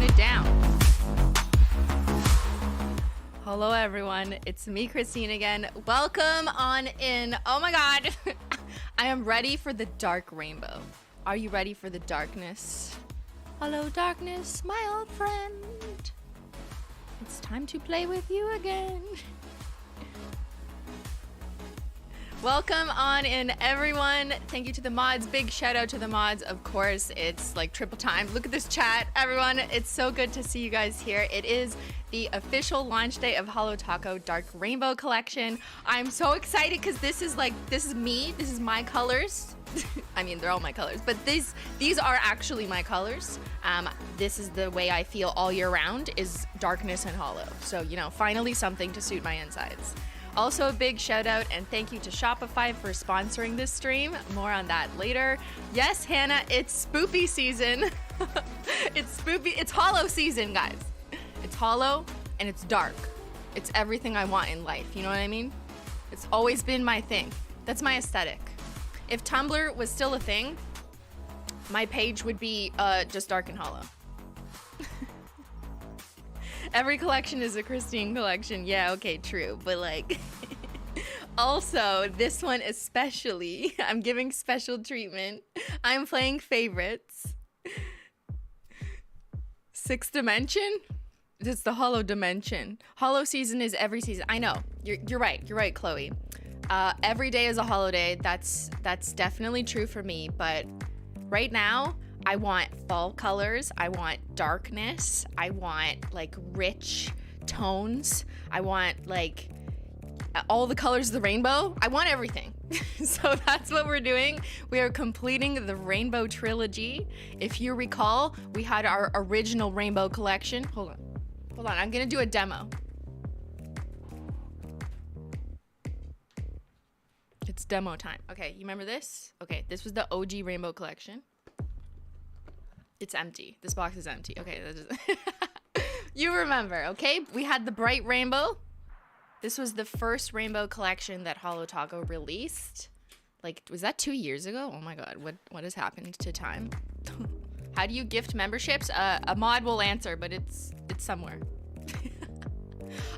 turn it down. Hello everyone, it's me Christine again. Welcome on in. Oh my god. I am ready for the dark rainbow. Are you ready for the darkness? Hello darkness, my old friend. It's time to play with you again. Welcome on in everyone. Thank you to the mods. Big shout out to the mods. Of course, it's like triple time. Look at this chat, everyone. It's so good to see you guys here. It is the official launch day of Holo Taco Dark Rainbow Collection. I'm so excited because this is me. This is my colors. I mean, they're all my colors, but these are actually my colors. This is the way I feel all year round, is darkness and hollow. So, you know, finally something to suit my insides. Also a big shout out and thank you to Shopify for sponsoring this stream. More on that later. Yes, Hannah, it's spoopy season. It's spoopy, it's hollow season, guys. It's hollow and it's dark. It's everything I want in life, you know what I mean? It's always been my thing. That's my aesthetic. If Tumblr was still a thing, my page would be just dark and hollow. Every collection is a Christine collection. Yeah, okay, true. But like, also, this one especially, I'm giving special treatment. I'm playing favorites. Sixth dimension? It's the hollow dimension. Hollow season is every season. I know, you're right. You're right, Chloe. Every day is a holiday. That's definitely true for me. But right now, I want fall colors. I want darkness. I want like rich tones. I want like all the colors of the rainbow. I want everything. So that's what we're doing. We are completing the rainbow trilogy. If you recall, we had our original rainbow collection. Hold on. I'm gonna do a demo. It's demo time. Okay, you remember this? Okay, this was the OG rainbow collection. It's empty. This box is empty. Okay, that is you remember, okay? We had the bright rainbow. This was the first rainbow collection that Holo Taco released. Like, was that 2 years ago? Oh my god, what has happened to time? How do you gift memberships? A mod will answer, but it's somewhere.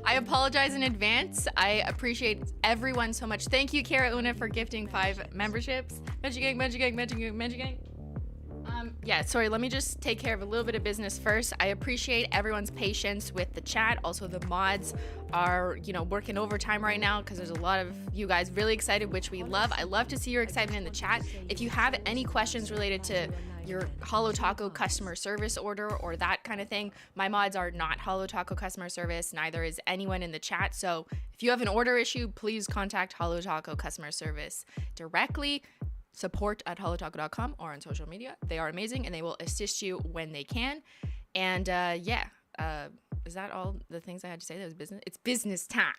I apologize in advance. I appreciate everyone so much. Thank you, Kara Una, for gifting 5 memberships. Menchie gang. Yeah, sorry, let me just take care of a little bit of business first. I appreciate everyone's patience with the chat. Also, the mods are, you know, working overtime right now because there's a lot of you guys really excited, which we love. I love to see your excitement in the chat. If you have any questions related to your Holo Taco customer service order or that kind of thing, my mods are not Holo Taco customer service, neither is anyone in the chat. So if you have an order issue, please contact Holo Taco customer service directly. Support@holotaco.com or on social media. They are amazing and they will assist you when they can. And is that all the things I had to say? That was business. It's business time.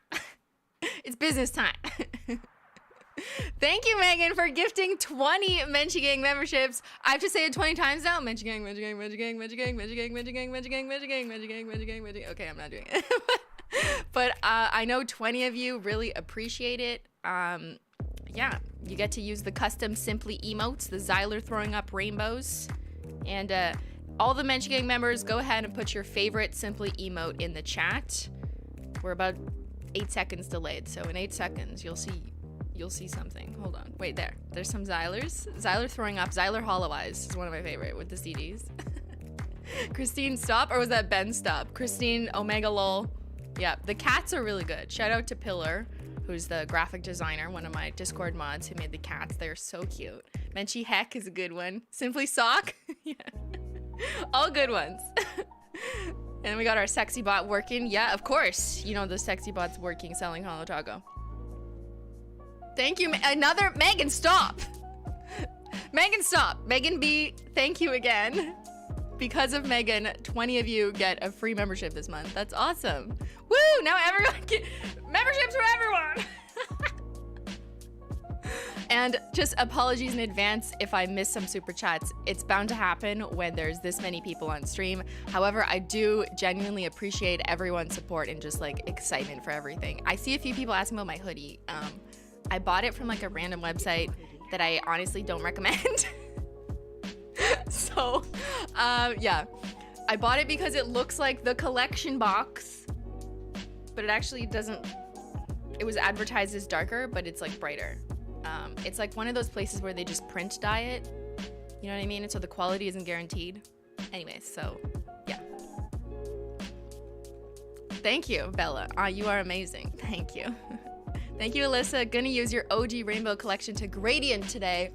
It's business time. Thank you, Megan, for gifting 20 Menchie Gang memberships. I have to say it 20 times now. Menchie Gang, Menchie Gang, Menchie Gang, Menchie Gang, Menchie Gang, Menchie Gang, Menchie Gang, Menchie Gang, Menchie Gang, Menchie Gang, Menchie Gang. Okay, I'm not doing it. But I know 20 of you really appreciate it. Yeah, you get to use the custom Simply emotes, the Xyler throwing up rainbows. And all the Menchie Gang members, go ahead and put your favorite Simply emote in the chat. We're about 8 seconds delayed, so in 8 seconds you'll see something. Hold on. Wait, there's some Xylers. Xyler throwing up. Xyler Hollow Eyes is one of my favorite with the CDs. Christine Stop, or was that Ben Stop? Christine Omega Lol. Yeah, the cats are really good. Shout out to Pillar, who's the graphic designer, one of my Discord mods who made the cats. They're so cute. Menchie Heck is a good one. Simply Sock. Yeah. All good ones. And we got our sexy bot working. Yeah, of course. You know the sexy bot's working, selling Holo Taco. Thank you. Another Megan, stop. Megan, stop. Megan B, thank you again. Because of Megan, 20 of you get a free membership this month. That's awesome. Woo! Now everyone can memberships for everyone. And just apologies in advance if I miss some super chats. It's bound to happen when there's this many people on stream. However, I do genuinely appreciate everyone's support and just like excitement for everything. I see a few people asking about my hoodie. I bought it from like a random website that I honestly don't recommend. So, yeah. I bought it because it looks like the collection box, but it actually doesn't. It was advertised as darker, but it's like brighter. It's like one of those places where they just print dye it. You know what I mean? And so the quality isn't guaranteed. Anyways, so yeah. Thank you, Bella. You are amazing. Thank you. Thank you, Alyssa. Gonna use your OG rainbow collection to gradient today.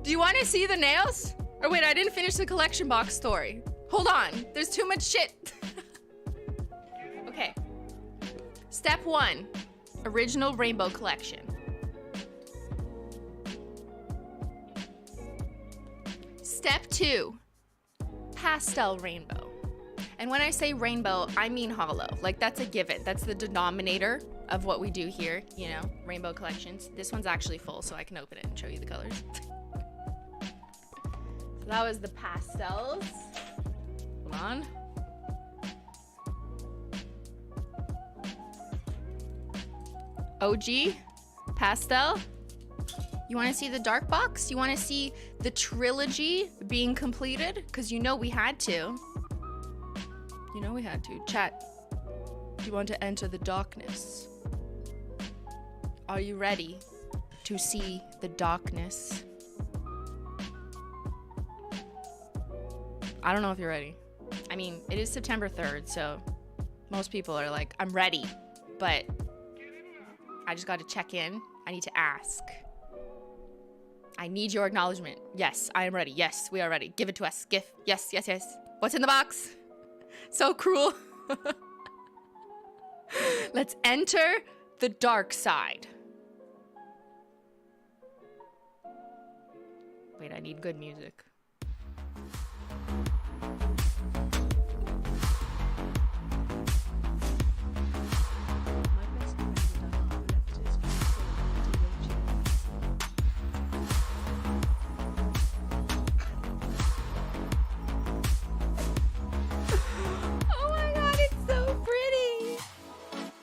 Do you want to see the nails? Or wait, I didn't finish the collection box story. Hold on. There's too much shit. Okay. Step 1. Original rainbow collection. Step 2. Pastel rainbow. And when I say rainbow, I mean hollow. Like, that's a given. That's the denominator of what we do here, you know, rainbow collections. This one's actually full, so I can open it and show you the colors. So that was the pastels. Hold on. OG, pastel. You want to see the dark box? You want to see the trilogy being completed? Because you know we had to. You know we had to. Chat, do you want to enter the darkness? Are you ready to see the darkness? I don't know if you're ready. I mean, it is September 3rd, so most people are like, I'm ready. But I just got to check in. I need to ask. I need your acknowledgement. Yes, I am ready. Yes, we are ready. Give it to us. Give. Yes, yes, yes. What's in the box? So cruel. Let's enter the dark side. Wait, I need good music.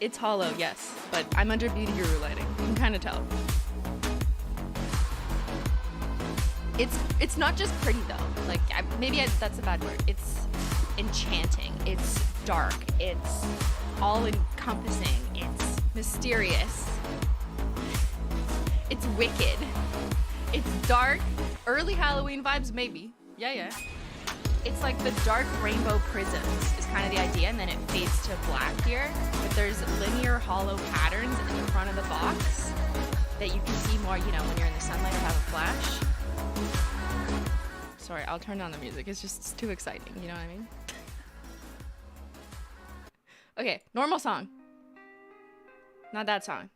It's hollow, yes, but I'm under Beauty Guru lighting. You can kind of tell. It's not just pretty though. Like that's a bad word. It's enchanting. It's dark. It's all encompassing. It's mysterious. It's wicked. It's dark. Early Halloween vibes, maybe. Yeah. It's like the dark rainbow prisms is kind of the idea, and then it fades to black here. But there's linear hollow patterns in the front of the box that you can see more, you know, when you're in the sunlight or have a flash. Sorry, I'll turn down the music. It's too exciting, you know what I mean? Okay, normal song. Not that song.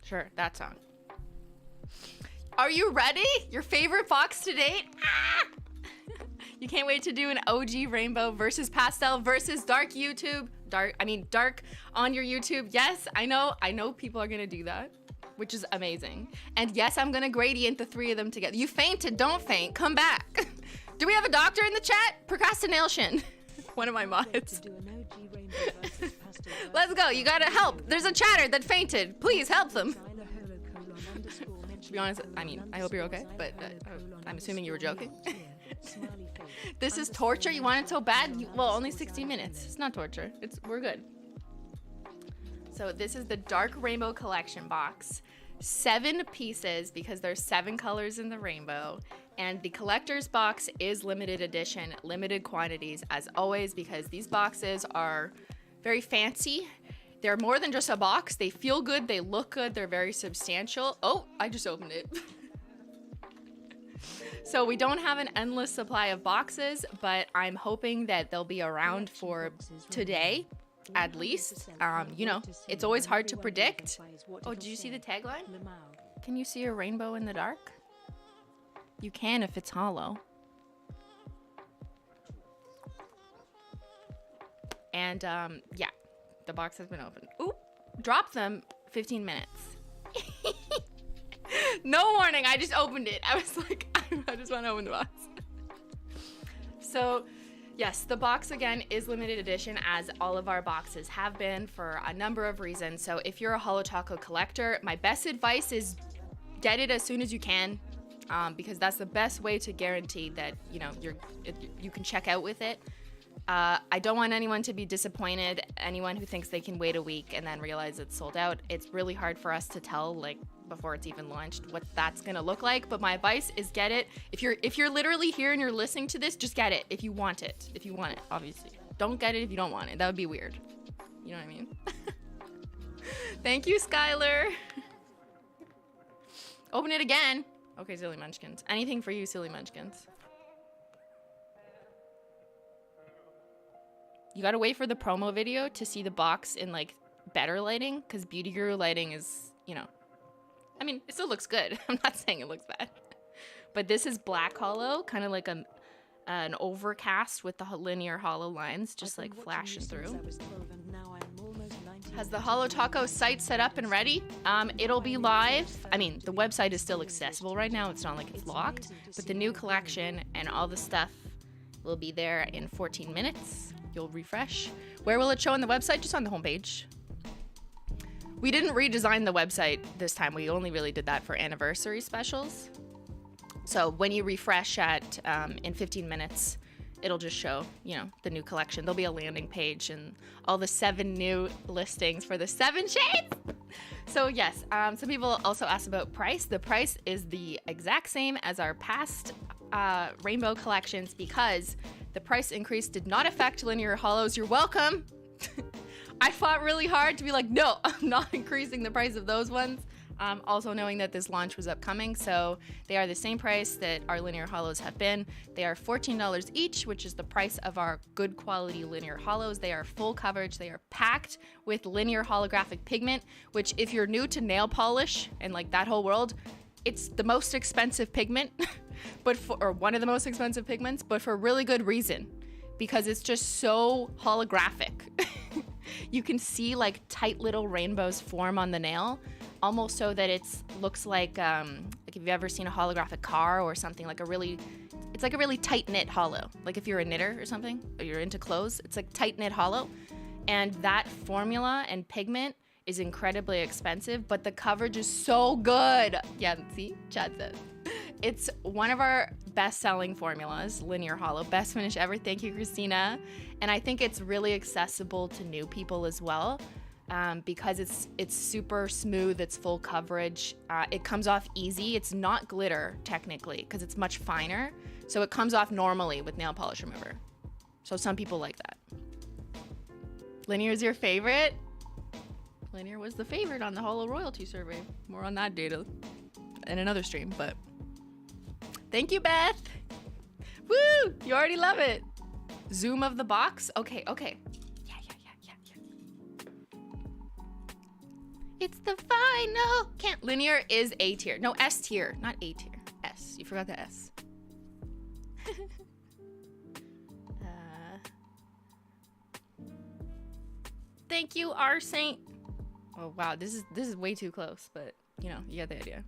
Sure, that song. Are you ready? Your favorite box to date? Ah! You can't wait to do an OG rainbow versus pastel versus dark YouTube. Dark on your YouTube. Yes, I know people are gonna do that, which is amazing. And yes, I'm gonna gradient the three of them together. You fainted, don't faint, come back. Do we have a doctor in the chat? Procrastination. One of my mods. Let's go, you gotta help. There's a chatter that fainted. Please help them. To be honest, I mean, I hope you're okay, but I'm assuming you were joking. This is torture? You want it so bad? Well, only 60 minutes. It's not torture. We're good. So this is the dark rainbow collection box. 7 pieces because there's 7 colors in the rainbow. And the collector's box is limited edition, limited quantities as always, because these boxes are very fancy. They're more than just a box. They feel good. They look good. They're very substantial. Oh, I just opened it. So we don't have an endless supply of boxes, but I'm hoping that they'll be around for today, at least. You know, it's always hard to predict. Oh, did you see the tagline? Can you see a rainbow in the dark? You can if it's hollow. And yeah. The box has been opened. Oop, dropped them 15 minutes. No warning, I just opened it. I was like, I just want to open the box. So Yes, the box again is limited edition, as all of our boxes have been for a number of reasons. So if you're a holotaco collector, my best advice is get it as soon as you can, because that's the best way to guarantee that you can check out with it. I don't want anyone to be disappointed. Anyone who thinks they can wait a week and then realize it's sold out, it's really hard for us to tell, like, before it's even launched, what that's gonna look like. But my advice is get it. If you're literally here and you're listening to this, just get it if you want it. If you want it, obviously. Don't get it if you don't want it. That would be weird. You know what I mean? Thank you, Skylar. Open it again. Okay, Silly Munchkins. Anything for you, Silly Munchkins. You gotta wait for the promo video to see the box in, like, better lighting, because Beauty Guru lighting is, I mean, it still looks good. I'm not saying it looks bad. But this is black holo, kind of like an overcast with the linear holo lines just, like, flashing through. Has the holotaco site set up and ready? It'll be live. I mean, the website is still accessible right now. It's not like it's locked. But the new collection and all the stuff will be there in 14 minutes. You'll refresh. Where will it show on the website? Just on the homepage. We didn't redesign the website this time. We only really did that for anniversary specials. So when you refresh in 15 minutes, it'll just show, the new collection. There'll be a landing page and all the 7 new listings for the 7 shades. So yes, some people also asked about price. The price is the exact same as our past rainbow collections, because the price increase did not affect linear holos. You're welcome. I fought really hard to be like, no, I'm not increasing the price of those ones. Also knowing that this launch was upcoming, so they are the same price that our linear holos have been. They are $14 each, which is the price of our good quality linear holos. They are full coverage. They are packed with linear holographic pigment, which, if you're new to nail polish and like that whole world, it's the most expensive pigment, or one of the most expensive pigments, but for really good reason, because it's just so holographic. You can see, like, tight little rainbows form on the nail, almost so that it looks like if you've ever seen a holographic car or something, it's like a really tight knit holo. Like if you're a knitter or something, or you're into clothes, it's like tight knit holo. And that formula and pigment is incredibly expensive, but the coverage is so good. Yeah, see, Chad said. It's one of our best-selling formulas, linear holo, best finish ever. Thank you, Christina. And I think it's really accessible to new people as well, because it's super smooth. It's full coverage. It comes off easy. It's not glitter technically, because it's much finer, so it comes off normally with nail polish remover. So some people like that. Linear is your favorite? Linear was the favorite on the Holo Royalty survey. More on that data in another stream, but thank you, Beth. Woo! You already love it. Zoom of the box. Okay. Yeah. It's the final. Can't. Linear is A tier. No, S tier. Not A tier. S. You forgot the S. Thank you, R Saint. Oh wow, this is way too close, but you get the idea.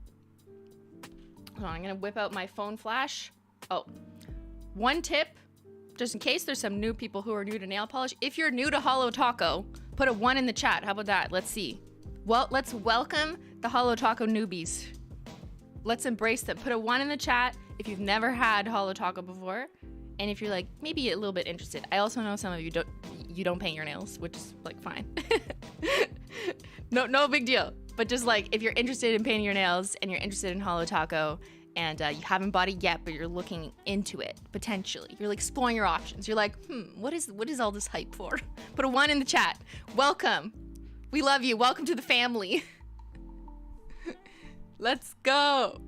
Hold on, I'm gonna whip out my phone flash. Oh, one tip, just in case there's some new people who are new to nail polish. If you're new to holotaco, put a 1 in the chat. How about that? Let's see. Well, let's welcome the holotaco newbies. Let's embrace them. Put a 1 in the chat if you've never had holotaco before, and if you're like maybe a little bit interested. I also know some of you don't paint your nails, which is like fine. No big deal. But just like if you're interested in painting your nails and you're interested in holotaco and you haven't bought it yet, but you're looking into it potentially, you're like exploring your options. You're like, what is all this hype for? Put a 1 in the chat. Welcome. We love you. Welcome to the family. Let's go.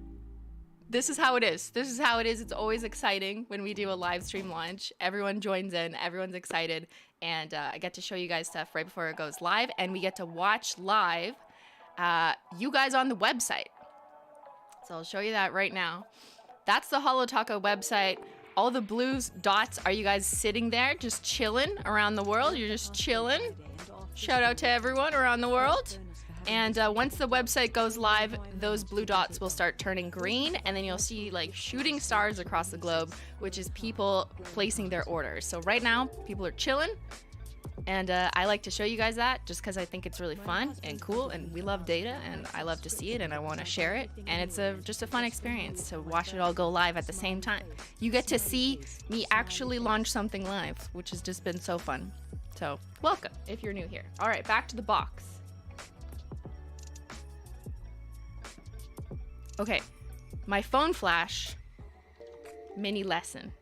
This is how it is. It's always exciting when we do a live stream launch. Everyone joins in. Everyone's excited. And I get to show you guys stuff right before it goes live. And we get to watch live you guys on the website. So I'll show you that right now. That's the holotaco website. All the blue dots are you guys sitting there just chilling around the world. You're just chilling. Shout out to everyone around the world. And once the website goes live, those blue dots will start turning green, and then you'll see like shooting stars across the globe, which is people placing their orders. So right now, people are chilling, and I like to show you guys that just because I think it's really fun and cool, and we love data, and I love to see it, and I want to share it, and it's just a fun experience to watch it all go live at the same time. You get to see me actually launch something live, which has just been so fun. So welcome if you're new here. All right, back to the box. Okay, my phone flash mini lesson.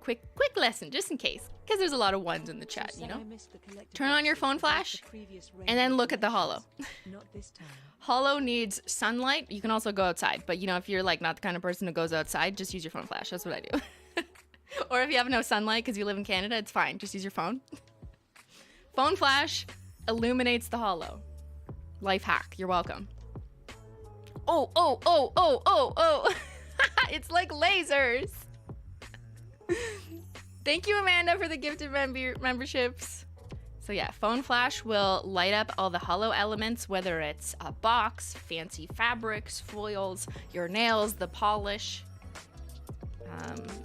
Quick lesson, just in case, because there's a lot of ones in the chat, you know? Turn on your phone flash and then look at the holo. Holo needs sunlight. You can also go outside, but you know, if you're like not the kind of person who goes outside, just use your phone flash. That's what I do. Or if you have no sunlight because you live in Canada, it's fine. Just use your phone. Phone flash illuminates the holo. Life hack. You're welcome. Oh. It's like lasers. Thank you, Amanda, for the gifted memberships. So yeah, phone flash will light up all the holo elements, whether it's a box, fancy fabrics, foils, your nails, the polish.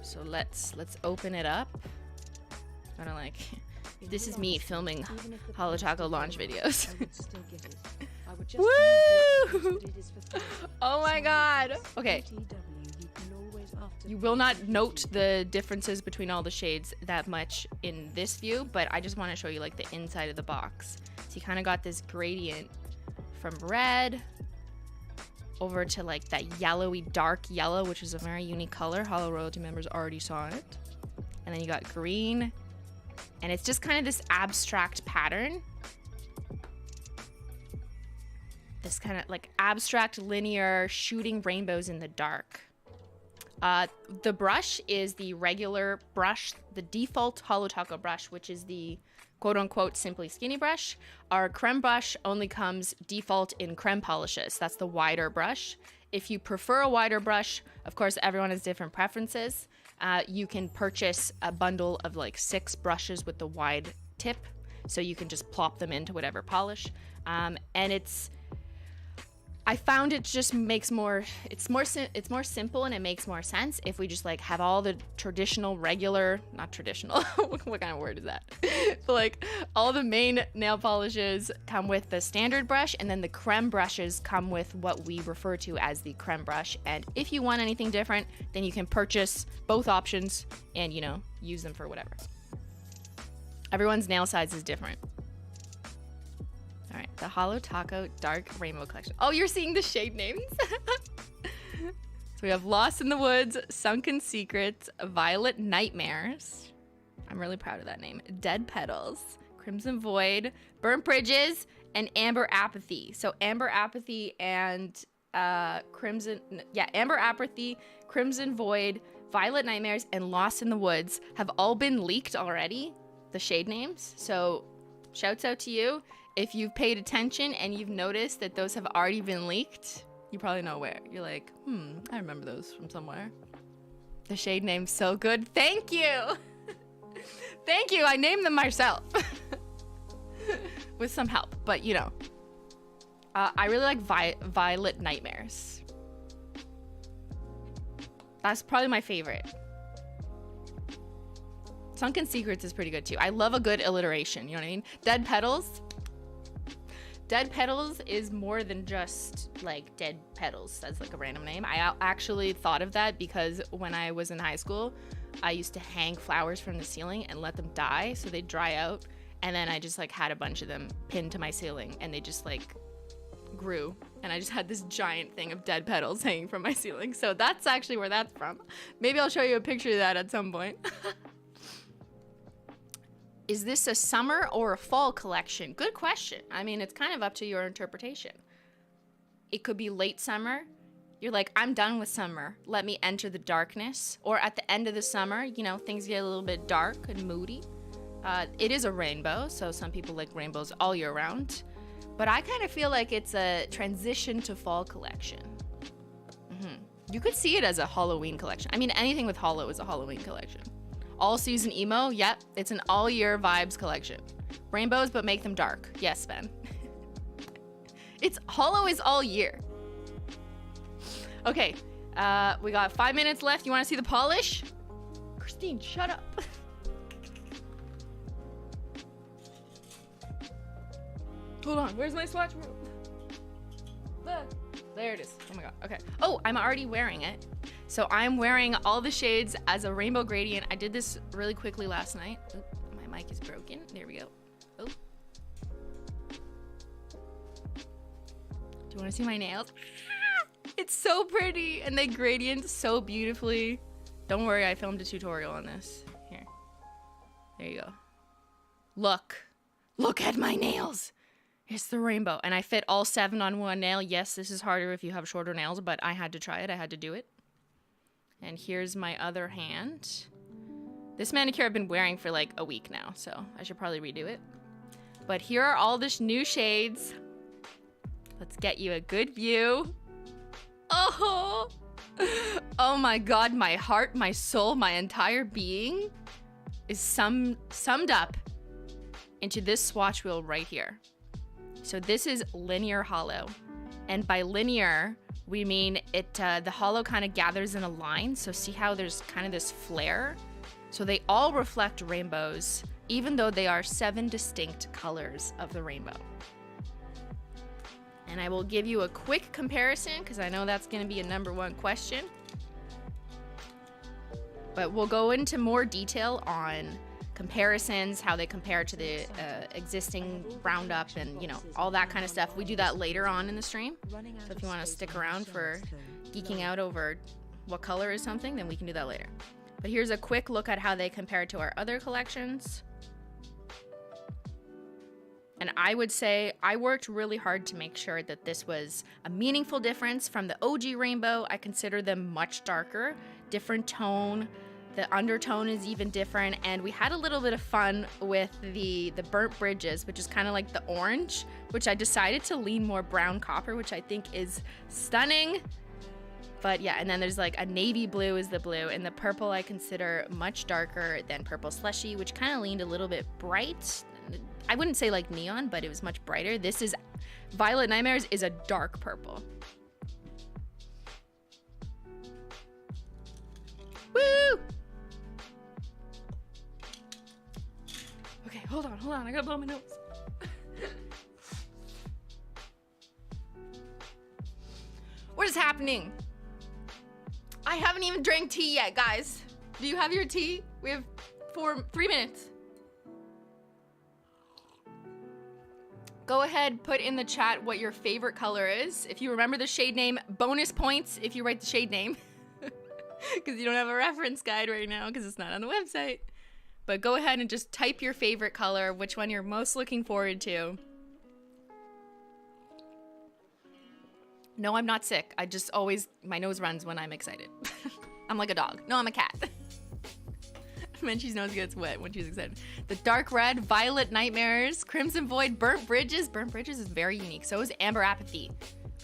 So let's open it up. I don't like. This is me filming Holo Taco launch videos. Woo! Oh my god. Okay. You will not note the differences between all the shades that much in this view, but I just want to show you like the inside of the box. So you kind of got this gradient from red over to like that yellowy dark yellow, which is a very unique color. Holo Royalty members already saw it. And then you got green, and it's just kind of this abstract pattern. This kind of like abstract linear shooting rainbows in the dark. The brush is the regular brush, the default Holo Taco brush, which is the quote-unquote Simply Skinny brush. Our creme brush only comes default in creme polishes. That's the wider brush. If you prefer a wider brush, of course, everyone has different preferences. You can purchase a bundle of like 6 brushes with the wide tip, so you can just plop them into whatever polish. And I found it just makes more, it's more simple, and it makes more sense if we just like have all the traditional regular, not traditional, what kind of word is that? But like all the main nail polishes come with the standard brush, and then the creme brushes come with what we refer to as the creme brush. And if you want anything different, then you can purchase both options and, you know, use them for whatever. Everyone's nail size is different. All right, the Holo Taco Dark Rainbow Collection. Oh, you're seeing the shade names? So we have Lost in the Woods, Sunken Secrets, Violet Nightmares. I'm really proud of that name. Dead Petals, Crimson Void, Burnt Bridges, and Amber Apathy. So Amber Apathy and Crimson Void, Violet Nightmares, and Lost in the Woods have all been leaked already, the shade names. So shouts out to you. If you've paid attention and you've noticed that those have already been leaked, you probably know where. You're like, I remember those from somewhere. The shade name's so good. Thank you. Thank you. I named them myself. With some help, but you know. I really like Violet Nightmares. That's probably my favorite. Sunken Secrets is pretty good too. I love a good alliteration, you know what I mean? Dead Petals. Dead Petals is more than just like dead petals. That's like a random name. I actually thought of that because when I was in high school, I used to hang flowers from the ceiling and let them die so they'd dry out. And then I just like had a bunch of them pinned to my ceiling, and they just like grew. And I just had this giant thing of dead petals hanging from my ceiling. So that's actually where that's from. Maybe I'll show you a picture of that at some point. Is this a summer or a fall collection? Good question. I mean, it's kind of up to your interpretation. It could be late summer. You're like, I'm done with summer. Let me enter the darkness. Or at the end of the summer, you know, things get a little bit dark and moody. It is a rainbow, so some people like rainbows all year round. But I kind of feel like it's a transition to fall collection. You could see it as a Halloween collection. I mean, anything with holo is a Halloween collection. All season emo, yep, it's an all year vibes collection. Rainbows, but make them dark. Yes, Ben. It's holo is all year. Okay, we got 5 minutes left. You want to see the polish? Christine, shut up. Hold on, where's my swatch? There it is. Oh my god. Okay. Oh, I'm already wearing it. So I'm wearing all the shades as a rainbow gradient. I did this really quickly last night. Oop, my mic is broken. There we go. Oh. Do you want to see my nails? It's so pretty and they gradient so beautifully. Don't worry, I filmed a tutorial on this. Here. There you go. Look at my nails. It's the rainbow. And I fit all 7 on one nail. Yes, this is harder if you have shorter nails, but I had to try it. I had to do it. And here's my other hand. This manicure I've been wearing for like a week now, so I should probably redo it. But here are all the new shades. Let's get you a good view. Oh, oh my god, my heart, my soul, my entire being is summed up into this swatch wheel right here. So this is linear holo, and by linear we mean it the holo kind of gathers in a line. So see how there's kind of this flare? So they all reflect rainbows, even though they are 7 distinct colors of the rainbow. And I will give you a quick comparison because I know that's going to be a #1 question. But we'll go into more detail on comparisons, how they compare to the existing roundup, and you know, all that kind of stuff. We do that later on in the stream. So if you want to stick around for geeking out over what color is something, then we can do that later. But here's a quick look at how they compare to our other collections. And I would say I worked really hard to make sure that this was a meaningful difference from the OG rainbow. I consider them much darker, different tone. The undertone is even different, and we had a little bit of fun with the burnt bridges, which is kind of like the orange, which I decided to lean more brown copper, which I think is stunning. But yeah, and then there's like a navy blue is the blue, and the purple I consider much darker than purple slushy, which kind of leaned a little bit bright. I wouldn't say like neon, but it was much brighter. This is Violet Nightmares is a dark purple. Woo! Okay, hold on, I gotta blow my nose. What is happening? I haven't even drank tea yet, guys. Do you have your tea? We have 3 minutes. Go ahead, put in the chat what your favorite color is. If you remember the shade name, bonus points if you write the shade name. Because you don't have a reference guide right now because it's not on the website. But go ahead and just type your favorite color, which one you're most looking forward to. No, I'm not sick. I just always, my nose runs when I'm excited. I'm like a dog. No, I'm a cat. Menchie's nose gets wet when she's excited. The dark red, Violet Nightmares, Crimson Void, Burnt Bridges. Burnt Bridges is very unique. So is Amber Apathy.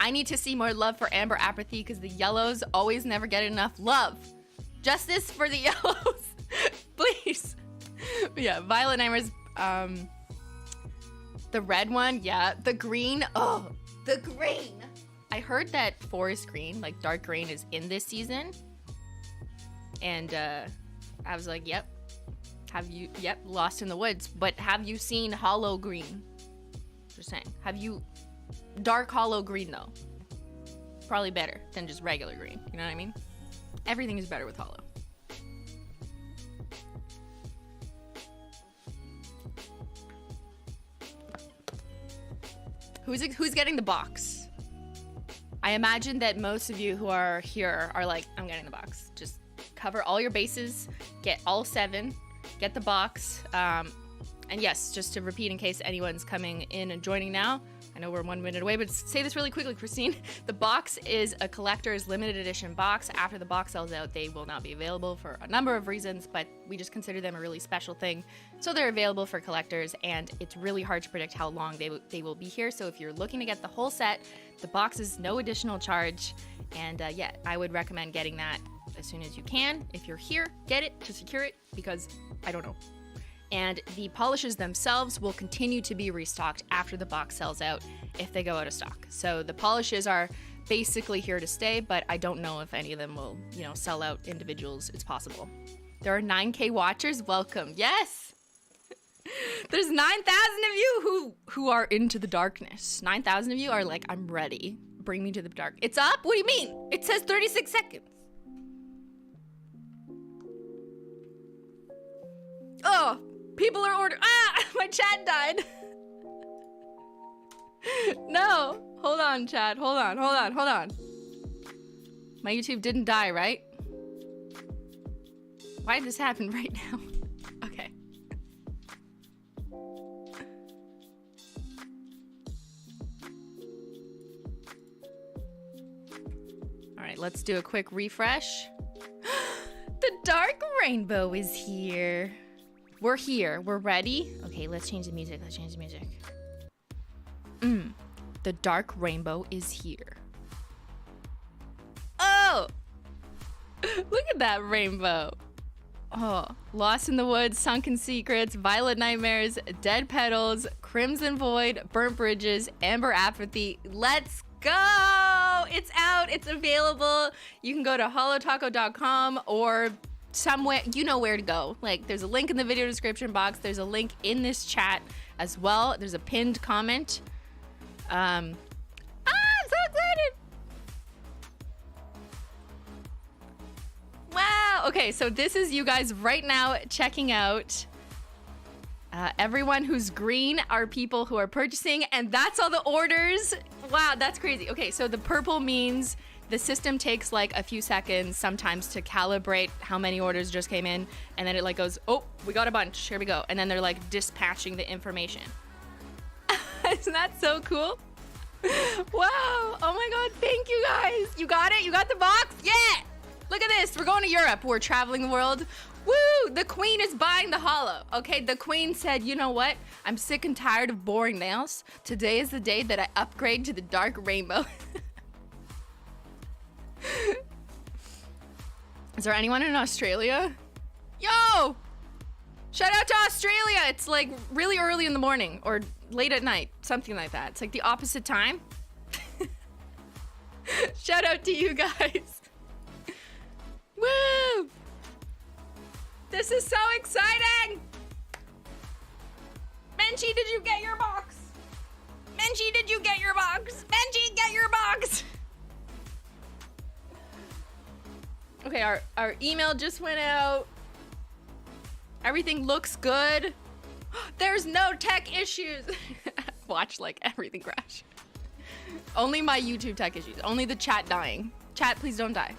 I need to see more love for Amber Apathy because the yellows always never get enough love. Justice for the yellows, please. But yeah, Violet Nightmares. The red one, yeah. The green, oh, the green. I heard that forest green, like dark green, is in this season. And I was like, yep. Yep, Lost in the Woods. But have you seen Holo Green? Just saying. Have you, dark Holo Green though? Probably better than just regular green. You know what I mean? Everything is better with Holo. Who's getting the box? I imagine that most of you who are here are like, I'm getting the box. Just cover all your bases, get all 7, get the box. And yes, just to repeat in case anyone's coming in and joining now, I know we're 1 minute away, but say this really quickly, Christine. The box is a collector's limited edition box. After the box sells out, they will not be available for a number of reasons, but we just consider them a really special thing. So they're available for collectors, and it's really hard to predict how long they will be here. So if you're looking to get the whole set, the box is no additional charge. And yeah, I would recommend getting that as soon as you can. If you're here, get it to secure it, because I don't know. And the polishes themselves will continue to be restocked after the box sells out if they go out of stock. So the polishes are basically here to stay, but I don't know if any of them will, sell out individuals. It's possible. There are 9K watchers. Welcome. Yes. There's 9,000 of you who are into the darkness. 9,000 of you are like, I'm ready. Bring me to the dark. It's up? What do you mean? It says 36 seconds. Oh, people are ordering. Ah, my chat died. No. Hold on, chat. Hold on. My YouTube didn't die, right? Why did this happen right now? Okay. All right, let's do a quick refresh. The dark rainbow is here. We're here. We're ready. Okay, let's change the music. The dark rainbow is here. Oh! Look at that rainbow. Oh, Lost in the Woods, Sunken Secrets, Violet Nightmares, Dead Petals, Crimson Void, Burnt Bridges, Amber Apathy. Let's go! It's out. It's available. You can go to holotacocombo or somewhere. You know where to go. Like, there's a link in the video description box. There's a link in this chat as well. There's a pinned comment. I'm so excited. Wow. Okay, so this is you guys right now checking out. Everyone who's green are people who are purchasing, and that's all the orders. Wow, that's crazy. Okay, so the purple means the system takes like a few seconds sometimes to calibrate how many orders just came in, and then it like goes, oh, we got a bunch, here we go. And then they're like dispatching the information. Isn't that so cool? Wow, oh my God, thank you guys. You got it? You got the box? Yeah! Look at this, we're going to Europe. We're traveling the world. Woo! The queen is buying the holo. Okay, the queen said, you know what? I'm sick and tired of boring nails. Today is the day that I upgrade to the dark rainbow. Is there anyone in Australia? Yo! Shout out to Australia! It's like really early in the morning or late at night, something like that. It's like the opposite time. Shout out to you guys. Woo! This is so exciting! Menchie, did you get your box? Menchie, did you get your box? Menchie, get your box! Okay, our email just went out. Everything looks good. There's no tech issues. Watch like everything crash. Only my YouTube tech issues. Only the chat dying. Chat, please don't die.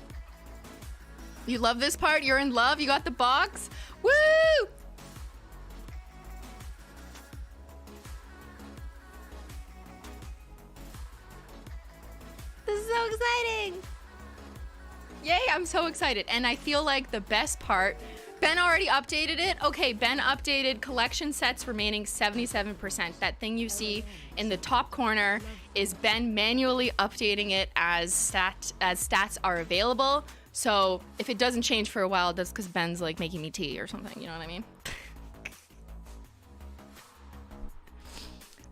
You love this part? You're in love? You got the box? Woo! This is so exciting. Yay, I'm so excited. And I feel like the best part, Ben already updated it. Okay, Ben updated collection sets remaining 77%. That thing you see in the top corner is Ben manually updating it as stats are available. So if it doesn't change for a while, that's because Ben's like making me tea or something, you know what I mean?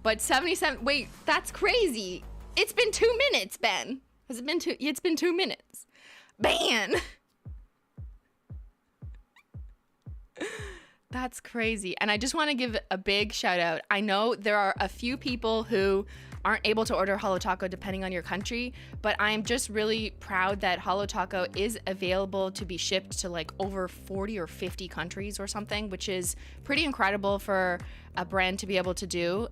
But 77, wait, that's crazy. It's been 2 minutes, Ben. Has it been two? It's been 2 minutes. Man. That's crazy. And I just want to give a big shout out. I know there are a few people who aren't able to order Holo Taco depending on your country, but I'm just really proud that Holo Taco is available to be shipped to like over 40 or 50 countries or something, which is pretty incredible for a brand to be able to do.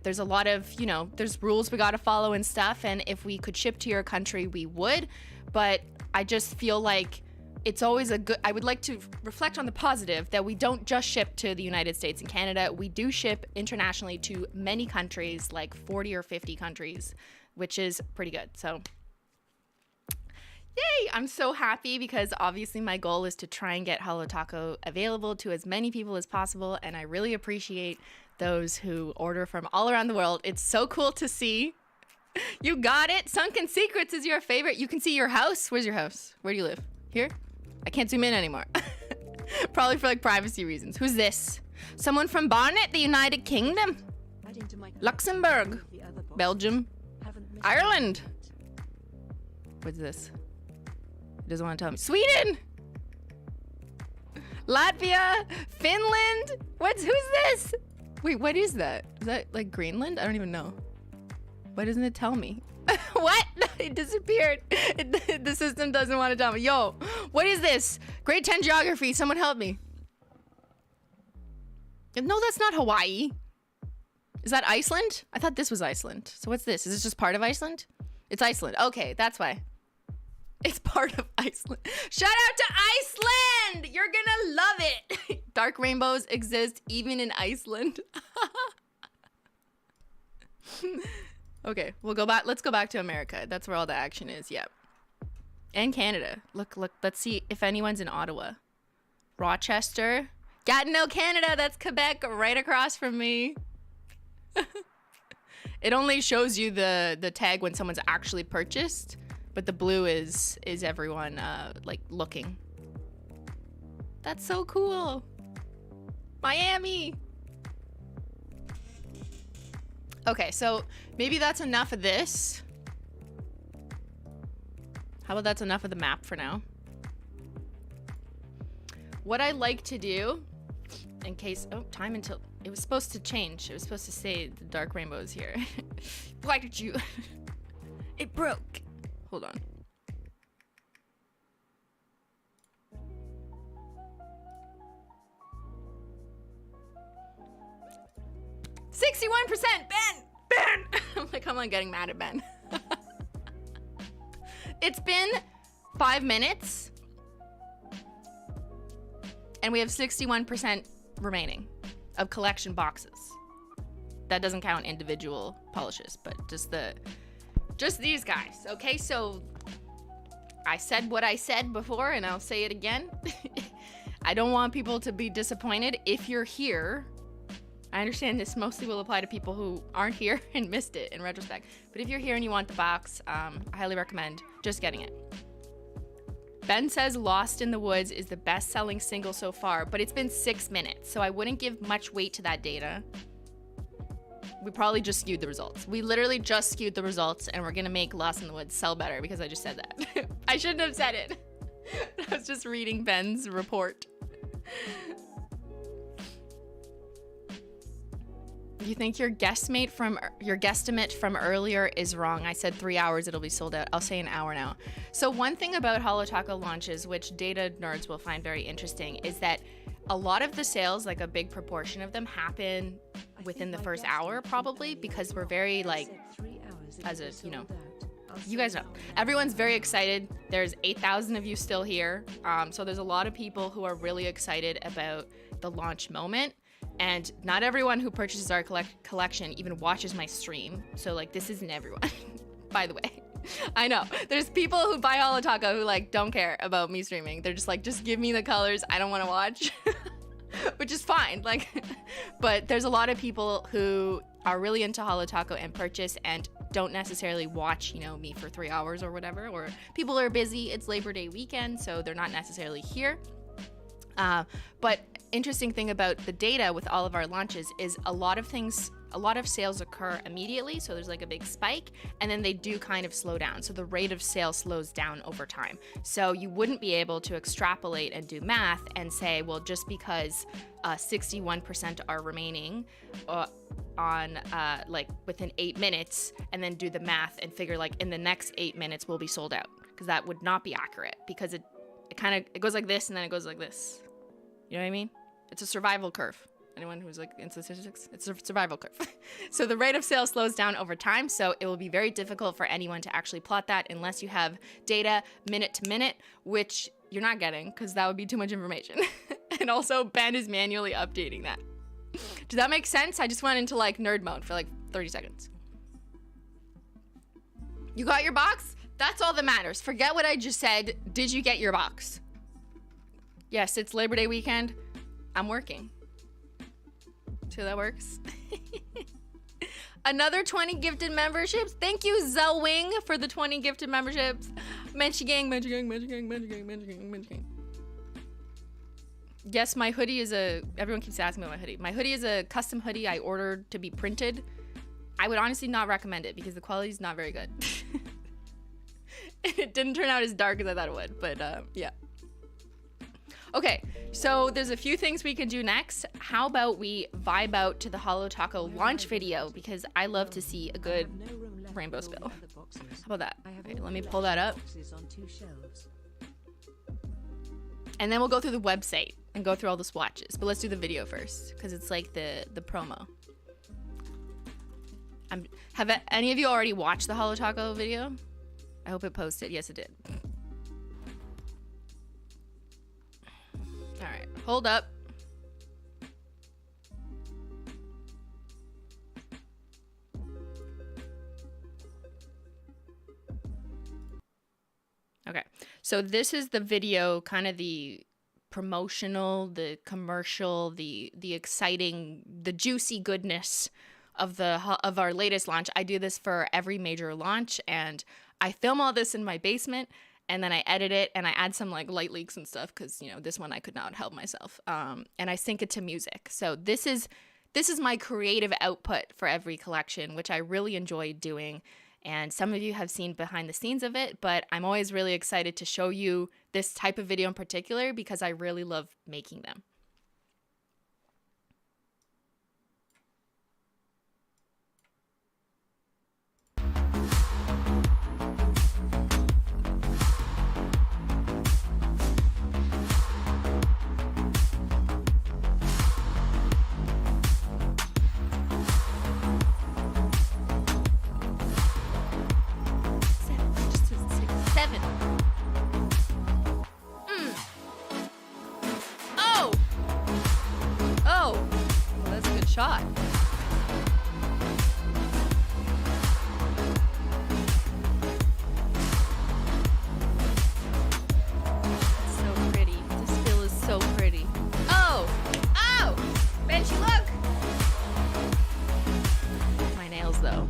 There's a lot of, there's rules we got to follow and stuff. And if we could ship to your country, we would. But I just feel like it's always I would like to reflect on the positive that we don't just ship to the United States and Canada. We do ship internationally to many countries, like 40 or 50 countries, which is pretty good. So, yay! I'm so happy because obviously my goal is to try and get Holo Taco available to as many people as possible. And I really appreciate those who order from all around the world. It's so cool to see. You got it. Sunken Secrets is your favorite. You can see your house. Where's your house? Where do you live? Here? I can't zoom in anymore. Probably for like privacy reasons. Who's this? Someone from Bonnet, the United Kingdom. Luxembourg. Belgium. Ireland. What's this? He doesn't want to tell me. Sweden. Latvia. Finland. Who's this? Wait, what is that? Is that like Greenland? I don't even know. Why doesn't it tell me? What? It disappeared. The system doesn't want to tell me. Yo, what is this? Grade 10 geography. Someone help me. No, that's not Hawaii. Is that Iceland? I thought this was Iceland. So what's this? Is this just part of Iceland? It's Iceland. Okay, that's why. It's part of Iceland. Shout out to Iceland! You're gonna love it. Dark rainbows exist even in Iceland. Okay, we'll go back. Let's go back to America. That's where all the action is. Yep. And Canada. Look. Let's see if anyone's in Ottawa. Rochester. Gatineau, Canada. That's Quebec right across from me. It only shows you the tag when someone's actually purchased, but the blue is everyone like looking. That's so cool. Miami. Okay, so maybe that's enough of this. How about that's enough of the map for now? What I like to do, in case, oh, time until, it was supposed to change. It was supposed to say the dark rainbow is here. Why did you? It broke. Hold on. Ben! I'm like, I'm getting mad at Ben. It's been 5 minutes. And we have 61% remaining of collection boxes. That doesn't count individual polishes, but just these guys. Okay, so I said what I said before and I'll say it again. I don't want people to be disappointed. If you're here, I understand this mostly will apply to people who aren't here and missed it in retrospect. But if you're here and you want the box, I highly recommend just getting it. Ben says Lost in the Woods is the best-selling single so far, but it's been 6 minutes, so I wouldn't give much weight to that data. We probably just skewed the results. We literally just skewed the results, and we're gonna make Lost in the Woods sell better because I just said that. I shouldn't have said it. I was just reading Ben's report. You think your guesstimate from earlier is wrong? I said 3 hours, it'll be sold out. I'll say an hour now. So one thing about HoloTaco launches, which data nerds will find very interesting, is that a lot of the sales, like a big proportion of them, happen within the first hour probably, because we're very like, as a, you know, you guys know, everyone's very excited. There's 8,000 of you still here. So there's a lot of people who are really excited about the launch moment. And not everyone who purchases our collection even watches my stream. So like, this isn't everyone, by the way. I know there's people who buy HoloTaco who like don't care about me streaming. They're just like, just give me the colors. I don't want to watch, which is fine. Like, but there's a lot of people who are really into HoloTaco and purchase and don't necessarily watch, you know, me for 3 hours or whatever, or people are busy. It's Labor Day weekend, so they're not necessarily here. But interesting thing about the data with all of our launches is a lot of sales occur immediately, so there's like a big spike, and then they do kind of slow down, so the rate of sale slows down over time. So you wouldn't be able to extrapolate and do math and say, well, just because 61% are remaining on like within 8 minutes, and then do the math and figure like in the next 8 minutes we'll be sold out, because that would not be accurate, because it goes like this and then it goes like this. You know what I mean? It's a survival curve. Anyone who's like into statistics, it's a survival curve. So the rate of sale slows down over time, so it will be very difficult for anyone to actually plot that unless you have data minute to minute, which you're not getting because that would be too much information. And also Ben is manually updating that. Does that make sense? I just went into like nerd mode for like 30 seconds. You got your box? That's all that matters. Forget what I just said. Did you get your box? Yes, it's Labor Day weekend. I'm working. See how that works? Another 20 gifted memberships. Thank you, Zelwing, for the 20 gifted memberships. Menchie gang, Menchie gang, Menchie gang, Menchie gang, Menchie gang, Menchie gang. Yes, my hoodie is everyone keeps asking me about my hoodie. My hoodie is a custom hoodie I ordered to be printed. I would honestly not recommend it because the quality is not very good. It didn't turn out as dark as I thought it would, but yeah. Okay, so there's a few things we can do next. How about we vibe out to the Holo Taco launch video, because I love to see a good rainbow spill. How about that? Okay, let me pull that up. And then we'll go through the website and go through all the swatches. But let's do the video first, because it's like the promo. Have any of you already watched the Holo Taco video? I hope it posted. Yes, it did. All right, hold up. Okay, so this is the video, kind of the promotional, the commercial, the exciting, the juicy goodness of our latest launch. I do this for every major launch, and I film all this in my basement, and then I edit it, and I add some like light leaks and stuff, because you know this one I could not help myself. And I sync it to music. So this is my creative output for every collection, which I really enjoy doing. And some of you have seen behind the scenes of it, but I'm always really excited to show you this type of video in particular because I really love making them. Shot. It's so pretty. This spill is so pretty. Oh! Oh! Menchie, look! My nails, though.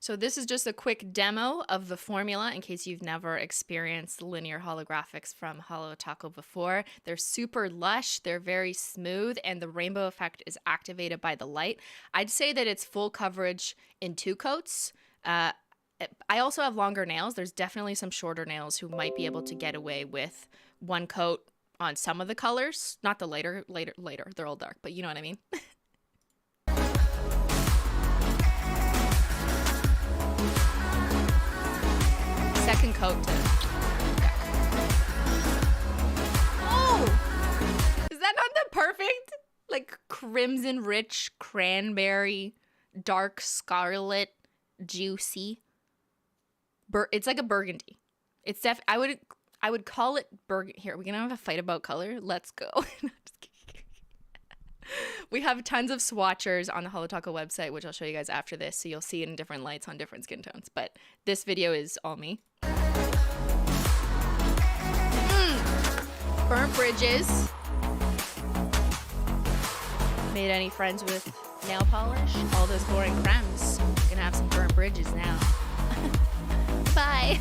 So this is just a quick demo of the formula in case you've never experienced linear holographics from Holo Taco before. They're super lush, they're very smooth, and the rainbow effect is activated by the light. I'd say that it's full coverage in 2 coats. I also have longer nails. There's definitely some shorter nails who might be able to get away with 1 coat on some of the colors. Not the later, they're all dark, but you know what I mean. Second coat to... Oh! Is that not the perfect, like, crimson rich cranberry, dark scarlet, juicy? It's like a burgundy. It's I would call it burgundy. Here, we're gonna have a fight about color. Let's go. We have tons of swatchers on the Holo Taco website, which I'll show you guys after this, so you'll see it in different lights on different skin tones. But this video is all me. Burnt bridges. Made any friends with nail polish? All those boring cremes. Gonna have some burnt bridges now. Bye.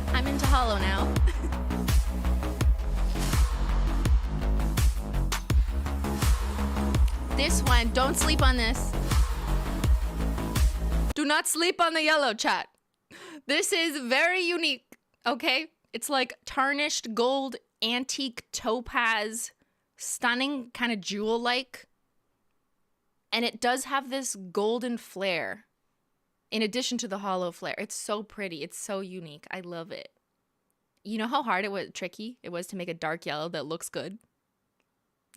I'm into holo now. This one, don't sleep on this. Do not sleep on the yellow, chat. This is very unique, okay? It's like tarnished gold, antique topaz, stunning, kind of jewel-like. And it does have this golden flare in addition to the hollow flare. It's so pretty. It's so unique. I love it. You know how hard tricky it was to make a dark yellow that looks good?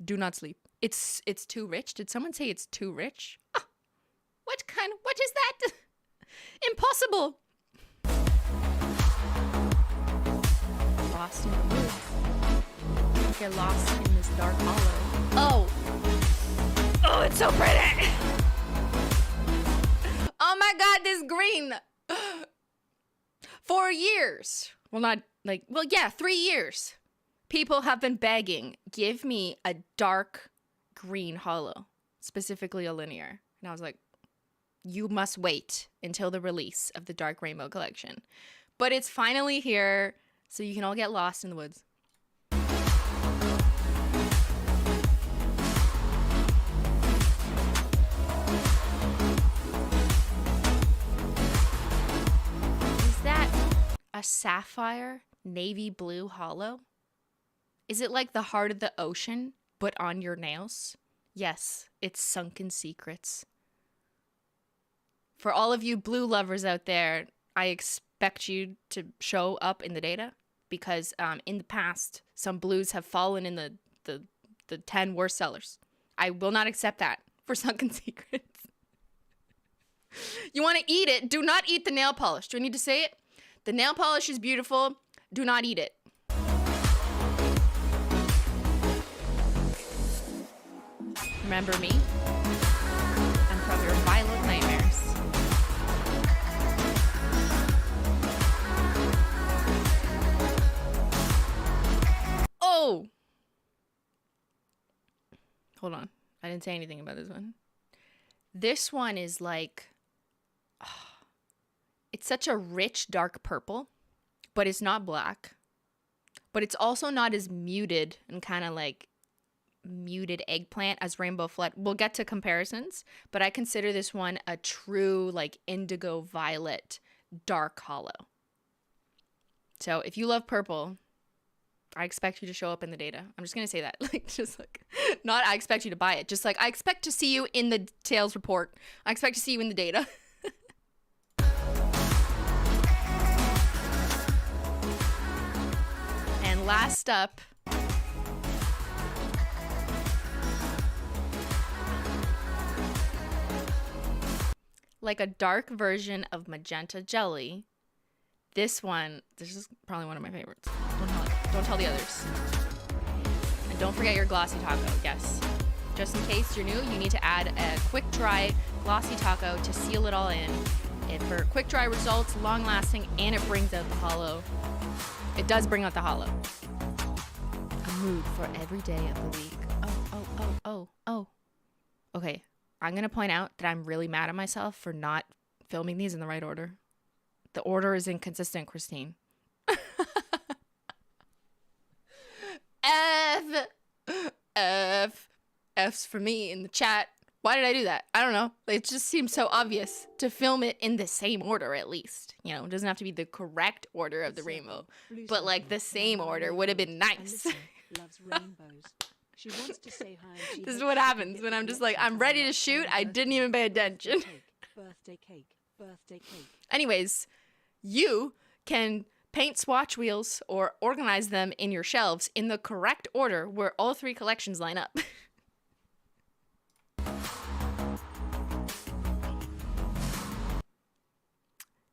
Do not sleep. It's too rich. Did someone say it's too rich? Oh, what is that? Impossible. Lost in the woods. Get lost in this dark hollow. Oh, it's so pretty. Oh my God, this green. For years. Well, yeah, 3 years. People have been begging, give me a dark green hollow, specifically a linear. And I was like, you must wait until the release of the Dark Rainbow collection. But it's finally here, so you can all get lost in the woods. Is that a sapphire navy blue holo? Is it like the heart of the ocean, but on your nails? Yes, it's Sunken Secrets. For all of you blue lovers out there, I expect you to show up in the data because in the past, some blues have fallen in the 10 worst sellers. I will not accept that for Sunken Secrets. You want to eat it, do not eat the nail polish. Do I need to say it? The nail polish is beautiful. Do not eat it. Remember me? I'm from your violent nightmares. Oh! Hold on. I didn't say anything about this one. This one is like... it's such a rich dark purple, but it's not black. But it's also not as muted and kind of like muted eggplant as Rainbow Flood. We'll get to comparisons, but I consider this one a true like indigo violet dark holo. So if you love purple, I expect you to show up in the data. I'm just gonna say that, like, just like, not I expect you to buy it, just like I expect to see you in the sales report. I expect to see you in the data. And last up, like a dark version of magenta jelly. This is probably one of my favorites. Don't tell the others. And don't forget your glossy taco, yes. Just in case you're new, you need to add a quick dry glossy taco to seal it all in. If for quick dry results, long lasting, and it brings out the holo. It does bring out the holo. A mood for every day of the week. Oh. Okay. I'm going to point out that I'm really mad at myself for not filming these in the right order. The order is inconsistent, Christine. F's for me in the chat. Why did I do that? I don't know. It just seems so obvious to film it in the same order, at least. You know, it doesn't have to be the correct order of the rainbow, but like the same order would have been nice. Loves rainbows. She wants to say hi. This is what happens when I'm just like, I'm ready to shoot. I didn't even pay attention. Birthday cake. Anyways, you can paint swatch wheels or organize them in your shelves in the correct order where all three collections line up.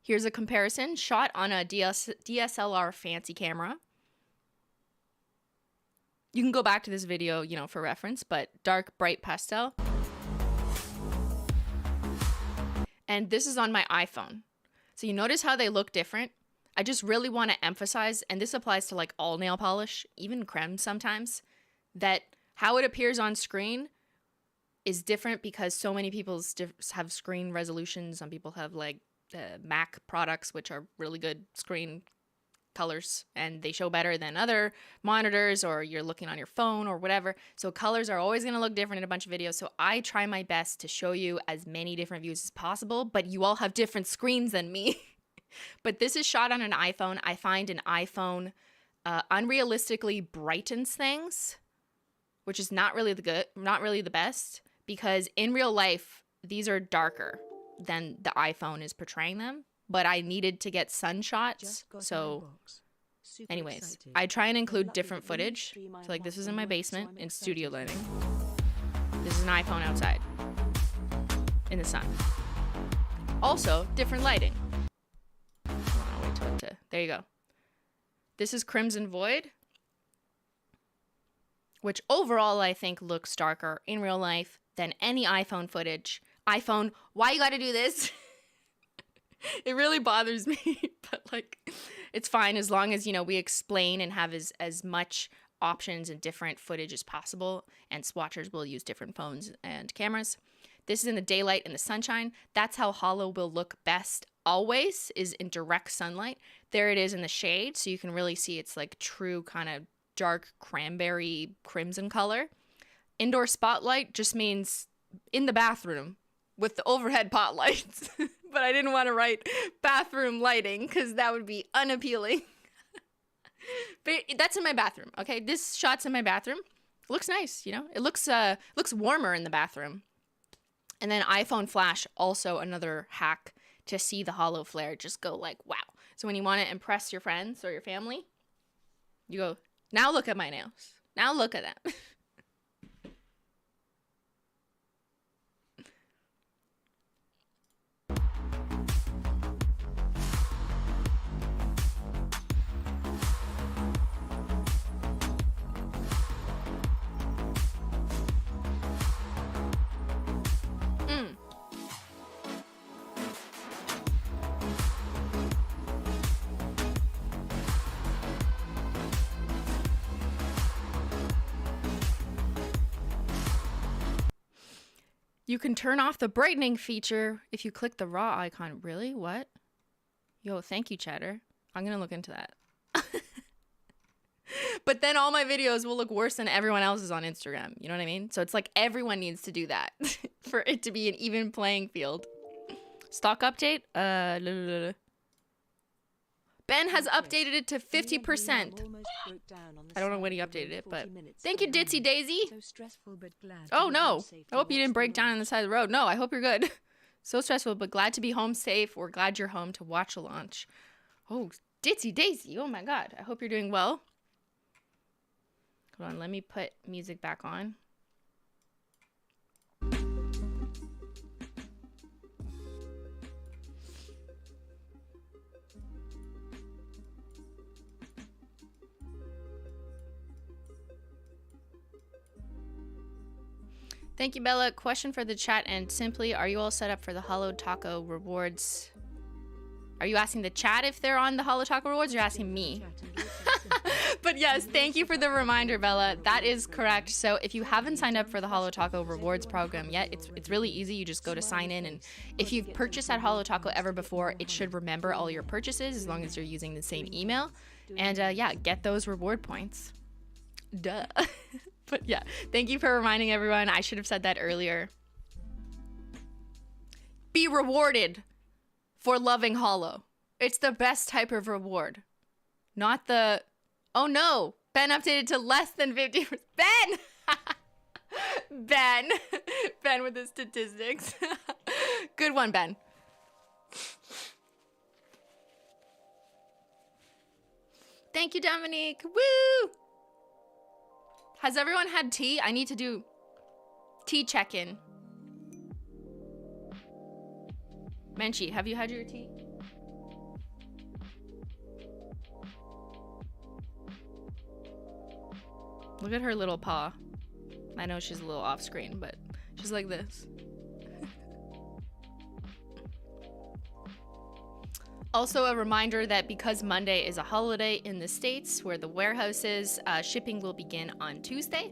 Here's a comparison shot on a DSLR fancy camera. You can go back to this video, you know, for reference, but dark, bright pastel. And this is on my iPhone. So you notice how they look different? I just really want to emphasize, and this applies to like all nail polish, even creme sometimes, that how it appears on screen is different because so many people have screen resolutions. Some people have like Mac products, which are really good screen colors, and they show better than other monitors, or you're looking on your phone or whatever. So colors are always going to look different in a bunch of videos. So I try my best to show you as many different views as possible, but you all have different screens than me. But this is shot on an iPhone. I find an iPhone unrealistically brightens things, which is not really the best, because in real life, these are darker than the iPhone is portraying them. But I needed to get sun shots, so anyways, I try and include different footage. So like this is in my basement in studio lighting. This is an iPhone outside in the sun. Also, different lighting. Hold on, I'll wait till it to, there you go. This is Crimson Void, which overall I think looks darker in real life than any iPhone footage. iPhone, why you gotta do this? It really bothers me, but like, it's fine as long as, you know, we explain and have as much options and different footage as possible, and swatchers will use different phones and cameras. This is in the daylight and the sunshine. That's how holo will look best always, is in direct sunlight. There it is in the shade, so you can really see it's like true kind of dark cranberry crimson color. Indoor spotlight just means in the bathroom with the overhead pot lights. But I didn't want to write bathroom lighting because that would be unappealing. But that's in my bathroom, okay? This shot's in my bathroom. Looks nice, you know? It looks warmer in the bathroom. And then iPhone flash, also another hack to see the holo flare. Just go like, wow. So when you want to impress your friends or your family, you go, now look at my nails. Now look at them. You can turn off the brightening feature if you click the raw icon. Really? What? Yo, thank you, Cheddar. I'm going to look into that. But then all my videos will look worse than everyone else's on Instagram. You know what I mean? So it's like everyone needs to do that for it to be an even playing field. Stock update? Ben has updated it to 50%. I don't know when he updated it, but thank you, Ditsy Daisy. Oh no, I hope you didn't break down on the side of the road. No, I hope you're good. So stressful, but glad to be home safe. We're glad you're home to watch a launch. Oh, Ditsy Daisy. Oh my God. I hope you're doing well. Hold on, let me put music back on. Thank you, Bella. Question for the chat and simply, are you all set up for the Holo Taco rewards? Are you asking the chat if they're on the Holo Taco rewards? Or you're asking me. But yes, thank you for the reminder, Bella. That is correct. So if you haven't signed up for the Holo Taco rewards program yet, it's really easy. You just go to sign in, and if you've purchased at Holo Taco ever before, it should remember all your purchases as long as you're using the same email. And yeah, get those reward points. Duh. But yeah, thank you for reminding everyone. I should have said that earlier. Be rewarded for loving Holo. It's the best type of reward. Not the, oh no, Ben updated to less than 50%. Ben! Ben. Ben with the statistics. Good one, Ben. Thank you, Dominique. Woo! Has everyone had tea? I need to do tea check-in. Menchie, have you had your tea? Look at her little paw. I know she's a little off screen, but she's like this. Also a reminder that because Monday is a holiday in the States where the warehouse is, shipping will begin on Tuesday.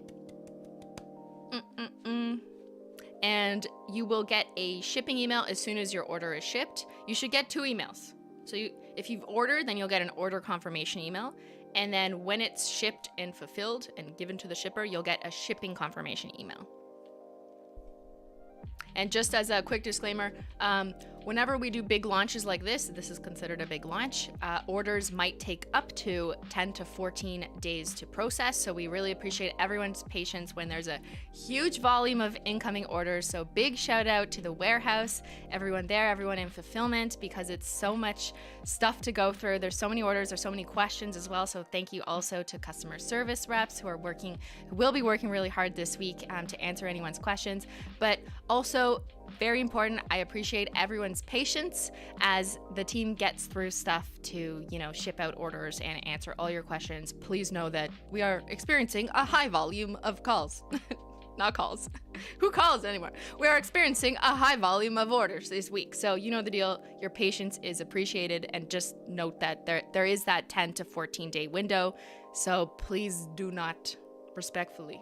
And you will get a shipping email as soon as your order is shipped. You should get 2 emails. So if you've ordered, then you'll get an order confirmation email. And then when it's shipped and fulfilled and given to the shipper, you'll get a shipping confirmation email. And just as a quick disclaimer, whenever we do big launches like this is considered a big launch, orders might take up to 10 to 14 days to process. So we really appreciate everyone's patience when there's a huge volume of incoming orders. So big shout out to the warehouse, everyone there, everyone in fulfillment, because it's so much stuff to go through. There's so many orders, there's so many questions as well. So thank you also to customer service reps who will be working really hard this week to answer anyone's questions. But also, very important, I appreciate everyone's patience as the team gets through stuff to, ship out orders and answer all your questions. Please know that we are experiencing a high volume of calls. Not calls. Who calls anymore? We are experiencing a high volume of orders this week. So you know the deal. Your patience is appreciated. And just note that there is that 10 to 14 day window. So please do not, respectfully,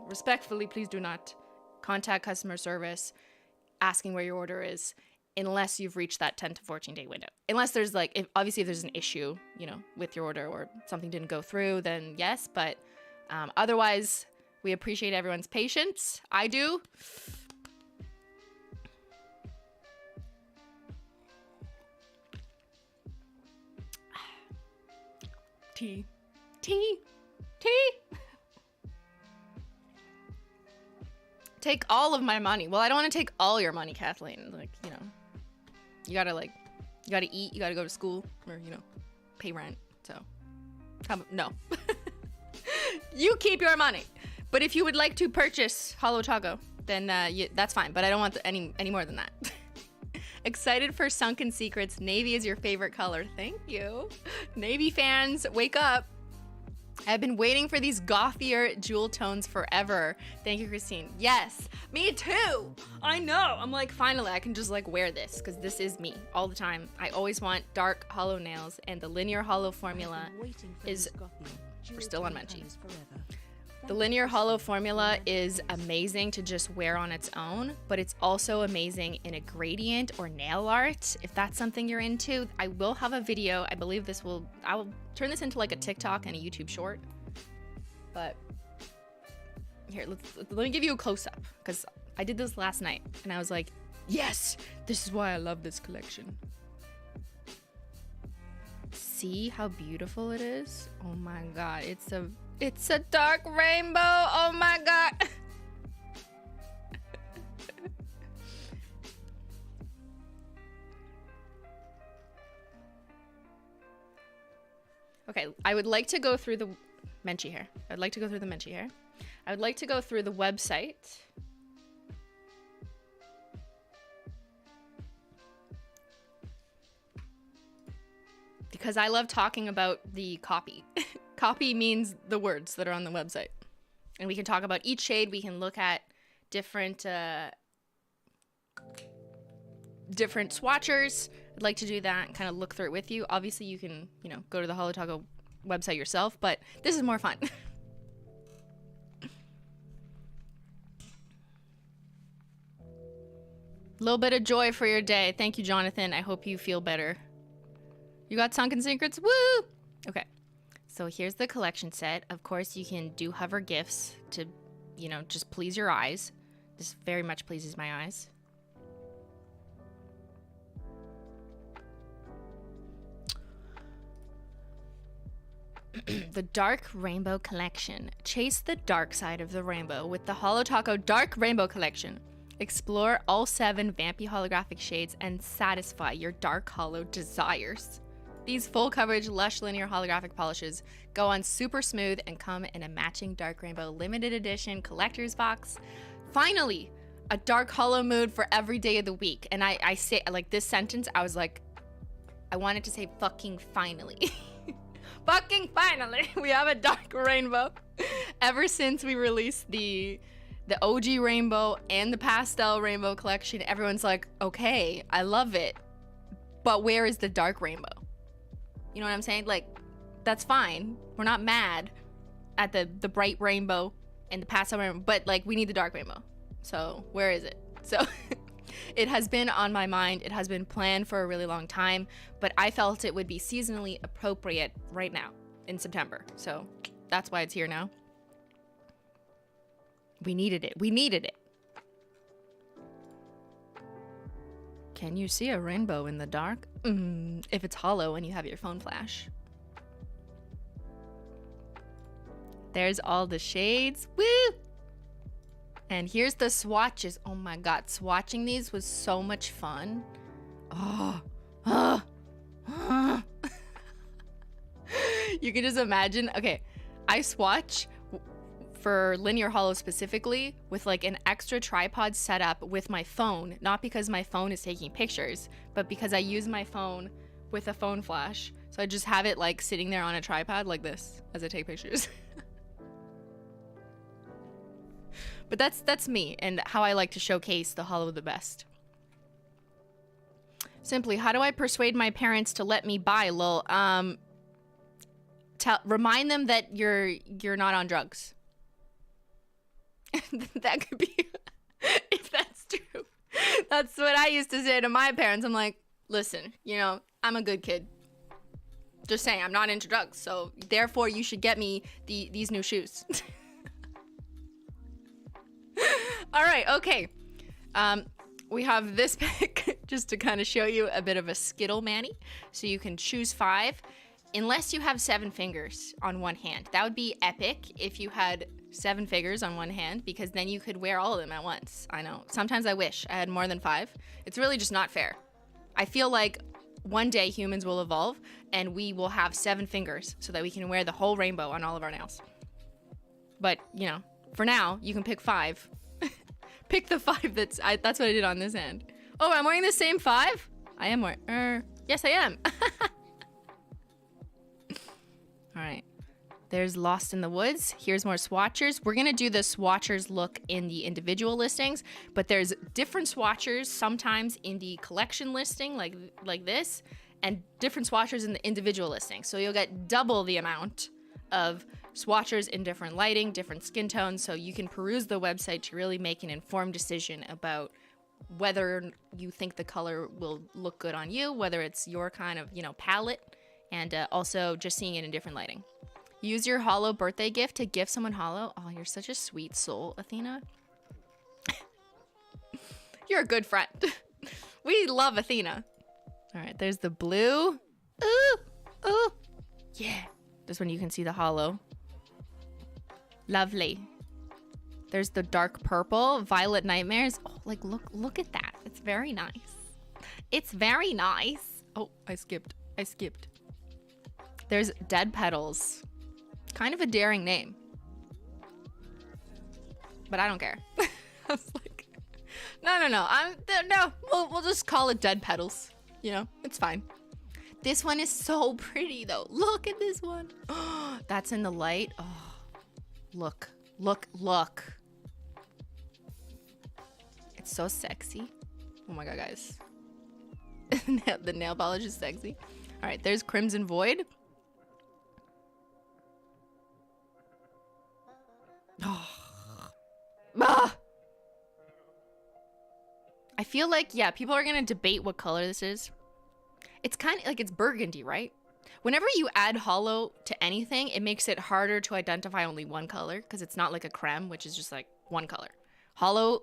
please do not contact customer service asking where your order is unless you've reached that 10 to 14 day window. Unless there's like, if there's an issue, you know, with your order or something didn't go through, then yes. But otherwise, we appreciate everyone's patience. I do. Tea. Take all of my money. Well, I don't want to take all your money, Kathleen. Like, you know, you gotta eat, you gotta go to school, or, you know, pay rent. So, no. You keep your money. But if you would like to purchase Holo Taco, then that's fine. But I don't want any more than that. Excited for Sunken Secrets. Navy is your favorite color. Thank you. Navy fans, wake up. I've been waiting for these gothier jewel tones forever. Thank you, Christine. Yes, me too. I know. I'm like, finally, I can just like wear this because this is me all the time. I always want dark hollow nails, and the linear hollow formula is... We're still on Menchie. The linear hollow formula is amazing to just wear on its own, but it's also amazing in a gradient or nail art. If that's something you're into, I will have a video. I believe I will turn this into like a TikTok and a YouTube short. But here, let me give you a close-up, because I did this last night and I was like, yes, this is why I love this collection. See how beautiful it is? Oh my God, it's a dark rainbow. Oh my God. Okay, I would like to go through the Menchie hair. I would like to go through the website. Because I love talking about the copy. Copy means the words that are on the website. And we can talk about each shade. We can look at different swatchers. I'd like to do that and kind of look through it with you. Obviously, you can, you know, go to the Holotaco website yourself, but this is more fun. A little bit of joy for your day. Thank you, Jonathan. I hope you feel better. You got Sunken Secrets? Woo! Okay. So here's the collection set. Of course, you can do hover gifts to, you know, just please your eyes. This very much pleases my eyes. The Dark Rainbow Collection. Chase the dark side of the rainbow with the Holotaco Dark Rainbow Collection. Explore all 7 vampy holographic shades and satisfy your dark hollow desires. These full coverage, lush linear holographic polishes go on super smooth and come in a matching dark rainbow limited edition collector's box. Finally, a dark hollow mood for every day of the week. And I say, like, this sentence, I was like, I wanted to say fucking finally. Fucking finally, we have a dark rainbow. Ever since we released the OG rainbow and the pastel rainbow collection, everyone's like, okay, I love it, but where is the dark rainbow? You know what I'm saying? Like, that's fine. We're not mad at the bright rainbow and the pastel rainbow, but like, we need the dark rainbow. So where is it? So it has been on my mind. It has been planned for a really long time, but I felt it would be seasonally appropriate right now in September. So that's why it's here now. We needed it. We needed it. Can you see a rainbow in the dark? If it's hollow and you have your phone flash. There's all the shades. Woo! And here's the swatches. Oh my God, swatching these was so much fun. You can just imagine. Okay, I swatch for linear hollow specifically with like an extra tripod set up with my phone, not because my phone is taking pictures, but because I use my phone with a phone flash. So I just have it like sitting there on a tripod like this as I take pictures. But that's me and how I like to showcase the hollow the best. Simply, how do I persuade my parents to let me buy, lol? Remind them that you're not on drugs. That could be, if that's true, That's what I used to say to my parents. I'm like, listen, you know, I'm a good kid. Just saying, I'm not into drugs, so therefore you should get me these new shoes. All right, okay. We have this pick just to kind of show you a bit of a Skittle Manny. So you can choose 5, unless you have 7 fingers on one hand. That would be epic if you had 7 fingers on one hand, because then you could wear all of them at once. I know. Sometimes I wish I had more than 5. It's really just not fair. I feel like one day humans will evolve and we will have 7 fingers so that we can wear the whole rainbow on all of our nails. But, you know, for now, you can pick 5. Pick the 5 that's what I did on this hand. Oh, I'm wearing the same 5? I am wearing, yes I am. All right. There's Lost in the Woods. Here's more swatchers. We're going to do the swatchers look in the individual listings, but there's different swatchers sometimes in the collection listing like this, and different swatchers in the individual listing. So you'll get double the amount of swatchers in different lighting, different skin tones, so you can peruse the website to really make an informed decision about whether you think the color will look good on you, whether it's your kind of, you know, palette, and also just seeing it in different lighting. Use your HOLO birthday gift to gift someone HOLO. Oh, you're such a sweet soul, Athena. You're a good friend. We love Athena. All right, there's the blue. Ooh, ooh. Yeah. This one you can see the HOLO. Lovely. There's the dark purple, Violet Nightmares. Oh, like look at that. It's very nice. It's very nice. Oh, I skipped. There's Dead Petals. Kind of a daring name. But I don't care. I was like, no. We'll just call it Dead Petals. You know, it's fine. This one is so pretty though. Look at this one. Oh, that's in the light. Oh, look. It's so sexy. Oh my god, guys. The nail polish is sexy. All right, there's Crimson Void. Oh. Ah. I feel like, yeah, people are gonna debate what color this is. It's kind of like, it's burgundy, right? Whenever you add HOLO to anything, it makes it harder to identify only one color, because it's not like a creme, which is just like one color. HOLO,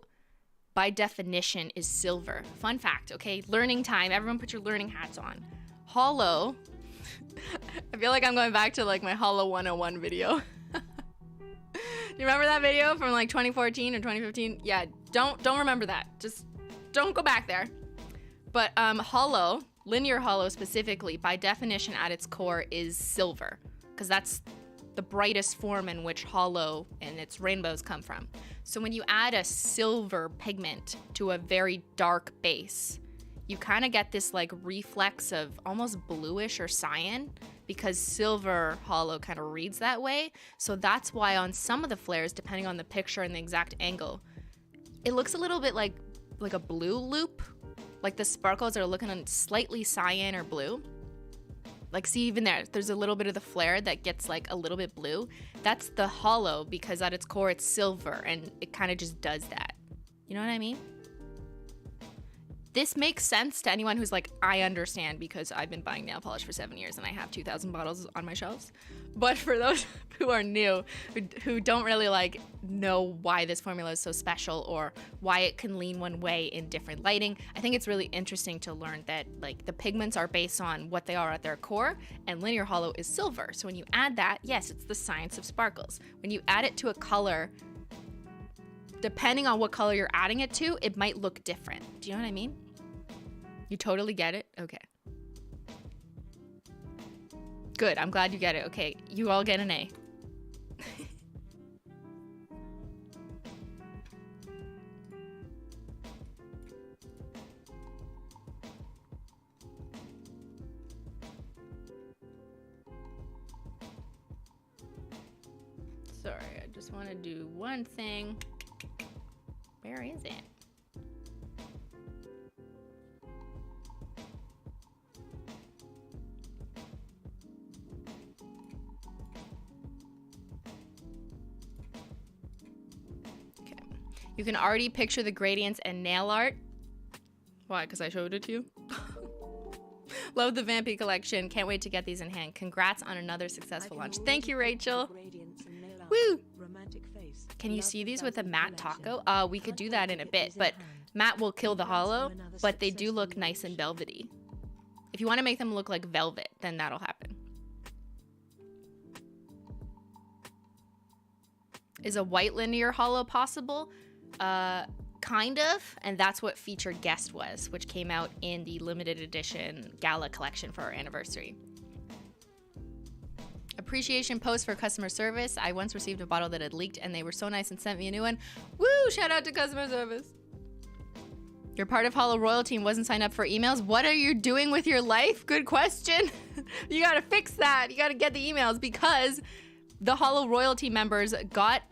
by definition, is silver. Fun fact, okay? Learning time. Everyone put your learning hats on. HOLO. I feel like I'm going back to like my HOLO 101 video. You remember that video from like 2014 or 2015? Yeah, don't remember that. Just don't go back there. But HOLO, linear HOLO specifically, by definition at its core is silver, because that's the brightest form in which HOLO and its rainbows come from. So when you add a silver pigment to a very dark base, you kind of get this like reflex of almost bluish or cyan, because silver HOLO kind of reads that way. So that's why on some of the flares, depending on the picture and the exact angle, it looks a little bit like a blue loop. Like the sparkles are looking slightly cyan or blue. Like, see, even there's a little bit of the flare that gets like a little bit blue. That's the HOLO, because at its core it's silver, and it kind of just does that. You know what I mean? This makes sense to anyone who's like, I understand, because I've been buying nail polish for 7 years and I have 2,000 bottles on my shelves. But for those who are new, who don't really like know why this formula is so special or why it can lean one way in different lighting, I think it's really interesting to learn that like the pigments are based on what they are at their core, and linear HOLO is silver. So when you add that, yes, it's the science of sparkles. When you add it to a color, depending on what color you're adding it to, it might look different. Do you know what I mean? You totally get it? Okay. Good, I'm glad you get it. Okay, you all get an A. Sorry, I just want to do one thing. Where is it? You can already picture the gradients and nail art. Why? Because I showed it to you? Love the Vampy collection. Can't wait to get these in hand. Congrats on another successful launch. Thank you, Rachel. Woo! Can you see these with a matte taco? We could do that in a bit, but matte will kill the hollow, but they do look nice and velvety. If you want to make them look like velvet, then that'll happen. Is a white linear hollow possible? Kind of, and that's what Featured Guest was, which came out in the limited edition gala collection for our anniversary. Appreciation post for customer service. I once received a bottle that had leaked and they were so nice and sent me a new one. Woo! Shout out to customer service. You're part of Holo Royalty and wasn't signed up for emails. What are you doing with your life? Good question. You gotta fix that. You gotta get the emails because the Holo Royalty members got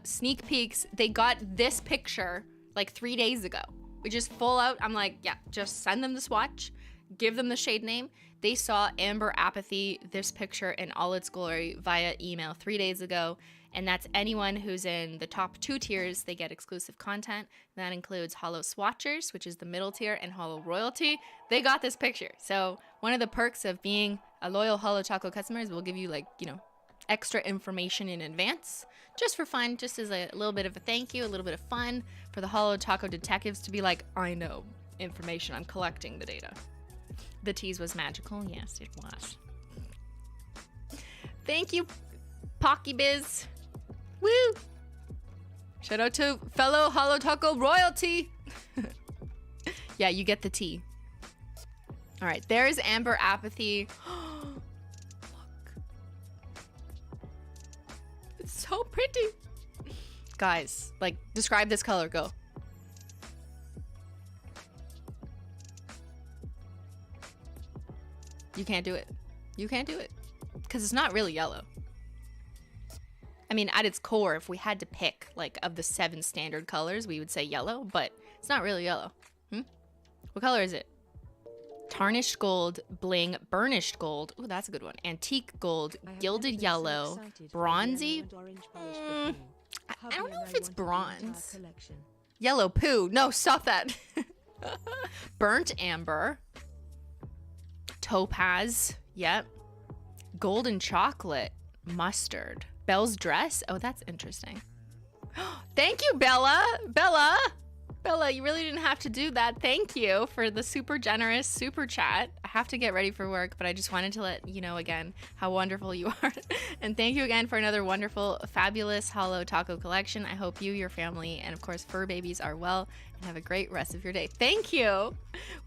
sneak peeks. They got this picture like 3 days ago. We just full out, I'm like, yeah, just send them the swatch, give them the shade name. They saw Amber Apathy, this picture in all its glory via email 3 days ago. And that's anyone who's in the top 2 tiers, they get exclusive content. That includes Holo Swatchers, which is the middle tier, and Holo Royalty. They got this picture. So one of the perks of being a loyal Holo Taco customer is we'll give you like, you know, extra information in advance. Just for fun, just as a little bit of a thank you, a little bit of fun for the Holo Taco detectives to be like, I know information, I'm collecting the data. The tease was magical. Yes, it was. Thank you, Pocky Biz. Woo! Shout out to fellow Holo Taco royalty. Yeah, you get the tea. All right, there's Amber Apathy. So pretty. Guys, like, describe this color. Go. You can't do it. You can't do it. Because it's not really yellow. I mean, at its core, if we had to pick, like, of the 7 standard colors, we would say yellow, but it's not really yellow. What color is it? Tarnished gold, bling, burnished gold. Ooh, that's a good one. Antique gold, gilded yellow, bronzy. I don't know if it's bronze. Yellow poo. No, stop that. Burnt amber. Topaz. Yep. Golden chocolate. Mustard. Belle's dress. Oh, that's interesting. Thank you, Bella. Bella, you really didn't have to do that. Thank you for the super generous super chat. I have to get ready for work, but I just wanted to let you know again how wonderful you are. And thank you again for another wonderful, fabulous Holo Taco collection. I hope you, your family, and of course fur babies are well and have a great rest of your day. Thank you.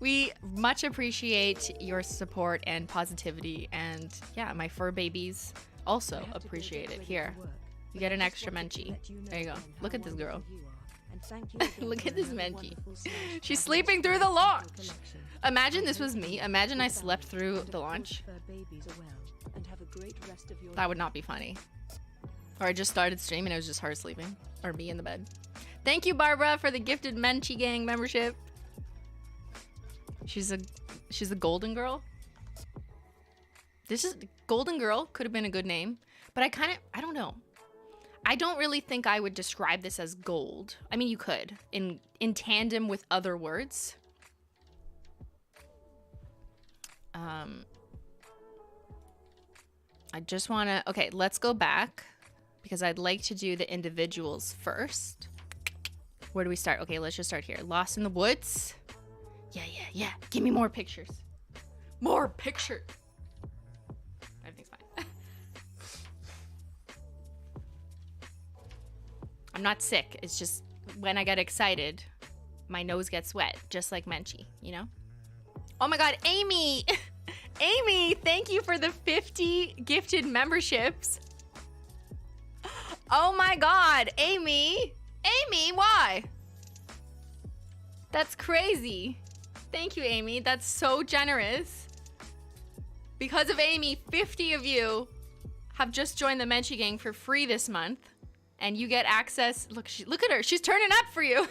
We much appreciate your support and positivity. And yeah, my fur babies also appreciate it. Here, you get an extra Menchie. There you go. Look at this girl. Look at this Menchie. She's sleeping through the launch. Imagine this was me. Imagine I slept through the launch. That would not be funny. Or I just started streaming and it was just her sleeping. Or me in the bed. Thank you, Barbara, for the gifted Menchie Gang membership. She's a golden girl. This is Golden Girl. Could have been a good name. But I don't know. I don't really think I would describe this as gold. I mean, you could, in tandem with other words. I just want to... Okay, let's go back, because I'd like to do the individuals first. Where do we start? Okay, let's just start here. Lost in the Woods. Yeah. Give me more pictures. More pictures. Everything's fine. I'm not sick. It's just when I get excited, my nose gets wet, just like Menchie, you know? Oh my God, Amy! Amy, thank you for the 50 gifted memberships. Oh my God, Amy! Amy, why? That's crazy. Thank you, Amy. That's so generous. Because of Amy, 50 of you have just joined the Menchie Gang for free this month. And you get access, look at her, she's turning up for you.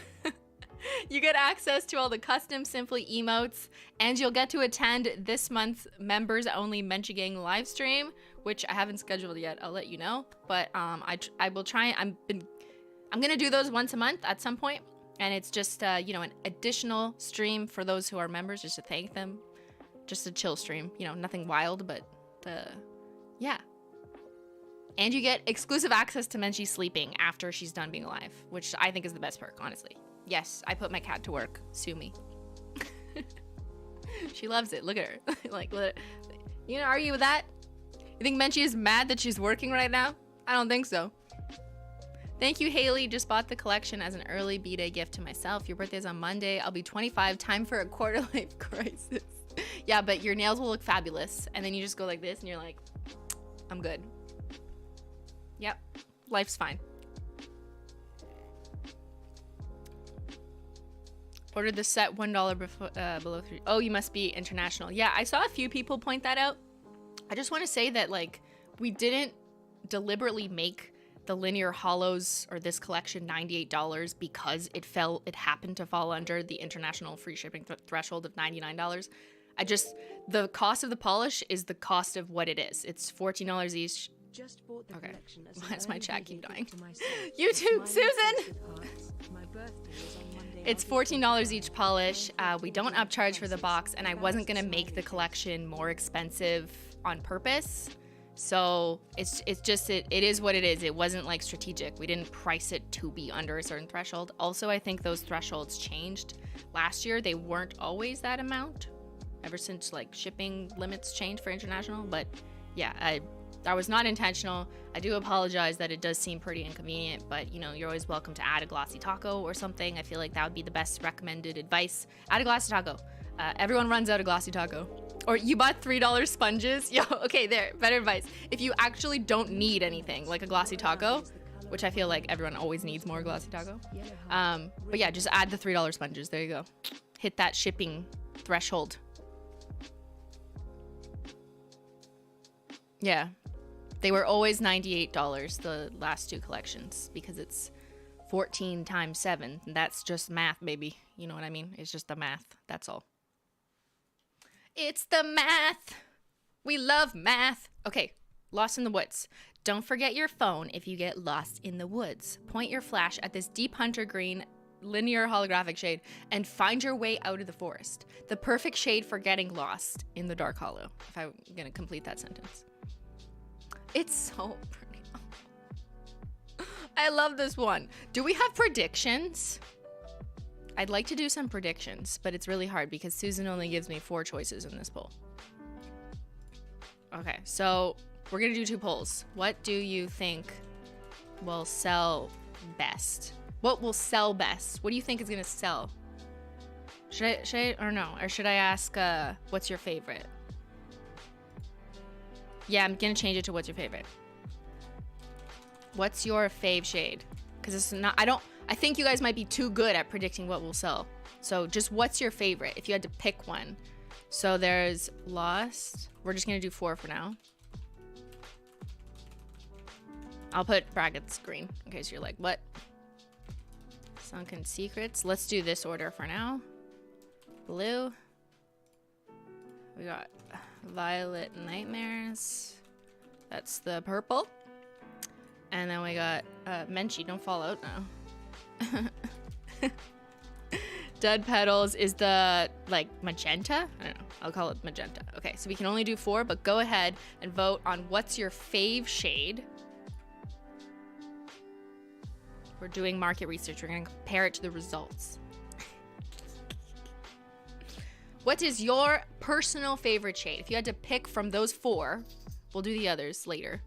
You get access to all the custom Simply emotes, and you'll get to attend this month's members only Menchie Gang live stream, which I haven't scheduled yet. I'll let you know, but I will try. I'm gonna do those once a month at some point. And it's just, you know, an additional stream for those who are members, just to thank them. Just a chill stream, you know, nothing wild, but yeah. And you get exclusive access to Menchie sleeping after she's done being alive, which I think is the best perk, honestly. Yes, I put my cat to work. Sue me. She loves it. Look at her. Like, you gonna argue with that? You think Menchie is mad that she's working right now? I don't think so. Thank you, Haley. Just bought the collection as an early B-Day gift to myself. Your birthday's on Monday. I'll be 25. Time for a quarter-life crisis. Yeah, but your nails will look fabulous. And then you just go like this and you're like, I'm good. Yep. Life's fine. Ordered the set $1 below 3. Oh, you must be international. Yeah, I saw a few people point that out. I just want to say that, like, we didn't deliberately make the linear holos or this collection $98 because it happened to fall under the international free shipping threshold of $99. The cost of the polish is the cost of what it is. It's $14 each. Just bought the collection as Why does my chat keep dying? YouTube, YouTube, Susan! It's $14 each polish. We don't upcharge for the box, and I wasn't gonna make the collection more expensive on purpose. So it is what it is. It wasn't like strategic. We didn't price it to be under a certain threshold. Also, I think those thresholds changed last year. They weren't always that amount ever since like shipping limits changed for international. But yeah, that was not intentional. I do apologize that it does seem pretty inconvenient, but you know, you're always welcome to add a glossy taco or something. I feel like that would be the best recommended advice. Add a glossy taco. Everyone runs out of glossy taco. Or you bought $3 sponges. Yo, okay, there, better advice. If you actually don't need anything, like a glossy taco, which I feel like everyone always needs more glossy taco. But yeah, just add the $3 sponges. There you go. Hit that shipping threshold. Yeah. They were always $98, the last two collections, because it's 14 times 7. That's just math, baby. You know what I mean? It's just the math. That's all. It's the math. We love math. Okay, Lost in the Woods. Don't forget your phone if you get lost in the woods. Point your flash at this deep hunter green linear holographic shade and find your way out of the forest. The perfect shade for getting lost in the dark hollow. If I'm gonna complete that sentence. It's so pretty. I love this one. Do we have predictions? I'd like to do some predictions, but it's really hard because Susan only gives me 4 choices in this poll. Okay, so we're gonna do 2 polls. What do you think will sell best? What will sell best? What do you think is gonna sell? Should I, or no? Or should I ask, what's your favorite? Yeah, I'm gonna change it to what's your favorite. What's your fave shade? Because it's not, I think you guys might be too good at predicting what will sell. So just what's your favorite if you had to pick one? So there's Lost. We're just gonna do 4 for now. I'll put brackets green in case you're like, what? Sunken Secrets. Let's do this order for now. Blue. We got Violet Nightmares. That's the purple. And then we got Menchie. Don't fall out now. Dead Petals is the like magenta. I don't know. I'll call it magenta. Okay, so we can only do 4, but go ahead and vote on what's your fave shade. We're doing market research. We're gonna compare it to the results. What is your personal favorite shade? If you had to pick from those 4, we'll do the others later.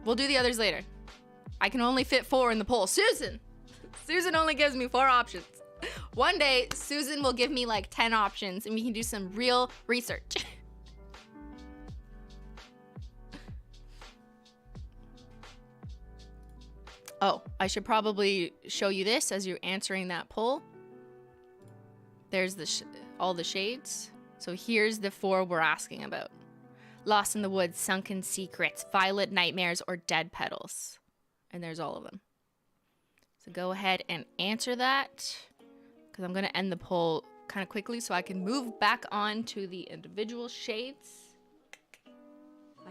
We'll do the others later. I can only fit 4 in the poll. Susan only gives me 4 options. One day, Susan will give me like 10 options and we can do some real research. Oh, I should probably show you this as you're answering that poll. There's all the shades. So here's the 4 we're asking about. Lost in the Woods, Sunken Secrets, Violet Nightmares, or Dead Petals. And there's all of them. So go ahead and answer that. Because I'm going to end the poll kind of quickly so I can move back on to the individual shades.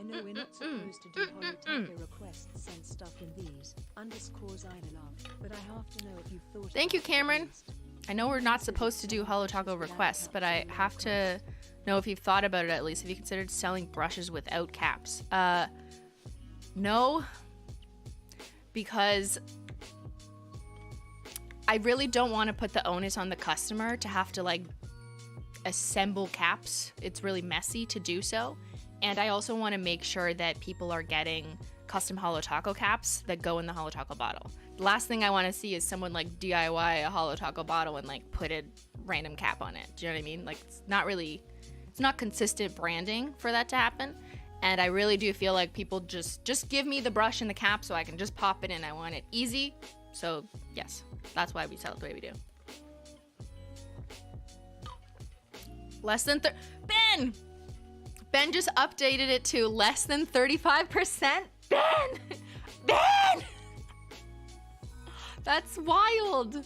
I know we're not supposed to do holotaco requests sent stuff in these underscores I love, but I have to know if you've thought. Thank you, about it Cameron. at least. I know we're not supposed to do holotaco requests, but I have to know if you've thought about it at least. Have you considered selling brushes without caps? No, because I really don't want to put the onus on the customer to have to like assemble caps. It's really messy to do so. And I also want to make sure that people are getting custom holotaco caps that go in the holotaco bottle. The last thing I want to see is someone like DIY a holotaco bottle and like put a random cap on it. Do you know what I mean? Like it's not consistent branding for that to happen. And I really do feel like people just give me the brush and the cap so I can just pop it in. I want it easy. So yes, that's why we sell it the way we do. Less than Ben just updated it to less than 35%. Ben! That's wild.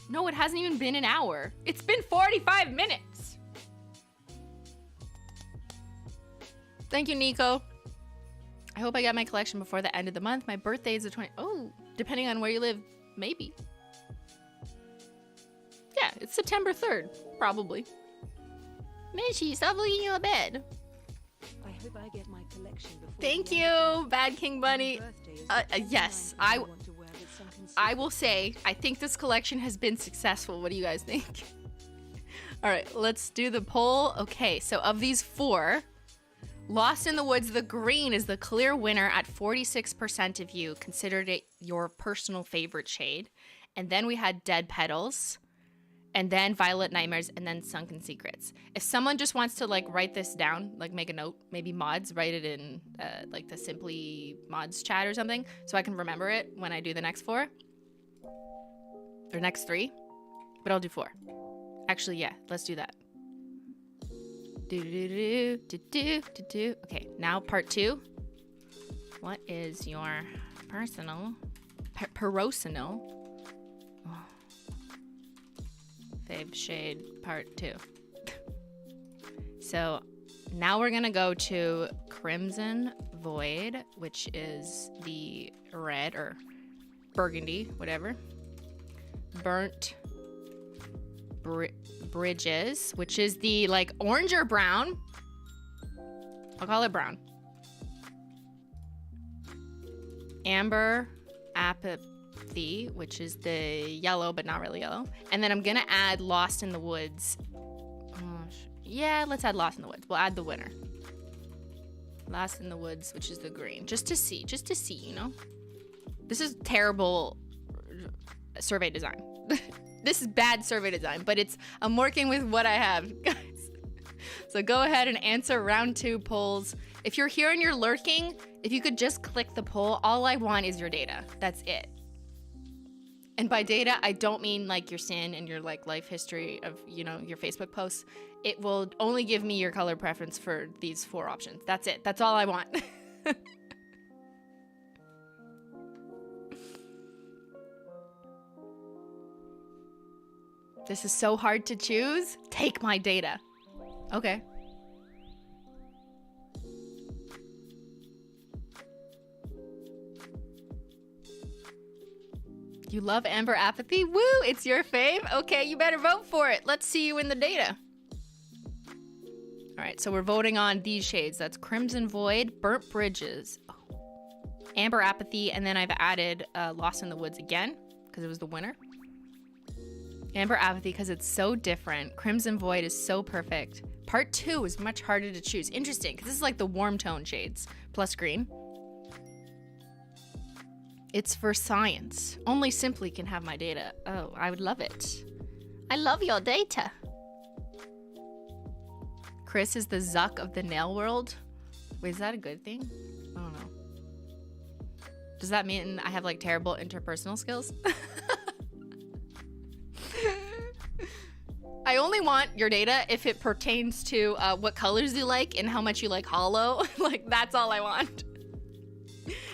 No, it hasn't even been an hour. It's been 45 minutes. Thank you, Nico. I hope I got my collection before the end of the month. My birthday is the 20th. Oh, depending on where you live, maybe. Yeah, it's September 3rd, probably. Menchie, stop looking at your bed. I hope I get my collection before. Thank the end of you, Bad King Bunny. Yes, I will say, I think this collection has been successful. What do you guys think? All right, let's do the poll. Okay, so of these 4, Lost in the Woods, the green is the clear winner at 46% of you considered it your personal favorite shade. And then we had Dead Petals, and then Violet Nightmares, and then Sunken Secrets. If someone just wants to like write this down, like make a note, maybe mods, write it in like the Simply Mods chat or something, so I can remember it when I do the next 4. Or next 3. But I'll do 4. Actually, yeah, let's do that. Okay, now part 2. What is your personal, personal fave shade part 2? So now we're gonna go to Crimson Void, which is the red or burgundy, whatever. Burnt Bridges, which is the like orange or brown. I'll call it brown. Amber Apathy, which is the yellow but not really yellow. And then I'm gonna add Lost in the Woods. Yeah, let's add Lost in the Woods. We'll add the winner. Lost in the Woods, which is the green. Just to see, you know? This is terrible survey design. This is bad survey design, but I'm working with what I have, guys. So go ahead and answer round 2 polls. If you're here and you're lurking, if you could just click the poll, all I want is your data. That's it. And by data, I don't mean like your SIN and your like life history of, you know, your Facebook posts. It will only give me your color preference for these 4 options. That's it. That's all I want. This is so hard to choose. Take my data. Okay. You love Amber Apathy? Woo, it's your fave? Okay, you better vote for it. Let's see you in the data. All right, so we're voting on these shades. That's Crimson Void, Burnt Bridges, Amber Apathy, and then I've added Lost in the Woods again because it was the winner. Amber Apathy because it's so different. Crimson Void is so perfect. Part 2 is much harder to choose. Interesting, because this is like the warm tone shades plus green. It's for science. Only Simply can have my data. Oh, I would love it. I love your data. Chris is the Zuck of the nail world. Wait, is that a good thing? I don't know. Does that mean I have like terrible interpersonal skills? I only want your data if it pertains to what colors you like and how much you like holo. Like, that's all I want.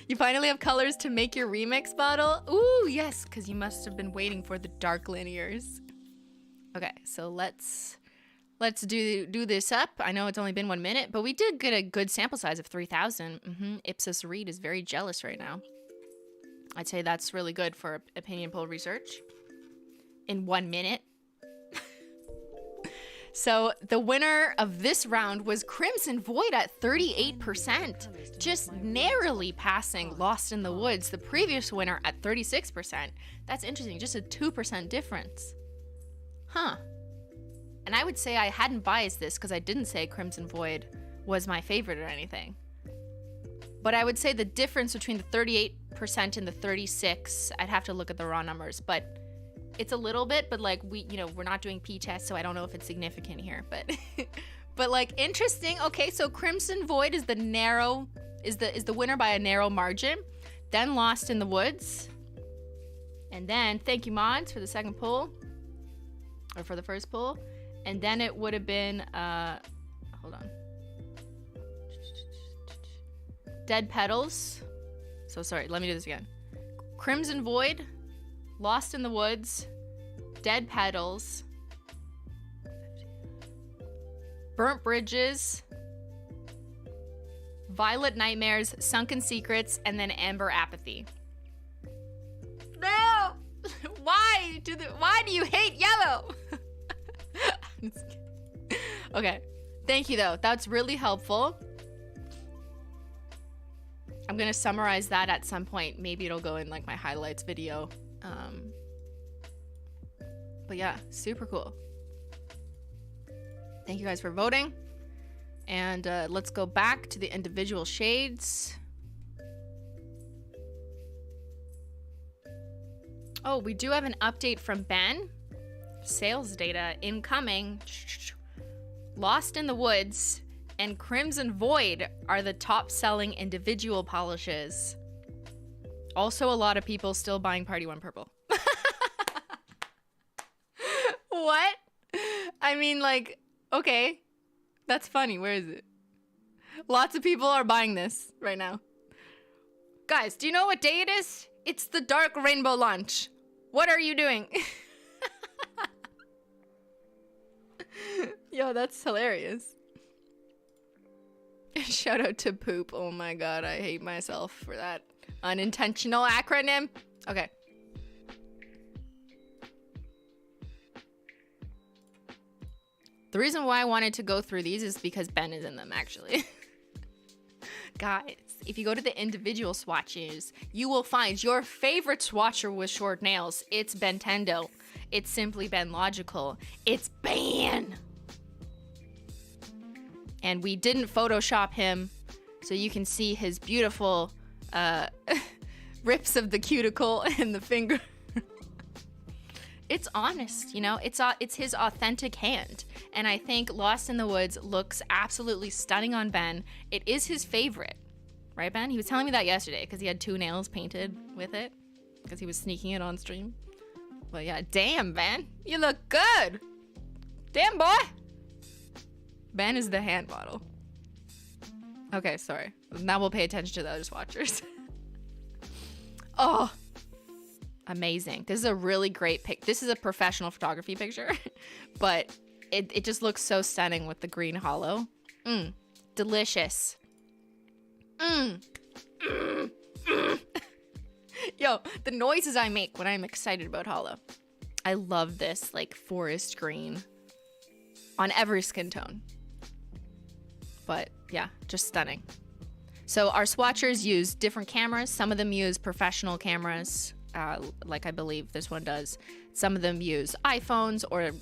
You finally have colors to make your remix bottle? Ooh, yes, because you must have been waiting for the dark linears. Okay, so let's Let's do this up. I know it's only been 1 minute, but we did get a good sample size of 3,000. Ipsos Reid is very jealous right now. I'd say that's really good for opinion poll research in 1 minute. So the winner of this round was Crimson Void at 38%, just narrowly passing Lost in the Woods, the previous winner at 36%. That's interesting, just a 2% difference. Huh. And I would say I hadn't biased this because I didn't say Crimson Void was my favorite or anything. But I would say the difference between the 38% and the 36, I'd have to look at the raw numbers, but it's a little bit, but like we're not doing p-tests, so I don't know if it's significant here, but but like interesting. Okay, so Crimson Void is the winner by a narrow margin, then Lost in the Woods, and then thank you mods for the second poll, or for the first poll, and then it would have been hold on, Dead Petals. So sorry, let me do this again. Crimson Void, Lost in the Woods, Dead Petals, Burnt Bridges, Violet Nightmares, Sunken Secrets, and then Amber Apathy. No! Why do you hate yellow? Okay. Thank you though. That's really helpful. I'm gonna summarize that at some point. Maybe it'll go in like my highlights video. But yeah, super cool. Thank you guys for voting. And let's go back to the individual shades. Oh, we do have an update from Ben. Sales data incoming. Lost in the Woods and Crimson Void are the top selling individual polishes. Also, a lot of people still buying Party One Purple. What? I mean, like, okay. That's funny. Where is it? Lots of people are buying this right now. Guys, do you know what day it is? It's the Dark Rainbow launch. What are you doing? Yo, that's hilarious. Shout out to Poop. Oh my god, I hate myself for that unintentional acronym. Okay. The reason why I wanted to go through these is because Ben is in them, actually. Guys, if you go to the individual swatches, you will find your favorite swatcher with short nails. It's Bentendo. It's simply Ben Logical. It's Ben! And we didn't Photoshop him, so you can see his beautiful rips of the cuticle and the finger. It's honest, you know? It's his authentic hand. And I think Lost in the Woods looks absolutely stunning on Ben. It is his favorite. Right, Ben? He was telling me that yesterday because he had 2 nails painted with it because he was sneaking it on stream. But yeah, damn, Ben. You look good. Damn, boy. Ben is the hand model. Okay, sorry. Now we'll pay attention to the other swatchers. Oh, amazing. This is a really great pic. This is a professional photography picture, but it just looks so stunning with the green holo. Delicious. Yo, the noises I make when I'm excited about holo. I love this, like, forest green on every skin tone. But yeah, just stunning. So our swatchers use different cameras. Some of them use professional cameras, like I believe this one does. Some of them use iPhones, or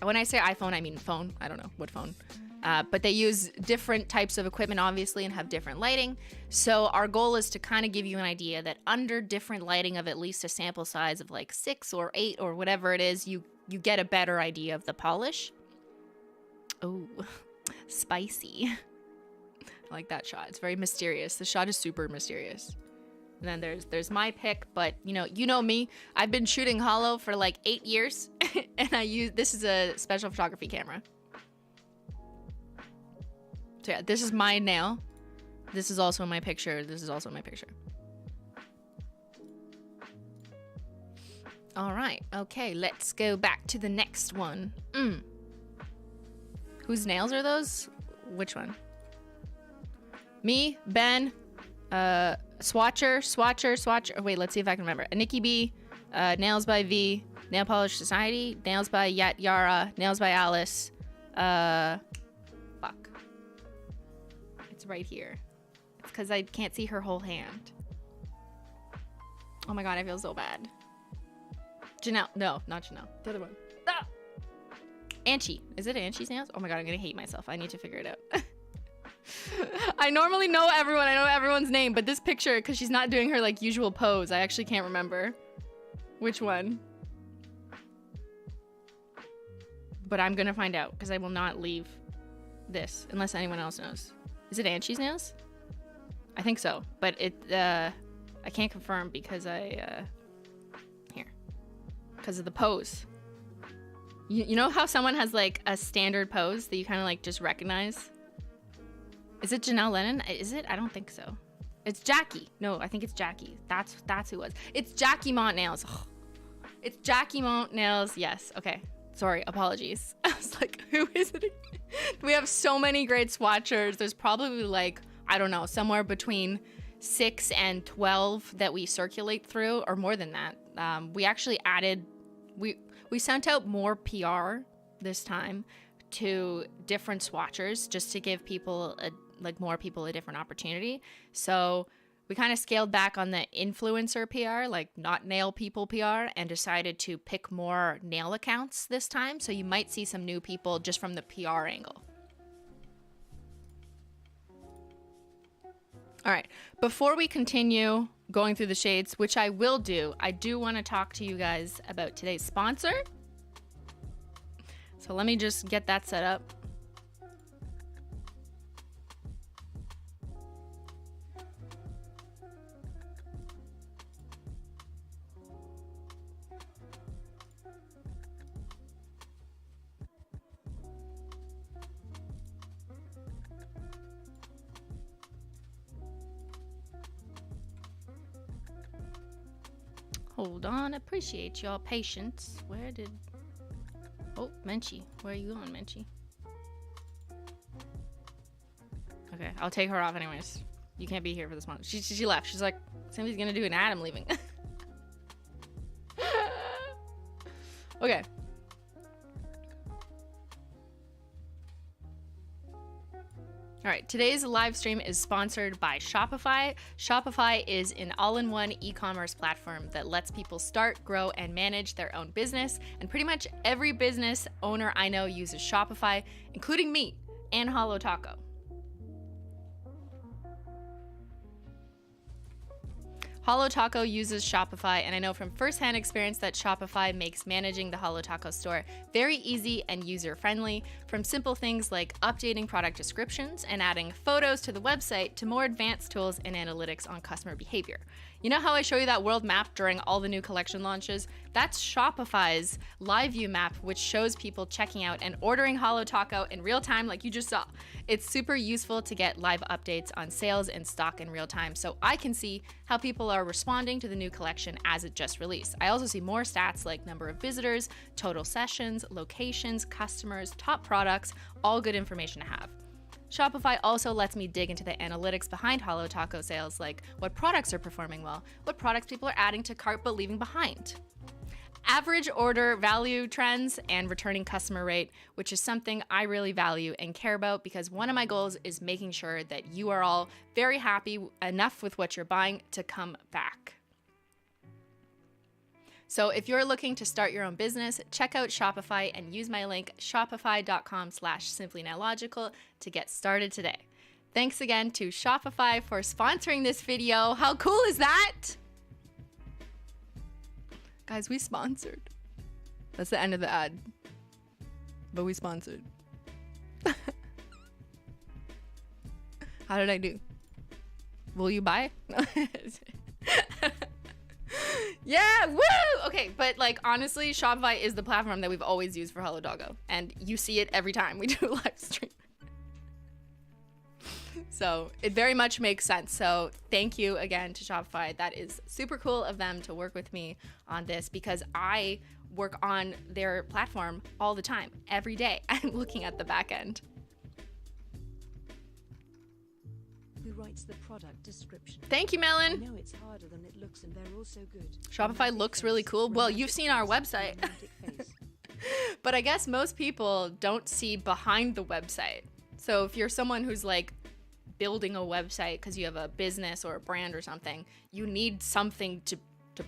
when I say iPhone, I mean phone. I don't know what phone. But they use different types of equipment, obviously, and have different lighting. So our goal is to kind of give you an idea that under different lighting of at least a sample size of like 6 or 8 or whatever it is, you get a better idea of the polish. Oh, spicy. I like that shot. It's very mysterious. The shot is super mysterious. And then there's my pick, but you know me. I've been shooting holo for like 8 years, and this is a special photography camera. So yeah, this is my nail. This is also my picture. This is also my picture. All right. Okay, let's go back to the next one. Whose nails are those? Which one? Me, Ben, Swatcher. Oh, wait, let's see if I can remember. Nikki B, Nails by V, Nail Polish Society, Nails by Yara, Nails by Alice. Fuck. It's right here. It's because I can't see her whole hand. Oh my god, I feel so bad. Janelle. No, not Janelle. The other one. Ah! Anchi. Is it Anchi's nails? Oh my god, I'm gonna hate myself. I need to figure it out. I normally know everyone. I know everyone's name, but this picture, because she's not doing her like usual pose, I actually can't remember which one. But I'm gonna find out because I will not leave this unless anyone else knows. Is it Anchi's nails? I think so, but I can't confirm because because of the pose. You know how someone has like a standard pose that you kind of like just recognize? Is it Janelle Lennon? Is it? I don't think so. It's Jackie. No, I think it's Jackie. That's who it was. It's Jackie Mont Nails. Ugh. It's Jackie Mont Nails. Yes. Okay. Sorry. Apologies. I was like, who is it? We have so many great swatchers. There's probably like, I don't know, somewhere between 6 and 12 that we circulate through, or more than that. We actually added, we sent out more PR this time to different swatchers just to give people more people a different opportunity. So we kind of scaled back on the influencer PR, like not nail people PR, and decided to pick more nail accounts this time. So you might see some new people just from the PR angle. All right, before we continue going through the shades, which I will do, I do want to talk to you guys about today's sponsor. So let me just get that set up. Hold on, appreciate y'all patience. Where did... Oh, Menchie. Where are you going, Menchie? Okay, I'll take her off anyways. You can't be here for this one. She left. She's like, somebody's gonna do an ad, I'm leaving. Okay. All right, today's live stream is sponsored by Shopify. Shopify is an all-in-one e-commerce platform that lets people start, grow, and manage their own business. And pretty much every business owner I know uses Shopify, including me and Holo Taco. Holo Taco uses Shopify, and I know from firsthand experience that Shopify makes managing the Holo Taco store very easy and user-friendly, from simple things like updating product descriptions and adding photos to the website to more advanced tools and analytics on customer behavior. You know how I show you that world map during all the new collection launches? That's Shopify's live view map, which shows people checking out and ordering Holo Taco in real time like you just saw. It's super useful to get live updates on sales and stock in real time, so I can see how people are responding to the new collection as it just released. I also see more stats like number of visitors, total sessions, locations, customers, top products, all good information to have. Shopify also lets me dig into the analytics behind Holo Taco sales, like what products are performing well, what products people are adding to cart but leaving behind, average order value trends, and returning customer rate, which is something I really value and care about because one of my goals is making sure that you are all very happy enough with what you're buying to come back. So if you're looking to start your own business, check out Shopify and use my link shopify.com/simplynailogical to get started today. Thanks again to Shopify for sponsoring this video. How cool is that? Guys, we sponsored. That's the end of the ad. But we sponsored. How did I do? Will you buy? Yeah, woo! Okay, but like honestly, Shopify is the platform that we've always used for Holo Doggo, and you see it every time we do a live stream. So it very much makes sense. So thank you again to Shopify. That is super cool of them to work with me on this, because I work on their platform all the time. Every day I'm looking at the back end. Who writes the product description? Thank you, I Melon. know it's harder than it looks, and they're also good. Shopify looks really cool. Well, you've seen our website. But I guess most people don't see behind the website. So if you're someone who's like building a website because you have a business or a brand or something, you need something to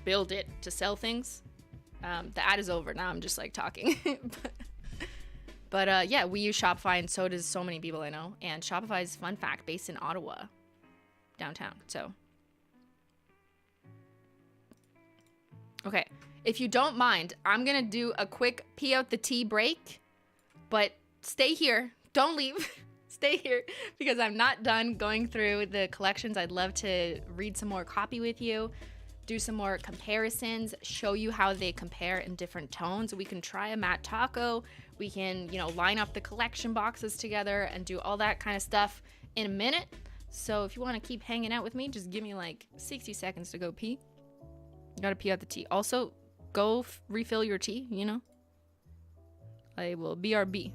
build it, to sell things. The ad is over. Now I'm just like talking. But yeah, we use Shopify, and so does so many people I know. And Shopify's, fun fact, based in Ottawa, downtown. So, okay. If you don't mind, I'm going to do a quick pee out the tea break. But stay here. Don't leave. Stay here, because I'm not done going through the collections. I'd love to read some more copy with you, do some more comparisons, show you how they compare in different tones. We can try a matte taco. We can, line up the collection boxes together and do all that kind of stuff in a minute. So if you want to keep hanging out with me, just give me like 60 seconds to go pee. You gotta pee out the tea. Also, go refill your tea, I will BRB.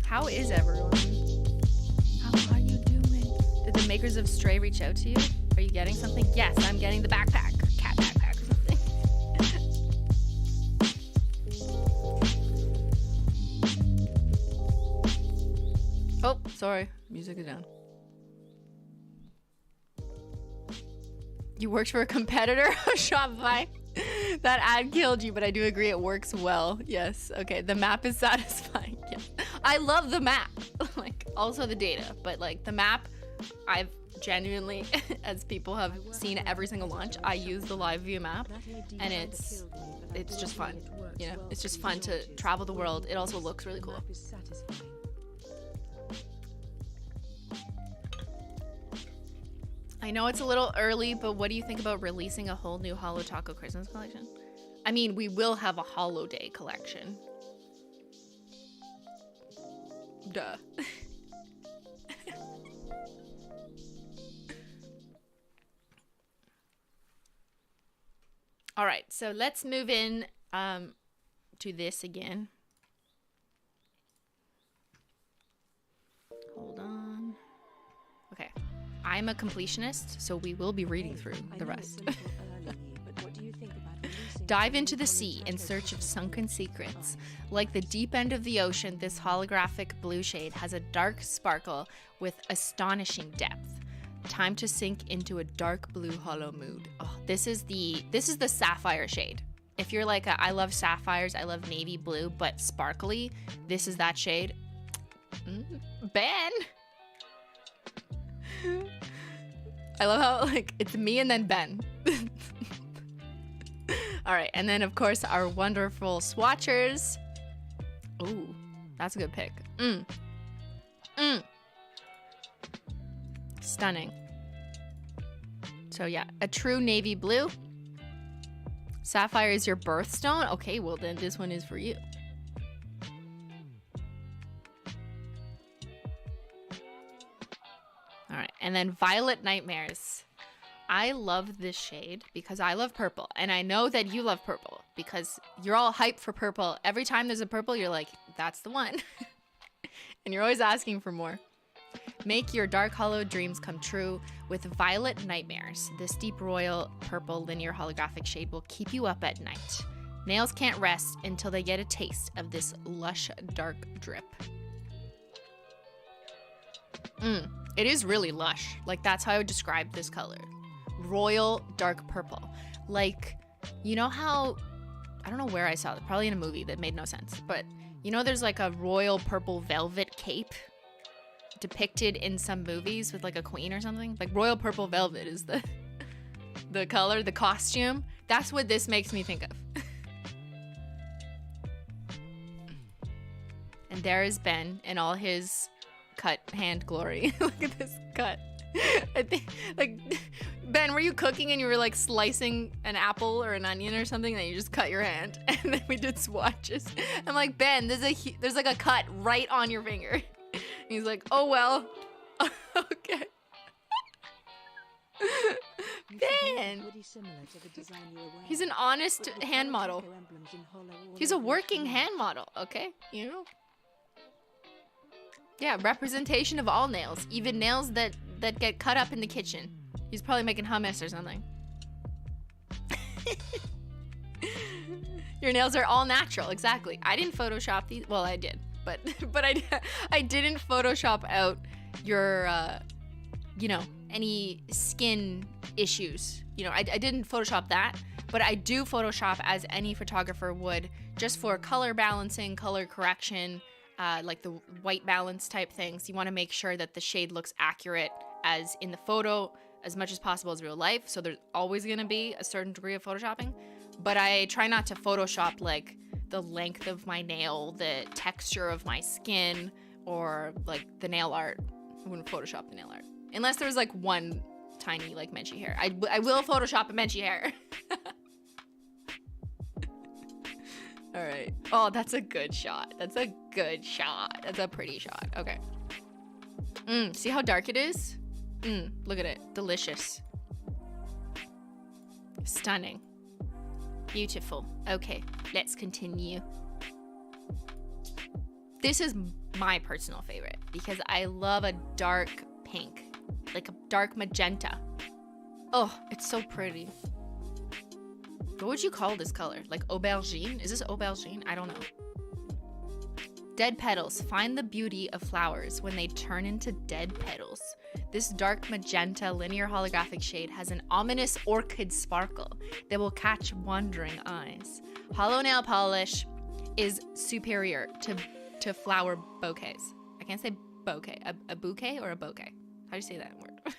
How is everyone? How are you doing? Did the makers of Stray reach out to you? Are you getting something? Yes, I'm getting the backpack. Cat backpack or something. Oh, sorry. Music is down. You worked for a competitor of Shopify? That ad killed you, but I do agree it works well. Yes. Okay. The map is satisfying. Yes. I love the map. Like, also the data, but like the map, I've genuinely, as people have seen every single launch, I use the live view map, and it's just fun. It's just fun to travel the world. It also looks really cool. I know it's a little early, but what do you think about releasing a whole new Holo Taco Christmas collection? I mean, we will have a Holo Day collection. Duh. All right, so let's move in to this again. Hold on. Okay. I'm a completionist, so we will be reading through the rest. Dive into the sea in search of sunken secrets. Like the deep end of the ocean, this holographic blue shade has a dark sparkle with astonishing depth. Time to sink into a dark blue hollow mood. Oh, this is the sapphire shade. If you're like I love sapphires, I love navy blue, but sparkly, this is that shade. Ben! I love how like it's me and then Ben. All right, and then of course our wonderful swatchers. Ooh, that's a good pick. Stunning. So yeah, a true navy blue. Sapphire is your birthstone. Okay, well then this one is for you. All right. And then Violet Nightmares. I love this shade because I love purple. And I know that you love purple because you're all hyped for purple. Every time there's a purple, you're like, that's the one. And you're always asking for more. Make your dark hollow dreams come true with Violet Nightmares. This deep royal purple linear holographic shade will keep you up at night. Nails can't rest until they get a taste of this lush dark drip. It is really lush. Like, that's how I would describe this color. Royal dark purple. Like, you know how, I don't know where I saw it, probably in a movie that made no sense, but you know there's like a royal purple velvet cape depicted in some movies with like a queen or something? Like royal purple velvet is the color, the costume. That's what this makes me think of. And there is Ben in all his cut hand glory. Look at this cut. I think, like, Ben, were you cooking and you were like slicing an apple or an onion or something that you just cut your hand? And then we did swatches. I'm like, Ben, there's like a cut right on your finger. And he's like, oh well. Okay. Ben. He's an honest hand model. He's a working hand model, okay? You know? Yeah, representation of all nails, even nails that get cut up in the kitchen. He's probably making hummus or something. Your nails are all natural, exactly. I didn't Photoshop these. Well, I did, but I didn't Photoshop out your, you know, any skin issues. You know, I didn't Photoshop that, but I do Photoshop as any photographer would, just for color balancing, color correction. Like the white balance type things. You want to make sure that the shade looks accurate as in the photo as much as possible as real life. So there's always going to be a certain degree of photoshopping. But I try not to Photoshop like the length of my nail, the texture of my skin, or like the nail art. I wouldn't Photoshop the nail art. Unless there's like one tiny like Menchie hair. I will Photoshop a Menchie hair. All right. Oh, that's a good shot. That's a good shot. That's a pretty shot. Okay. See how dark it is? Look at it. Delicious. Stunning. Beautiful. Okay, let's continue. This is my personal favorite because I love a dark pink, like a dark magenta. Oh, it's so pretty. What would you call this color? Like aubergine? Is this aubergine? I don't know. Dead petals. Find the beauty of flowers when they turn into dead petals. This dark magenta linear holographic shade has an ominous orchid sparkle that will catch wandering eyes. Hollow nail polish is superior to flower bouquets. I can't say bouquet. A bouquet or a bouquet? How do you say that word?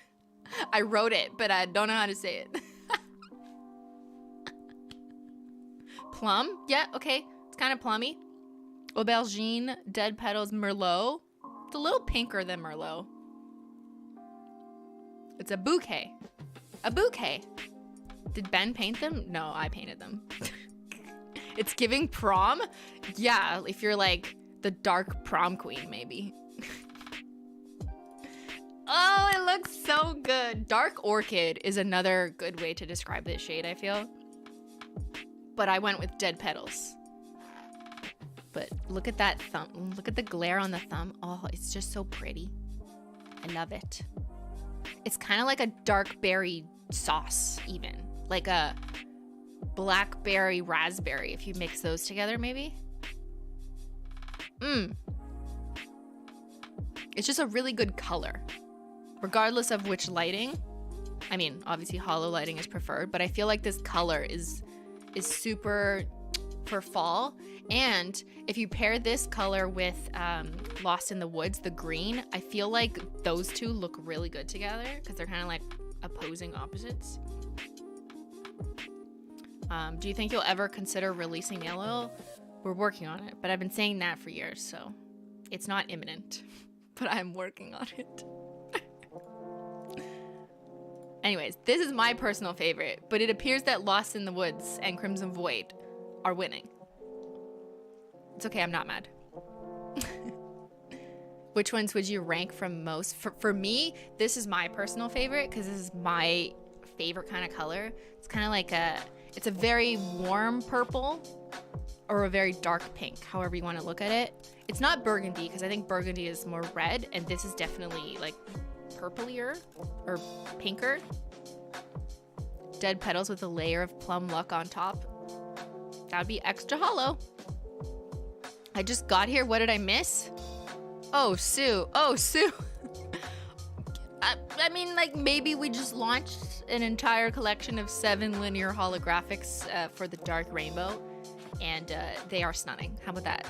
I wrote it, but I don't know how to say it. Plum? Yeah, okay. It's kind of plummy. Aubergine, dead petals, Merlot. It's a little pinker than Merlot. It's a bouquet. A bouquet. Did Ben paint them? No, I painted them. It's giving prom? Yeah, if you're like the dark prom queen, maybe. Oh, it looks so good. Dark orchid is another good way to describe this shade, I feel. But I went with dead petals. But look at that thumb. Look at the glare on the thumb. Oh, it's just so pretty. I love it. It's kind of like a dark berry sauce, even. Like a blackberry raspberry, if you mix those together, maybe. It's just a really good color. Regardless of which lighting. I mean, obviously hollow lighting is preferred, but I feel like this color is super for fall. And if you pair this color with Lost in the Woods, the green, I feel like those two look really good together because they're kind of like opposing opposites. Do you think you'll ever consider releasing nail oil? We're working on it, but I've been saying that for years, so it's not imminent, but I'm working on it. Anyways, this is my personal favorite, but it appears that Lost in the Woods and Crimson Void are winning. It's okay, I'm not mad. Which ones would you rank from most? For me, this is my personal favorite because this is my favorite kind of color. It's kind of like it's a very warm purple or a very dark pink, however you want to look at it. It's not burgundy because I think burgundy is more red, and this is definitely like purplier or pinker. Dead petals with a layer of plum luck on top. That would be extra hollow. I just got here. What did I miss? Oh, Sue. Oh, Sue. I mean, like, maybe we just launched an entire collection of 7 linear holographics for the dark rainbow, and they are stunning. How about that?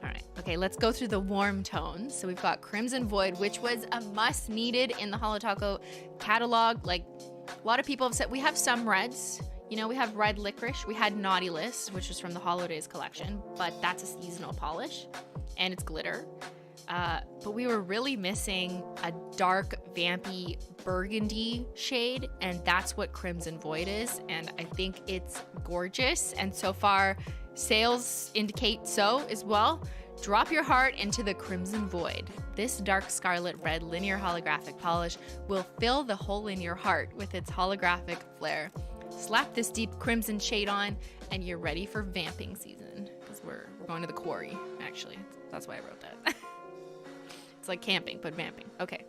All right. Okay, let's go through the warm tones. So we've got Crimson Void, which was a must needed in the Holotaco catalog. Like, a lot of people have said, we have some reds. You know, we have Red Licorice. We had Naughty List, which was from the Holidays collection, but that's a seasonal polish, and it's glitter. But we were really missing a dark, vampy burgundy shade, and that's what Crimson Void is, and I think it's gorgeous, and so far, sales indicate so as well. Drop your heart into the Crimson Void. This dark scarlet red linear holographic polish will fill the hole in your heart with its holographic flair. Slap this deep crimson shade on, and you're ready for vamping season. Because we're going to the quarry, actually. That's why I wrote that. It's like camping, but vamping. Okay.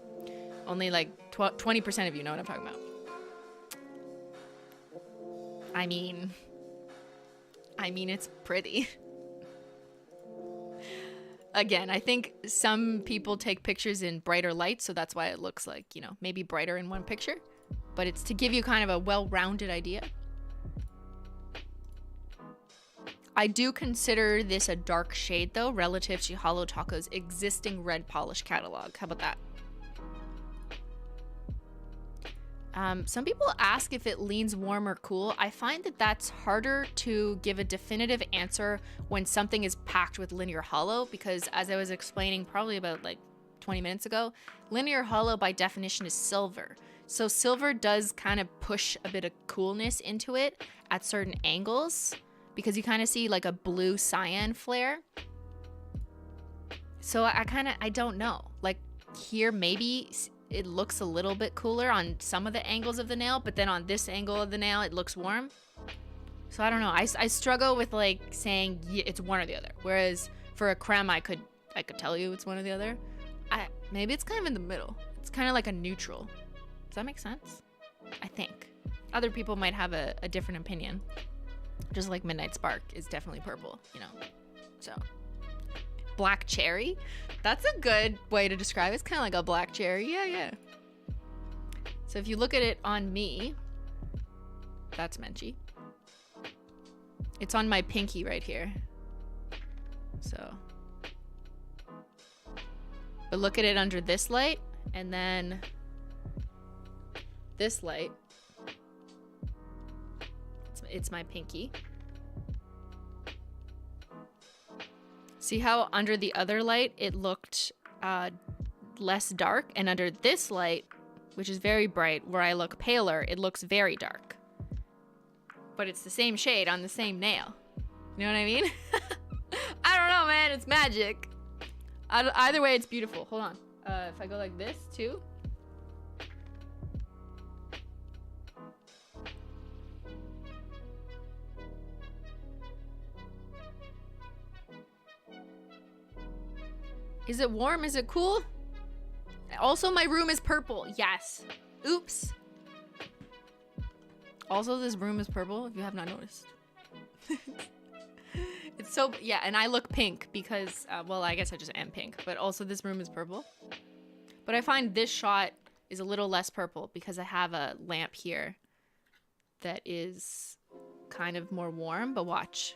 Only like 20% of you know what I'm talking about. I mean, it's pretty. Again, I think some people take pictures in brighter light, so that's why it looks like, you know, maybe brighter in one picture. But it's to give you kind of a well-rounded idea. I do consider this a dark shade, though, relative to Holotaco's existing red polish catalog. How about that? Some people ask if it leans warm or cool. I find that that's harder to give a definitive answer when something is packed with linear holo, because as I was explaining probably about like 20 minutes ago, linear holo by definition is silver. So silver does kind of push a bit of coolness into it at certain angles because you kind of see like a blue cyan flare. So I don't know. Like here, maybe it looks a little bit cooler on some of the angles of the nail, but then on this angle of the nail, it looks warm. So I don't know. I struggle with like saying it's one or the other. Whereas for a creme, I could tell you it's one or the other. Maybe it's kind of in the middle. It's kind of like a neutral. Does that make sense? I think. Other people might have a different opinion. Just like Midnight Spark is definitely purple, you know. So, black cherry. That's a good way to describe it. It's kind of like a black cherry. Yeah. So if you look at it on me, that's Menchie. It's on my pinky right here. So. But look at it under this light, and then this light, it's my pinky. See how under the other light it looked less dark, and under this light, which is very bright, where I look paler, it looks very dark. But it's the same shade on the same nail. You know what I mean? I don't know, man. It's magic. Either way, it's beautiful. Hold on. If I go like this too. Is it warm? Is it cool? Also, my room is purple. Yes. Oops. Also, this room is purple, if you have not noticed. It's so... Yeah, and I look pink because... well, I guess I just am pink. But also, this room is purple. But I find this shot is a little less purple because I have a lamp here that is kind of more warm. But watch.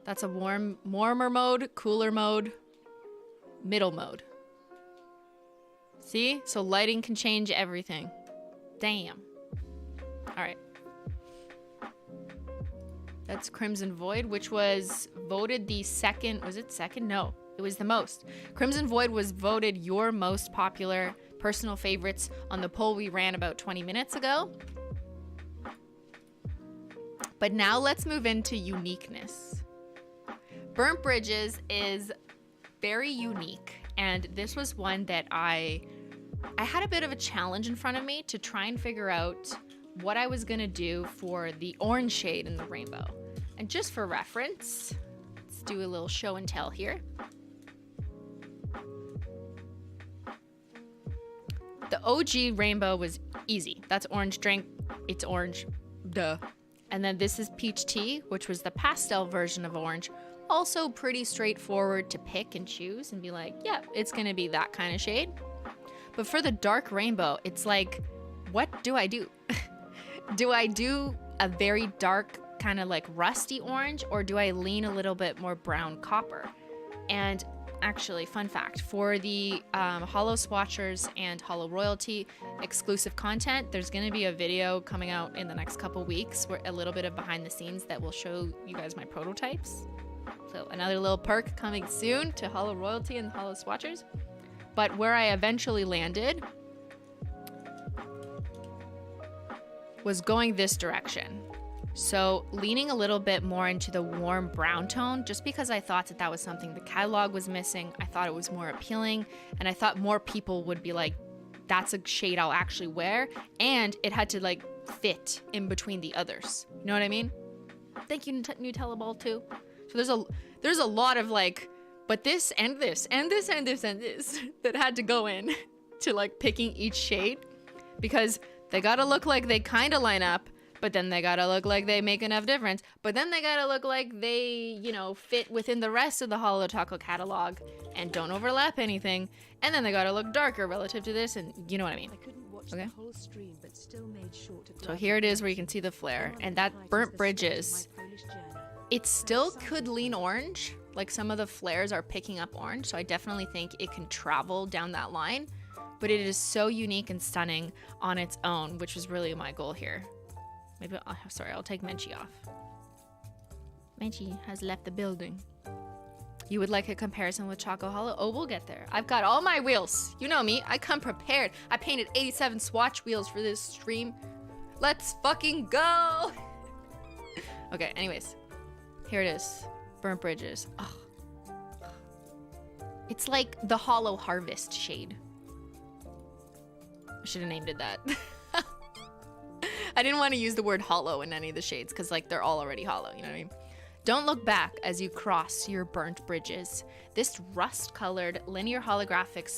That's a warmer mode, cooler mode, middle mode. See? So lighting can change everything. Damn. All right. That's Crimson Void, which was voted the second... Was it second? No. It was the most. Crimson Void was voted your most popular personal favorites on the poll we ran about 20 minutes ago. But now let's move into uniqueness. Burnt Bridges is very unique, and this was one that I had a bit of a challenge in front of me to try and figure out what I was gonna do for the orange shade in the rainbow. And just for reference, let's do a little show and tell here. The OG rainbow was easy. That's orange drink. It's orange. Duh. And then this is peach tea, which was the pastel version of orange. Also pretty straightforward to pick and choose and be like, yeah, it's gonna be that kind of shade. But for the dark rainbow, it's like, what do I do? Do I do a very dark kind of like rusty orange, or do I lean a little bit more brown copper? And actually, fun fact, for the HOLO Swatchers and HOLO Royalty exclusive content, there's going to be a video coming out in the next couple weeks where a little bit of behind the scenes that will show you guys my prototypes. So another little perk coming soon to HOLO Royalty and HOLO Swatchers. But where I eventually landed was going this direction. So leaning a little bit more into the warm brown tone, just because I thought that that was something the catalog was missing. I thought it was more appealing, and I thought more people would be like, that's a shade I'll actually wear, and it had to like fit in between the others. You know what I mean? Thank you, Nutella Ball too. So there's a lot of like, but this and this and this and this and this that had to go in to like picking each shade, because they gotta look like they kind of line up, but then they gotta look like they make enough difference, but then they gotta look like they, you know, fit within the rest of the Holo Taco catalog and don't overlap anything, and then they gotta look darker relative to this, and you know what I mean. Okay. So here it is where you can see the flare, and that Burnt Bridges, it still could lean orange, like some of the flares are picking up orange, so I definitely think it can travel down that line, but it is so unique and stunning on its own, which was really my goal here. Maybe, sorry, I'll take Menchie off. Menchie has left the building. You would like a comparison with Choco Holo? Oh, we'll get there. I've got all my wheels. You know me, I come prepared. I painted 87 swatch wheels for this stream. Let's fucking go. Okay, anyways, here it is. Burnt Bridges. Oh. It's like the Holo Harvest shade. I should have named it that. I didn't want to use the word hollow in any of the shades because like they're all already hollow, you know what I mean? Don't look back as you cross your burnt bridges. This rust-colored linear holographic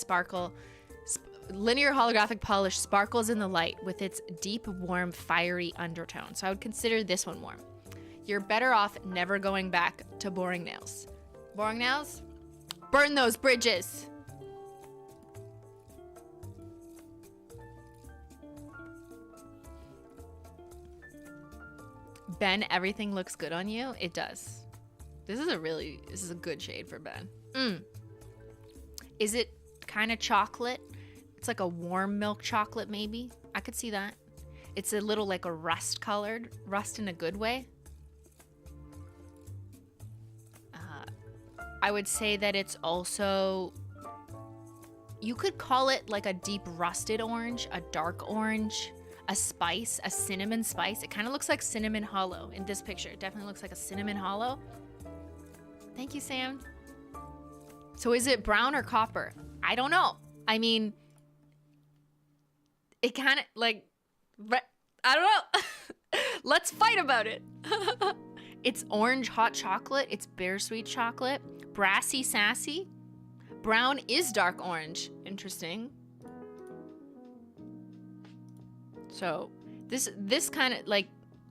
polish sparkles in the light with its deep, warm, fiery undertone. So I would consider this one warm. You're better off never going back to boring nails. Boring nails? Burn those bridges! Ben, everything looks good on you. It does. This is a good shade for Ben. Is it kind of chocolate? It's like a warm milk chocolate, maybe. I could see that. It's a little like a rust colored, rust in a good way. I would say that it's also, you could call it like a deep rusted orange, a dark orange, a spice, a cinnamon spice. It kind of looks like cinnamon hollow in this picture. It definitely looks like a cinnamon hollow. Thank you, Sam. So is it brown or copper? I don't know. I mean, it kind of like, I don't know. Let's fight about it. It's orange hot chocolate. It's bittersweet chocolate. Brassy sassy. Brown is dark orange. Interesting. So this kind of like,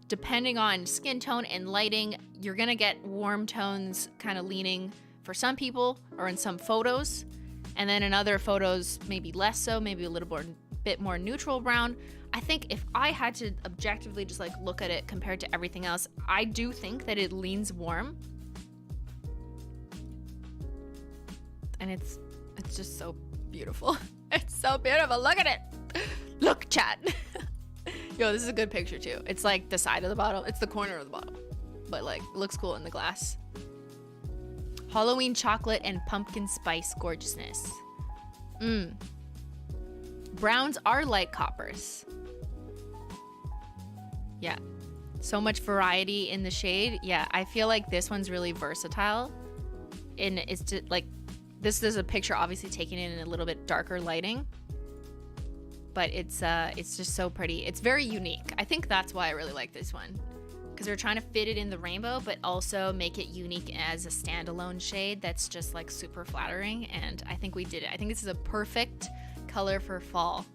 depending on skin tone and lighting, you're gonna get warm tones kind of leaning for some people or in some photos, and then in other photos maybe less so, maybe a little bit more neutral brown. I think if I had to objectively just like look at it compared to everything else, I do think that it leans warm, and it's just so beautiful. It's so beautiful. Look at it. Look, chat. Yo, this is a good picture too. It's like the side of the bottle. It's the corner of the bottle, but like it looks cool in the glass. Halloween chocolate and pumpkin spice gorgeousness. Browns are like coppers. Yeah. So much variety in the shade. Yeah, I feel like this one's really versatile. And it's just like, this is a picture obviously taken in a little bit darker lighting. But it's just so pretty. It's very unique. I think that's why I really like this one. Because we're trying to fit it in the rainbow, but also make it unique as a standalone shade that's just like super flattering. And I think we did it. I think this is a perfect color for fall.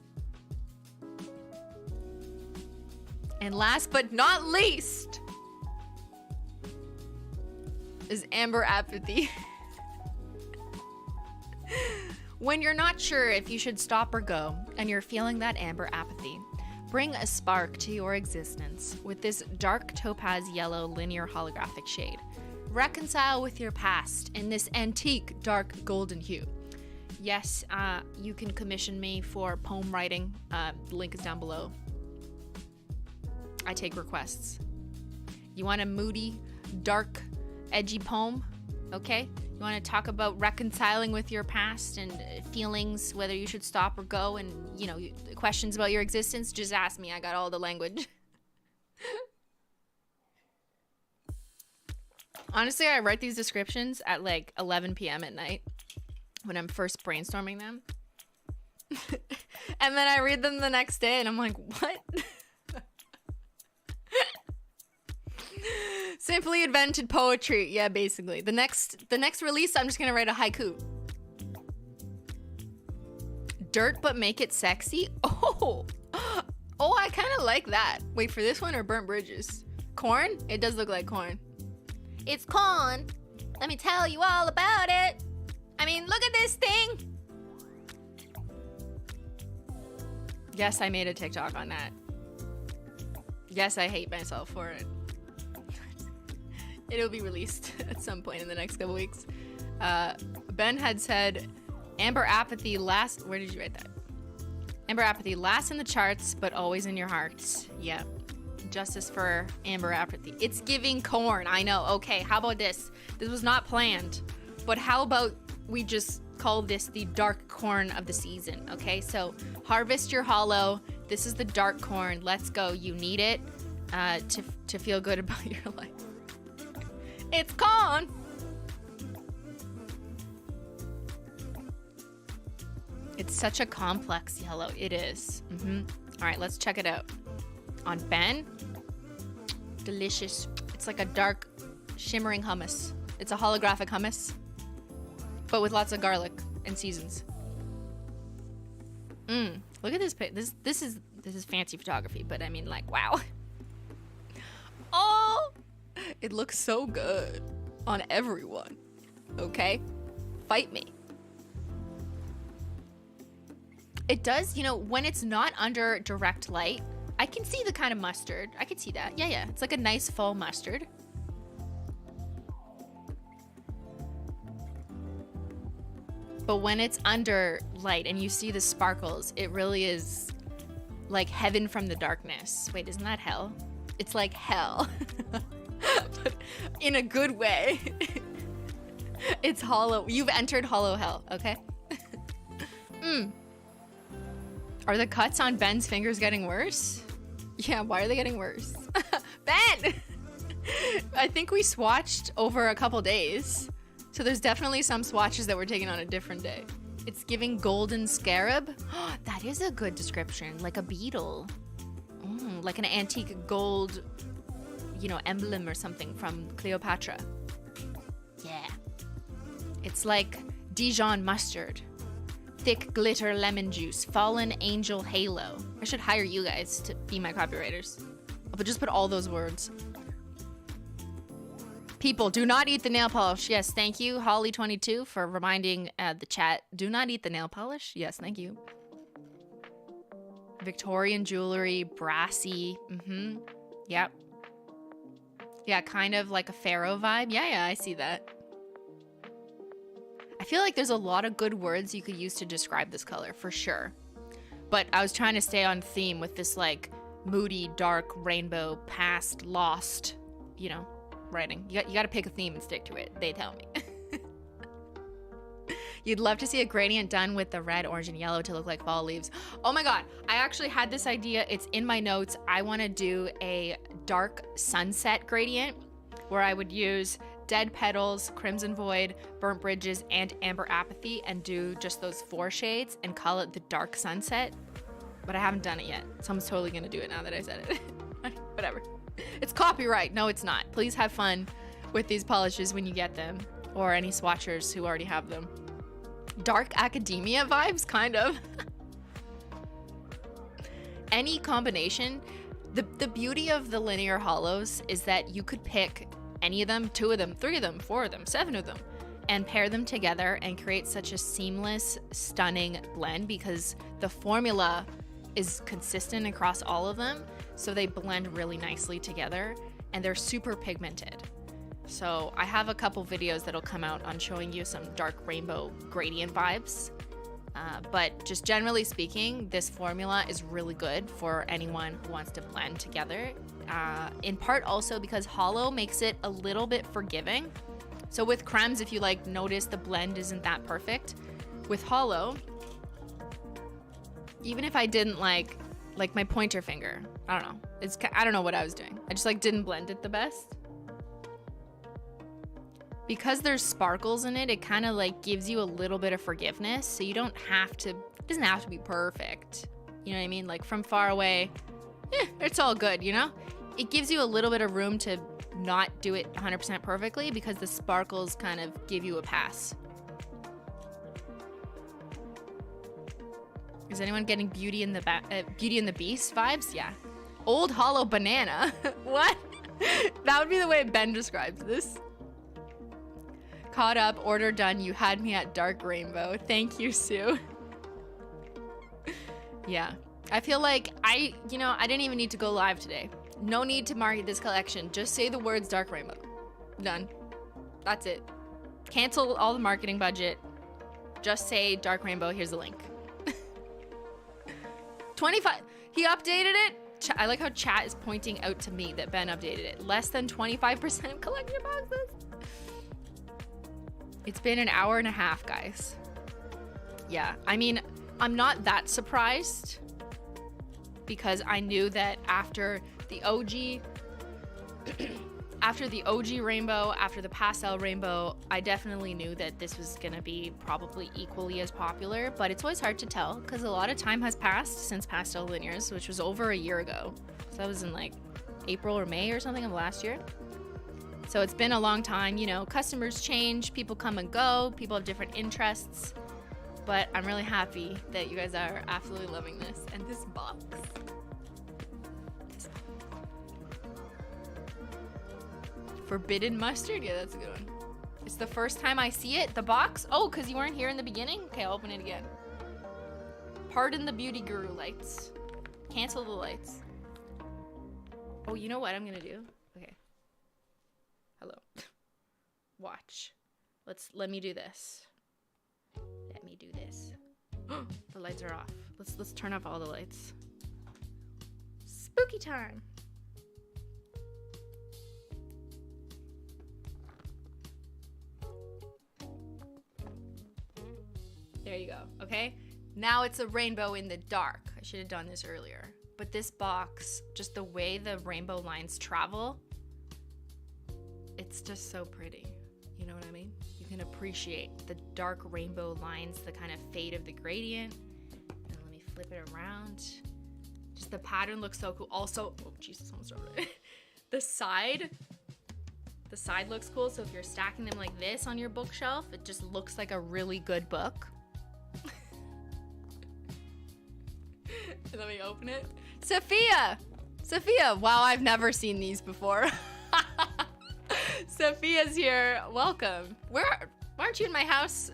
And last but not least is Amber Apathy. When you're not sure if you should stop or go, and you're feeling that amber apathy, bring a spark to your existence with this dark topaz yellow linear holographic shade. Reconcile with your past in this antique dark golden hue. Yes, you can commission me for poem writing. The link is down below. I take requests. You want a moody, dark, edgy poem? Okay. You want to talk about reconciling with your past and feelings, whether you should stop or go, and, you know, questions about your existence? Just ask me. I got all the language. Honestly, I write these descriptions at like 11 p.m. at night when I'm first brainstorming them. And then I read them the next day and I'm like, what? Simply invented poetry. Yeah, basically. The next release, I'm just gonna write a haiku. Dirt but make it sexy? Oh, I kind of like that. Wait, for this one or Burnt Bridges? Corn? It does look like corn. It's corn. Let me tell you all about it. I mean, look at this thing. Yes, I made a TikTok on that. Yes, I hate myself for it. It'll be released at some point in the next couple weeks. Ben had said, Amber Apathy last... Where did you write that? Amber Apathy last in the charts, but always in your hearts. Yeah. Justice for Amber Apathy. It's giving corn. I know. Okay, how about this? This was not planned. But how about we just call this the dark corn of the season, okay? So harvest your hollow. This is the dark corn. Let's go. You need it to feel good about your life. It's corn. It's such a complex yellow. It is. All right, let's check it out. On Ben, delicious. It's like a dark, shimmering hummus. It's a holographic hummus, but with lots of garlic and seasons. Look at this. This is fancy photography, but I mean, like, wow. Oh, it looks so good on everyone. Okay, fight me. It does, you know, when it's not under direct light, I can see the kind of mustard. I can see that. Yeah. It's like a nice fall mustard. But when it's under light and you see the sparkles, it really is like heaven from the darkness. Wait, isn't that hell? It's like hell. But in a good way. It's hollow. You've entered hollow hell, okay? Are the cuts on Ben's fingers getting worse? Yeah, why are they getting worse? Ben! I think we swatched over a couple days. So there's definitely some swatches that were taken on a different day. It's giving golden scarab. That is a good description. Like a beetle. Like an antique gold, you know, emblem or something from Cleopatra. Yeah. It's like Dijon mustard. Thick glitter lemon juice, fallen angel halo. I should hire you guys to be my copywriters. But just put all those words. People, do not eat the nail polish. Yes, thank you, Holly22, for reminding the chat. Do not eat the nail polish. Yes, thank you. Victorian jewelry, brassy. Yep. Yeah, kind of like a pharaoh vibe. Yeah, I see that. I feel like there's a lot of good words you could use to describe this color, for sure. But I was trying to stay on theme with this, like, moody, dark, rainbow, past, lost, you know, writing. You got to pick a theme and stick to it, they tell me. You'd love to see a gradient done with the red, orange, and yellow to look like fall leaves. Oh my God, I actually had this idea. It's in my notes. I want to do a dark sunset gradient where I would use Dead Petals, Crimson Void, Burnt Bridges, and Amber Apathy and do just those 4 shades and call it the dark sunset. But I haven't done it yet, so I'm totally gonna do it now that I said it. Whatever. It's copyright. No, it's not. Please have fun with these polishes when you get them, or any swatchers who already have them. Dark academia vibes, kind of. Any combination. The beauty of the linear holos is that you could pick any of them, 2 of them, 3 of them, 4 of them, 7 of them, and pair them together and create such a seamless, stunning blend because the formula is consistent across all of them. So they blend really nicely together and they're super pigmented. So I have a couple videos that'll come out on showing you some dark rainbow gradient vibes. But just generally speaking, this formula is really good for anyone who wants to blend together. In part also because holo makes it a little bit forgiving. So with cremes, if you like notice the blend isn't that perfect. With holo, even if I didn't like my pointer finger, I don't know. I don't know what I was doing. I just didn't blend it the best. Because there's sparkles in it, it kind of gives you a little bit of forgiveness. So you don't have to, it doesn't have to be perfect. You know what I mean? From far away, it's all good, you know? It gives you a little bit of room to not do it 100% perfectly because the sparkles kind of give you a pass. Is anyone getting Beauty and the Beast vibes? Yeah. Old hollow banana. What? That would be the way Ben describes this. Caught up, order done. You had me at dark rainbow. Thank you, Sue. Yeah. I feel like I didn't even need to go live today. No need to market this collection. Just say the words dark rainbow. Done. That's it. Cancel all the marketing budget. Just say dark rainbow. Here's the link. 25. He updated it. I like how chat is pointing out to me that Ben updated it. Less than 25% of collection boxes. It's been an hour and a half, guys. Yeah, I mean, I'm not that surprised because I knew that after the OG rainbow, after the pastel rainbow, I definitely knew that this was gonna be probably equally as popular, but it's always hard to tell because a lot of time has passed since pastel linears, which was over a year ago. So that was in April or May or something of last year. So it's been a long time, customers change, people come and go, people have different interests, but I'm really happy that you guys are absolutely loving this. And this box. Forbidden mustard? Yeah, that's a good one. It's the first time I see it. The box? Oh, because you weren't here in the beginning? Okay, I'll open it again. Pardon the beauty guru lights. Cancel the lights. Oh, you know what I'm going to do? Okay. Hello. Watch. Let me do this. Let me do this. The lights are off. Let's turn off all the lights. Spooky time. There you go. Okay. Now it's a rainbow in the dark. I should have done this earlier. But this box, just the way the rainbow lines travel, it's just so pretty. You know what I mean? You can appreciate the dark rainbow lines, the kind of fade of the gradient. And let me flip it around. Just the pattern looks so cool. Also, oh Jesus, almost dropped it. The side looks cool. So if you're stacking them like this on your bookshelf, it just looks like a really good book. Let me open it. Sophia! Wow, I've never seen these before. Sophia's here. Welcome. Why aren't you in my house?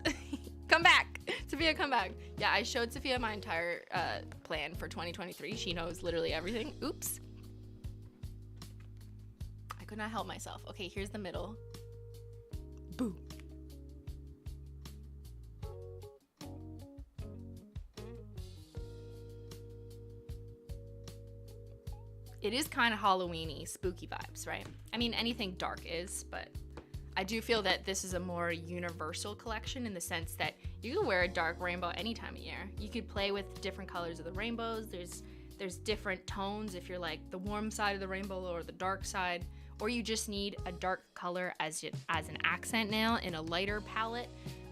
Come back. Sophia, come back. Yeah, I showed Sophia my entire plan for 2023. She knows literally everything. Oops. I could not help myself. Okay, here's the middle. Boo. It is kind of Halloween-y, spooky vibes, right? I mean, anything dark is, but I do feel that this is a more universal collection in the sense that You can wear a dark rainbow any time of year. You could play with different colors of the rainbows. There's different tones if you're like the warm side of the rainbow or the dark side, or you just need a dark color as an accent nail in a lighter palette,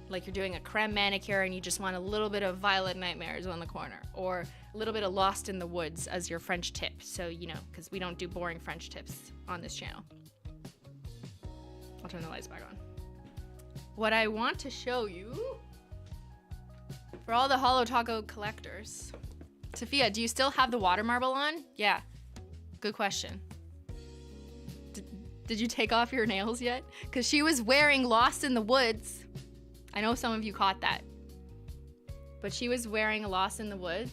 like you're doing a creme manicure and you just want a little bit of Violet Nightmares on the corner, or a little bit of Lost in the Woods as your French tip. So, you know, because we don't do boring French tips on this channel. I'll turn the lights back on. What I want to show you, for all the Holo Taco collectors, Sophia, do you still have the water marble on? Yeah, good question. Did you take off your nails yet? Because she was wearing Lost in the Woods. I know some of you caught that. But she was wearing Lost in the Woods.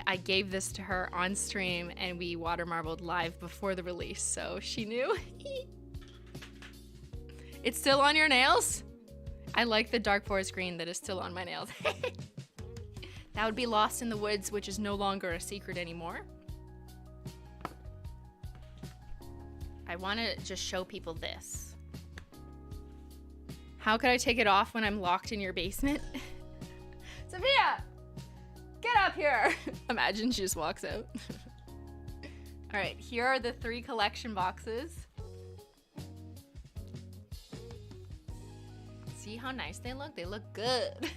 I gave this to her on stream and we water marbled live before the release, so she knew. It's still on your nails? I like the dark forest green that is still on my nails. That would be Lost in the Woods, which is no longer a secret anymore. I want to just show people this. How could I take it off when I'm locked in your basement? Sophia, get up here. Imagine she just walks out. All right, here are the 3 collection boxes. See how nice they look? They look good.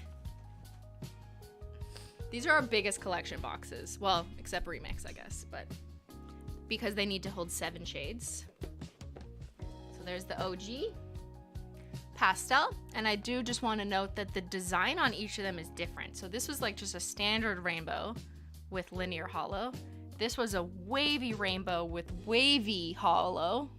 These are our biggest collection boxes. Well, except Remix, I guess, but because they need to hold 7 shades. So there's the OG pastel, and I do just want to note that the design on each of them is different. So this was like just a standard rainbow with linear holo. This was a wavy rainbow with wavy holo.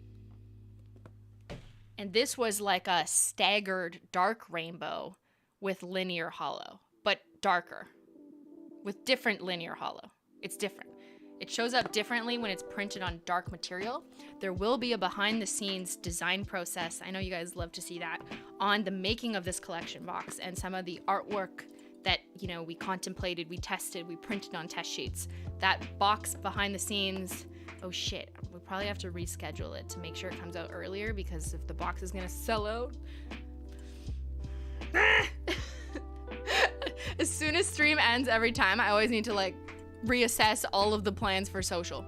And this was like a staggered dark rainbow with linear holo, but darker, with different linear holo. It's different. It shows up differently when it's printed on dark material. There will be a behind the scenes design process, I know you guys love to see that, on the making of this collection box and some of the artwork that, you know, we contemplated, we tested, we printed on test sheets. That box behind the scenes, oh shit, we probably have to reschedule it to make sure it comes out earlier, because if the box is gonna sell out. As soon as stream ends every time, I always need to like reassess all of the plans for social.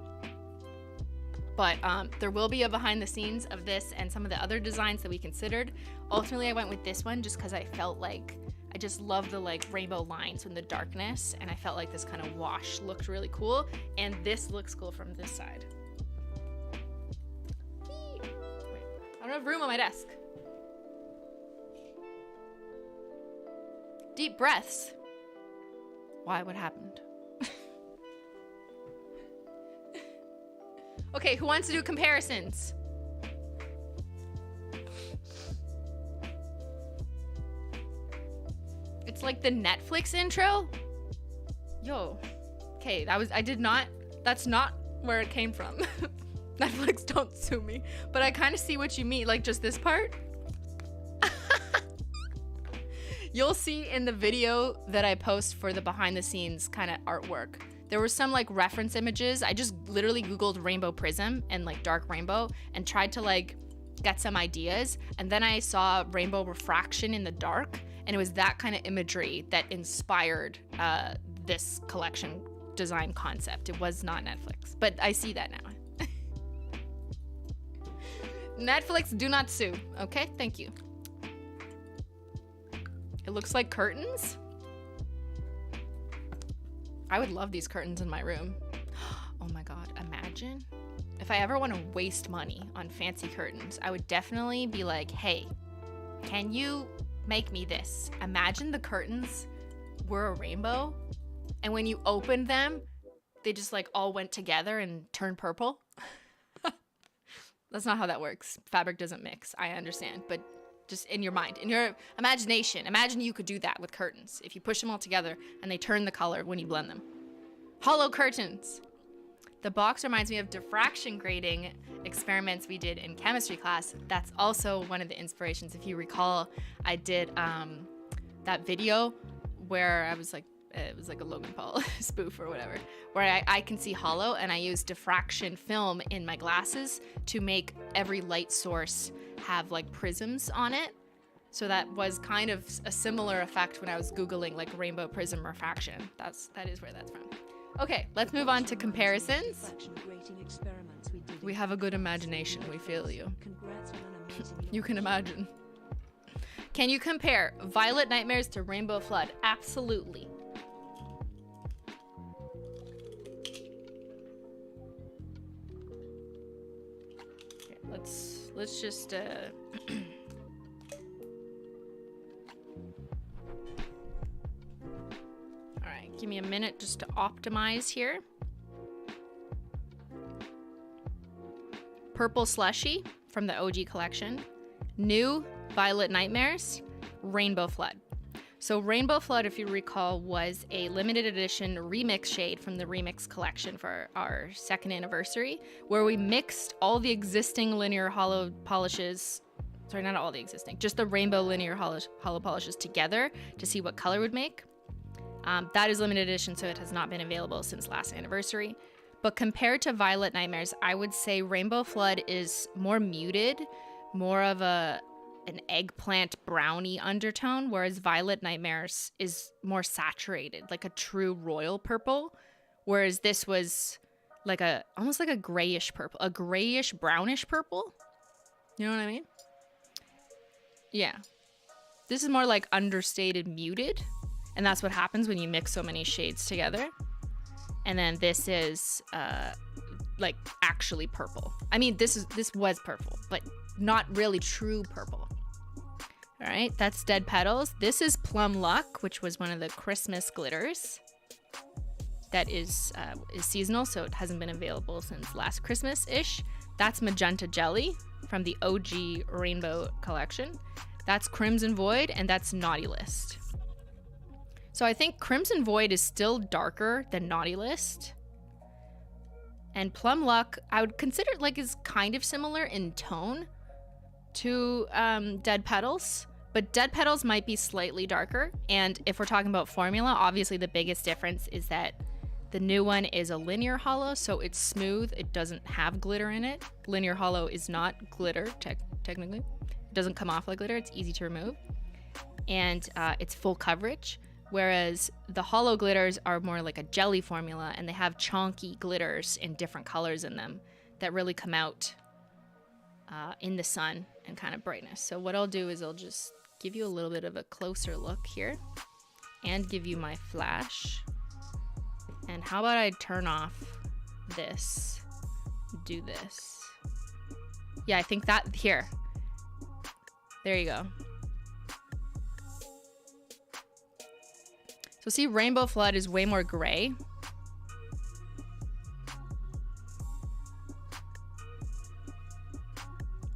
But there will be a behind the scenes of this and some of the other designs that we considered. Ultimately, I went with this one just because I felt like I just love the like rainbow lines in the darkness, and I felt like this kind of wash looked really cool, and this looks cool from this side. Wait, I don't have room on my desk. Deep breaths. Why? What happened? Okay, who wants to do comparisons? It's like the Netflix intro. Yo. Okay, that's not where it came from. Netflix, don't sue me. But I kind of see what you mean, like just this part. You'll see in the video that I post for the behind the scenes kind of artwork, there were some like reference images. I just literally Googled rainbow prism and like dark rainbow and tried to like get some ideas. And then I saw rainbow refraction in the dark, and it was that kind of imagery that inspired this collection design concept. It was not Netflix, but I see that now. Netflix, do not sue. Okay, thank you. It looks like curtains. I would love these curtains in my room. Oh my God, imagine if I ever want to waste money on fancy curtains. I would definitely be like, hey, can you make me this? Imagine the curtains were a rainbow, and when you opened them, they just like all went together and turned purple. That's not how that works. Fabric doesn't mix, I understand, but just in your mind, in your imagination, imagine you could do that with curtains. If you push them all together and they turn the color when you blend them. Holo curtains. The box reminds me of diffraction grading experiments we did in chemistry class. That's also one of the inspirations. If you recall, I did that video where I was like, it was like a Logan Paul spoof or whatever, where I can see holo, and I use diffraction film in my glasses to make every light source have like prisms on it. So that was kind of a similar effect when I was Googling like rainbow prism refraction. That is where that's from. Okay, let's move on to comparisons. We have a good imagination, we feel you. You can imagine. Can you compare Violet Nightmares to Rainbow Flood? Absolutely. Here, let's just Alright, give me a minute just to optimize here. Purple Slushy from the OG collection. New Violet Nightmares, Rainbow Flood. So Rainbow Flood, if you recall, was a limited edition remix shade from the remix collection for our 2nd anniversary, where we mixed all the existing linear hollow polishes, sorry, not all the existing, just the rainbow linear hollow polishes together to see what color would make. That is limited edition, so it has not been available since last anniversary. But compared to Violet Nightmares, I would say Rainbow Flood is more muted, more of an eggplant brownie undertone, whereas Violet Nightmares is more saturated, like a true royal purple, whereas this was like almost like a grayish purple, a grayish brownish purple. You know what I mean? Yeah. This is more like understated muted, and that's what happens when you mix so many shades together. And then this is like actually purple. I mean, this was purple, but not really true purple. All right, that's Dead Petals. This is Plum Luck, which was one of the Christmas glitters. That is seasonal, so it hasn't been available since last Christmas-ish. That's Magenta Jelly from the OG Rainbow collection. That's Crimson Void, and that's Naughty List. So I think Crimson Void is still darker than Naughty List. And Plum Luck, I would consider like is kind of similar in tone to Dead Petals, but Dead Petals might be slightly darker. And if we're talking about formula, obviously the biggest difference is that the new one is a linear hollow, so it's smooth. It doesn't have glitter in it. Linear hollow is not glitter, technically. It doesn't come off like glitter. It's easy to remove. And it's full coverage. Whereas the hollow glitters are more like a jelly formula, and they have chunky glitters in different colors in them that really come out in the sun and kind of brightness. So what I'll do is I'll just give you a little bit of a closer look here and give you my flash. And how about I turn off this, do this. Yeah, I think that, here. There you go. So see, Rainbow Flood is way more gray.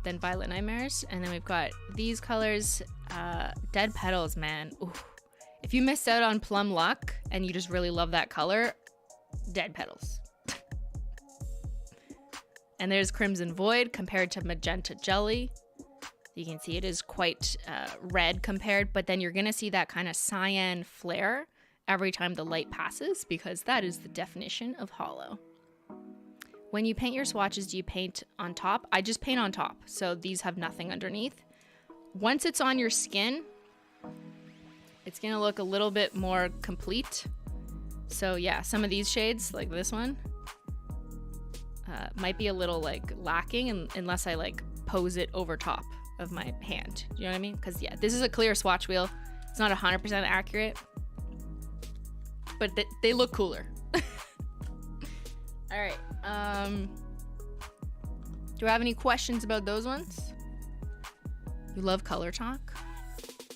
Than Violet Nightmares. And then we've got these colors. Dead Petals, man. Ooh. If you missed out on Plum Luck and you just really love that color, Dead Petals. And there's Crimson Void compared to Magenta Jelly. You can see it is quite red compared, but then you're going to see that kind of cyan flare every time the light passes, because that is the definition of hollow. When you paint your swatches, do you paint on top? I just paint on top, so these have nothing underneath. Once it's on your skin, it's going to look a little bit more complete. So yeah, some of these shades, like this one, might be a little like lacking unless I like pose it over top of my hand. You know what I mean? Because yeah, this is a clear swatch wheel. It's not 100% accurate, but they look cooler. All right. Do I have any questions about those ones? You love color talk?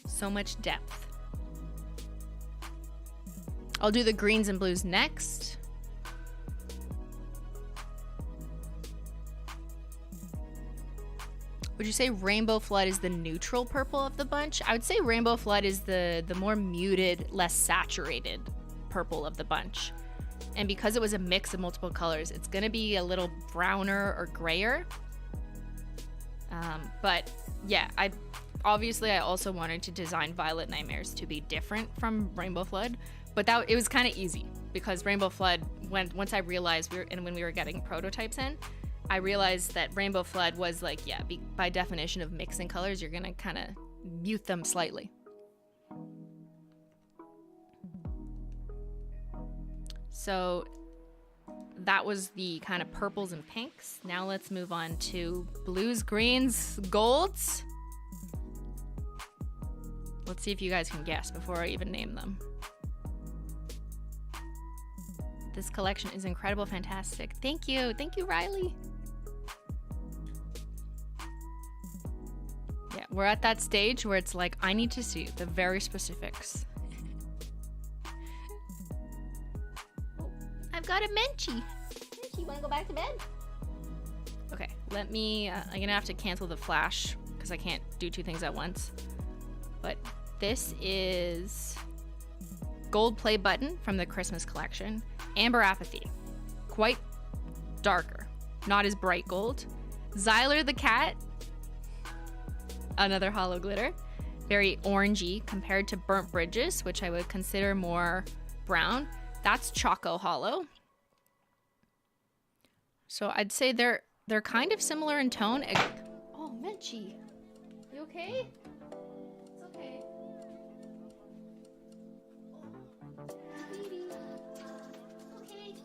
So much depth. I'll do the greens and blues next. Would you say Rainbow Flood is the neutral purple of the bunch? I would say Rainbow Flood is the more muted, less saturated purple of the bunch. And because it was a mix of multiple colors, it's going to be a little browner or grayer. But yeah, I also wanted to design Violet Nightmares to be different from Rainbow Flood. But it was kind of easy because Rainbow Flood, once I realized when we were getting prototypes in, I realized that Rainbow Flood was like, yeah, by definition of mixing colors, you're going to kind of mute them slightly. So that was the kind of purples and pinks. Now let's move on to blues, greens, golds. Let's see if you guys can guess before I even name them. This collection is incredible, fantastic. Thank you, Riley. Yeah, we're at that stage where it's like, I need to see the very specifics. I've got a Menchie. You wanna go back to bed? Okay, let me, I'm gonna have to cancel the flash because I can't do two things at once. But this is gold play button from the Christmas collection. Amber apathy, quite darker, not as bright gold. Xyler the cat, another holo glitter, very orangey compared to Burnt Bridges, which I would consider more brown. That's Choco Holo. So I'd say they're kind of similar in tone. Oh, Menchie, you okay? It's okay. Oh, baby. Okay.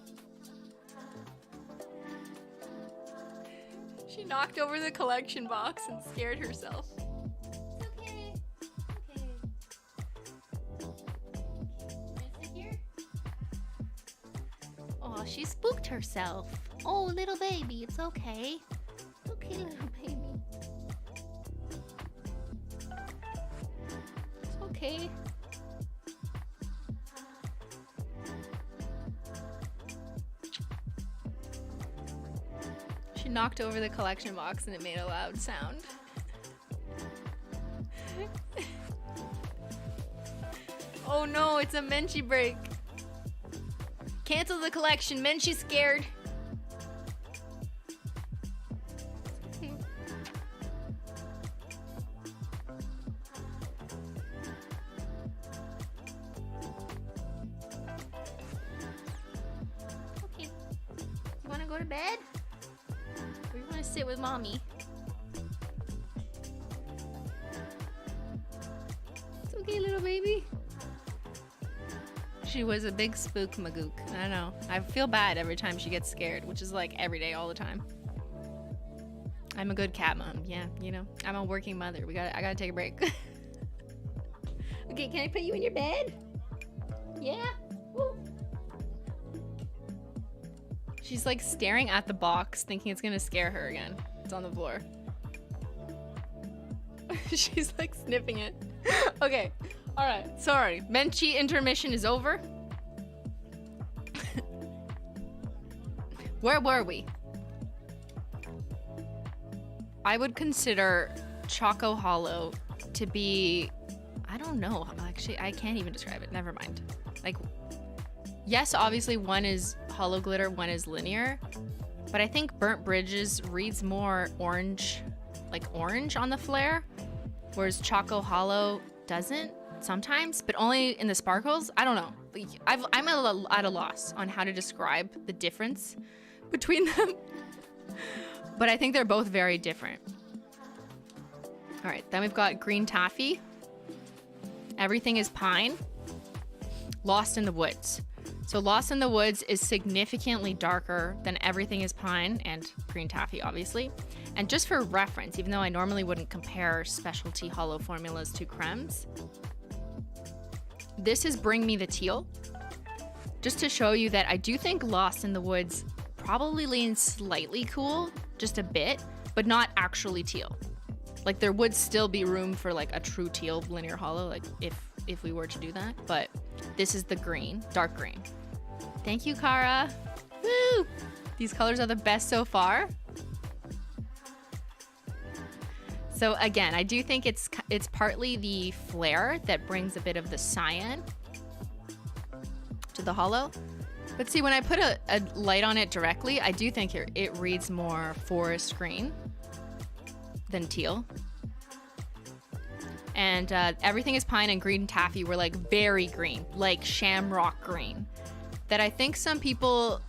She knocked over the collection box and scared herself. It's okay. Okay. Oh, she spooked herself. Oh, little baby, it's okay. It's okay, little baby. It's okay. She knocked over the collection box and it made a loud sound. Oh no, it's a Menchie break. Cancel the collection, Menchie's scared. Okay. You wanna go to bed? Or you wanna sit with mommy? It's okay, little baby. She was a big spook magook. I don't know. I feel bad every time she gets scared, which is like every day, all the time. I'm a good cat mom. Yeah, you know, I'm a working mother. I gotta take a break. Okay, can I put you in your bed? Yeah? Woo. She's like staring at the box, thinking it's gonna scare her again. It's on the floor. She's like sniffing it. Okay. All right, sorry. Menchie intermission is over. Where were we? I would consider Choco Holo to be, I don't know. Actually, I can't even describe it. Never mind. Like, yes, obviously one is holo glitter, one is linear, but I think Burnt Bridges reads more orange, like orange on the flare, whereas Choco Holo doesn't. Sometimes, but only in the sparkles. I don't know. I'm at a loss on how to describe the difference between them. But I think they're both very different. All right, then we've got Green Taffy. Everything is Pine. Lost in the Woods. So Lost in the Woods is significantly darker than Everything is Pine and Green Taffy, obviously. And just for reference, even though I normally wouldn't compare specialty holo formulas to cremes, this is Bring Me the Teal, just to show you that I do think Lost in the Woods probably leans slightly cool, just a bit, but not actually teal. Like there would still be room for like a true teal linear holo, like if we were to do that, but this is the green, dark green. Thank you, Kara. Woo! These colors are the best so far. So again, I do think it's partly the flare that brings a bit of the cyan to the holo. But see, when I put a light on it directly, I do think it reads more forest green than teal. And Everything is Pine and Green Taffy were like very green, like shamrock green. That I think some people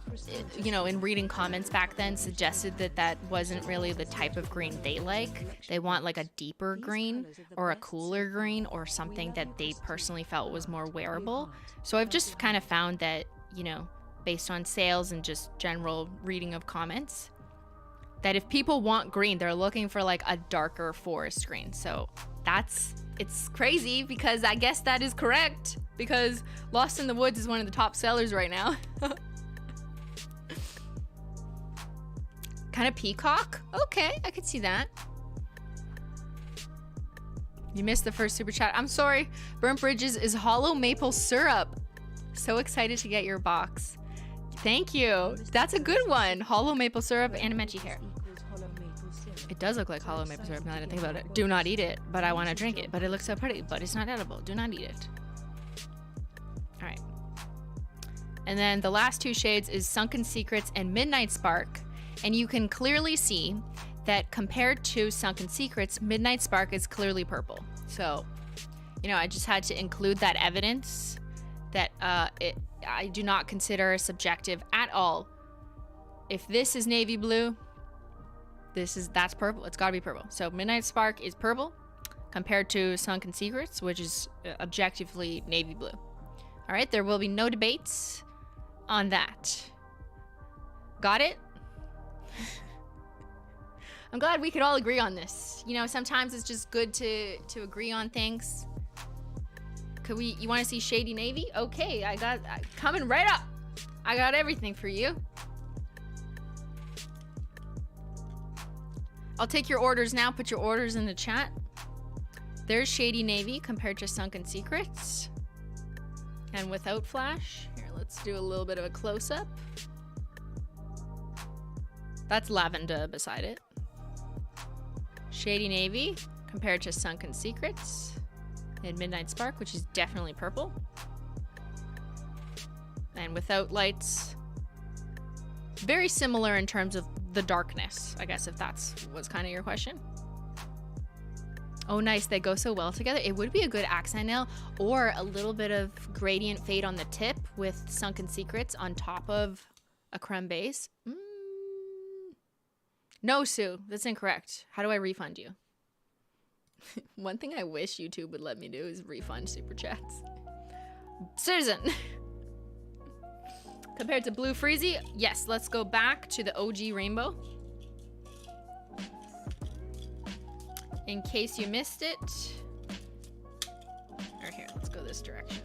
you know, in reading comments back then, suggested that that wasn't really the type of green they like. They want like a deeper green or a cooler green or something that they personally felt was more wearable. So I've just kind of found that, you know, based on sales and just general reading of comments, that if people want green, they're looking for like a darker forest green. So it's crazy because I guess that is correct, because Lost in the Woods is one of the top sellers right now. Kind of peacock? Okay, I could see that. You missed the first super chat. I'm sorry. Burnt Bridges is hollow maple syrup. So excited to get your box. Thank you. That's a good one. Hollow maple syrup and Menchie hair. It does look like hollow maple syrup now that I think about it. Do not eat it, but I want to drink it. But it looks so pretty, but it's not edible. Do not eat it. All right. And then the last two shades is Sunken Secrets and Midnight Spark. And you can clearly see that compared to Sunken Secrets, Midnight Spark is clearly purple. So, you know, I just had to include that evidence that I do not consider subjective at all. If this is navy blue, that's purple. It's gotta be purple. So Midnight Spark is purple compared to Sunken Secrets, which is objectively navy blue. All right, there will be no debates on that. Got it? I'm glad we could all agree on this. You know, sometimes it's just good to agree on things. You want to see shady navy? Okay, I got coming right up. I got everything for you. I'll take your orders now. Put your orders in the chat. There's shady navy compared to Sunken Secrets. And without flash. Here, let's do a little bit of a close-up. That's lavender beside it. Shady navy compared to Sunken Secrets. And Midnight Spark, which is definitely purple. And without lights. Very similar in terms of the darkness, I guess, if that's was kind of your question. Oh, nice. They go so well together. It would be a good accent nail, or a little bit of gradient fade on the tip with Sunken Secrets on top of a creme base. No, Sue, that's incorrect. How do I refund you? One thing I wish YouTube would let me do is refund super chats. Susan! Compared to Blue Freezy, yes, let's go back to the OG rainbow. In case you missed it. Or here, let's go this direction.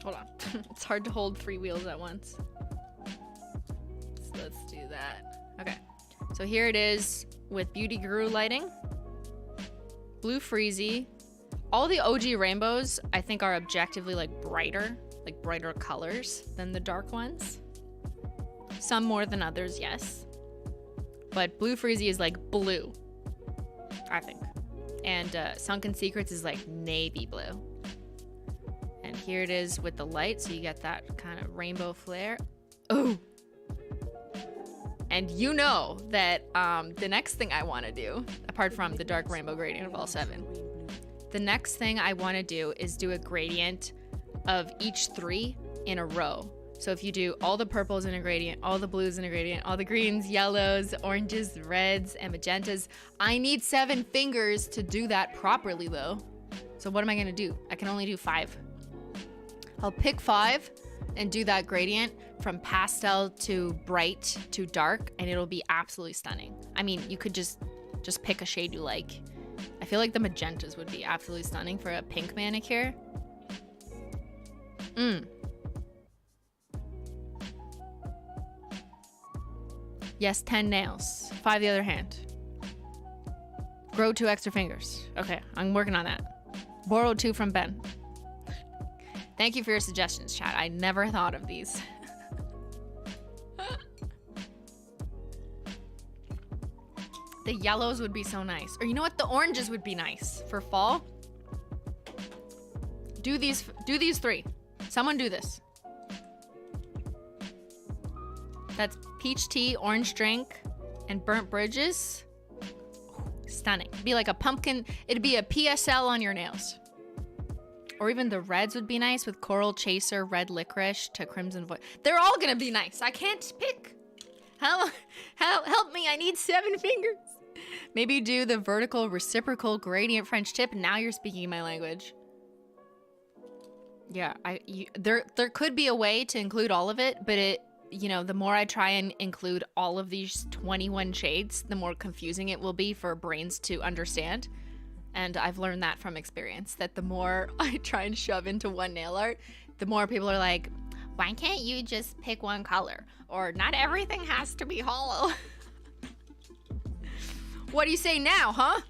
Hold on. It's hard to hold 3 wheels at once. So let's do that. Okay. So here it is with Beauty Guru lighting. Blue Freezy. All the OG rainbows, I think, are objectively like brighter colors than the dark ones. Some more than others, yes. But Blue Freezy is like blue, I think. And Sunken Secrets is like navy blue. And here it is with the light, so you get that kind of rainbow flare. Oh! And you know that the next thing I want to do, apart from the dark rainbow gradient of all 7, the next thing I want to do is do a gradient of each 3 in a row. So if you do all the purples in a gradient, all the blues in a gradient, all the greens, yellows, oranges, reds, and magentas, I need 7 fingers to do that properly though. So what am I going to do? I can only do 5. I'll pick 5 and do that gradient from pastel to bright to dark, and it'll be absolutely stunning. I mean, you could just pick a shade you like. I feel like the magentas would be absolutely stunning for a pink manicure. Yes, 10 nails. 5 the other hand. Grow 2 extra fingers. Okay, I'm working on that. Borrow 2 from Ben. Thank you for your suggestions, chat. I never thought of these. The yellows would be so nice. Or you know what? The oranges would be nice for fall. Do these 3. Someone do this. That's peach tea, orange drink, and burnt bridges. Stunning. It'd be like a pumpkin. It'd be a PSL on your nails. Or even the reds would be nice with coral chaser, red licorice to crimson void. They're all gonna be nice. I can't pick. Help me. I need 7 fingers. Maybe do the vertical reciprocal gradient French tip. Now you're speaking my language. Yeah, there could be a way to include all of it, but it, you know, the more I try and include all of these 21 shades, the more confusing it will be for brains to understand. And I've learned that from experience, that the more I try and shove into one nail art, the more people are like, why can't you just pick one color? Or not everything has to be hollow. What do you say now, huh?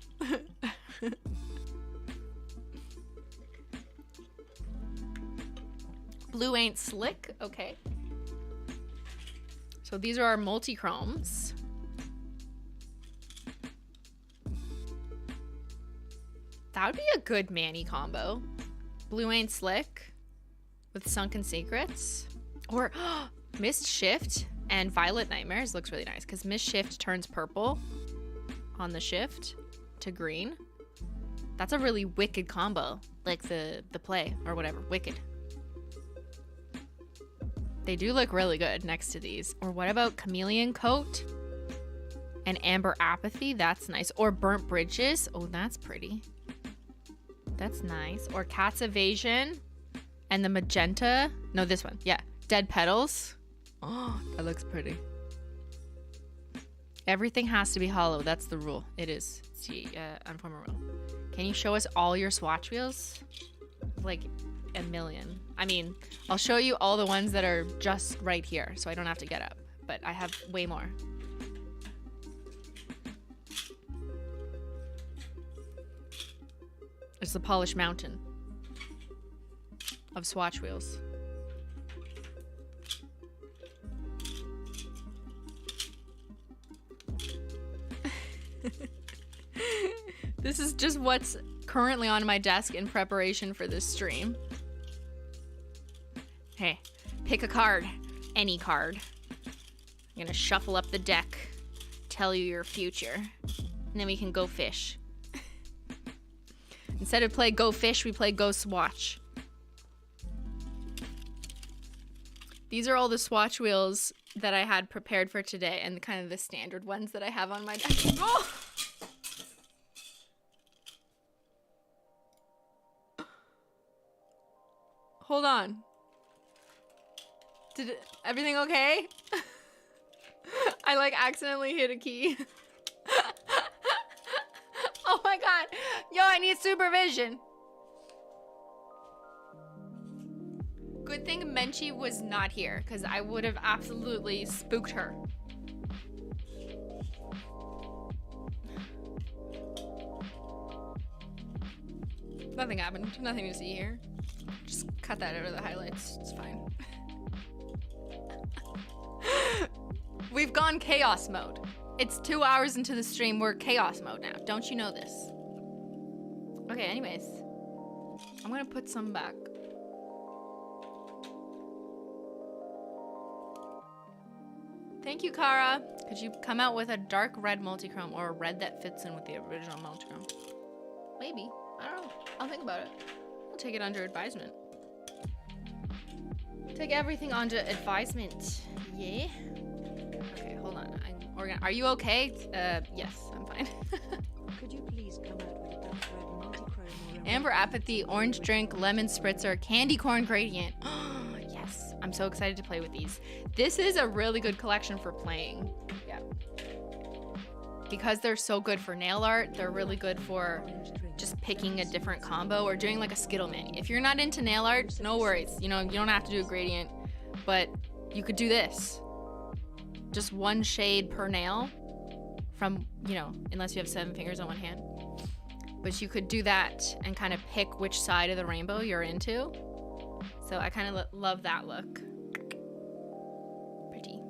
Blue ain't slick. Okay. So these are our multi-chromes. That would be a good Manny combo. Blue ain't slick with Sunken Secrets. Or Mist Shift and Violet Nightmares looks really nice because Mist Shift turns purple on the shift to green. That's a really wicked combo. Like the play or whatever. Wicked. They do look really good next to these. Or what about Chameleon Coat and Amber Apathy? That's nice. Or Burnt Bridges. Oh, that's pretty. That's nice. Or Cat's Evasion and the magenta. No, this one. Yeah. Dead Petals. Oh, that looks pretty. Everything has to be hollow. That's the rule. It is. It's the unformed rule. Can you show us all your swatch wheels? Like a million. I mean, I'll show you all the ones that are just right here, so I don't have to get up. But I have way more. It's the polished mountain of swatch wheels. This is just what's currently on my desk in preparation for this stream. Hey, pick a card. Any card. I'm gonna shuffle up the deck, tell you your future, and then we can go fish. Instead of play Go Fish, we play Go Swatch. These are all the swatch wheels that I had prepared for today and kind of the standard ones that I have on my desk. Oh! Hold on. Everything okay? I like accidentally hit a key. Oh my god. Yo, I need supervision. Good thing Menchie was not here, because I would have absolutely spooked her. Nothing happened. Nothing to see here. Just cut that out of the highlights. It's fine. We've gone chaos mode. It's 2 hours into the stream. We're chaos mode now. Don't you know this? Okay, anyways. I'm gonna put some back. Thank you, Kara. Could you come out with a dark red multichrome or a red that fits in with the original multichrome? Maybe. I don't know. I'll think about it. I'll take it under advisement. Take everything under advisement. Yeah. Okay, hold on. Are you okay? Yes, I'm fine. Could you please come out with a dark red multichrome or a Amber Apathy, Orange Drink, Lemon Spritzer, Candy Corn Gradient. Yes, I'm so excited to play with these. This is a really good collection for playing. Yeah. Because they're so good for nail art, they're really good for just picking a different combo or doing like a Skittle Mini. If you're not into nail art, no worries. You know, you don't have to do a gradient, but you could do this. Just one shade per nail from, you know, unless you have 7 fingers on one hand. But you could do that and kind of pick which side of the rainbow you're into. So I kind of love that look. Pretty.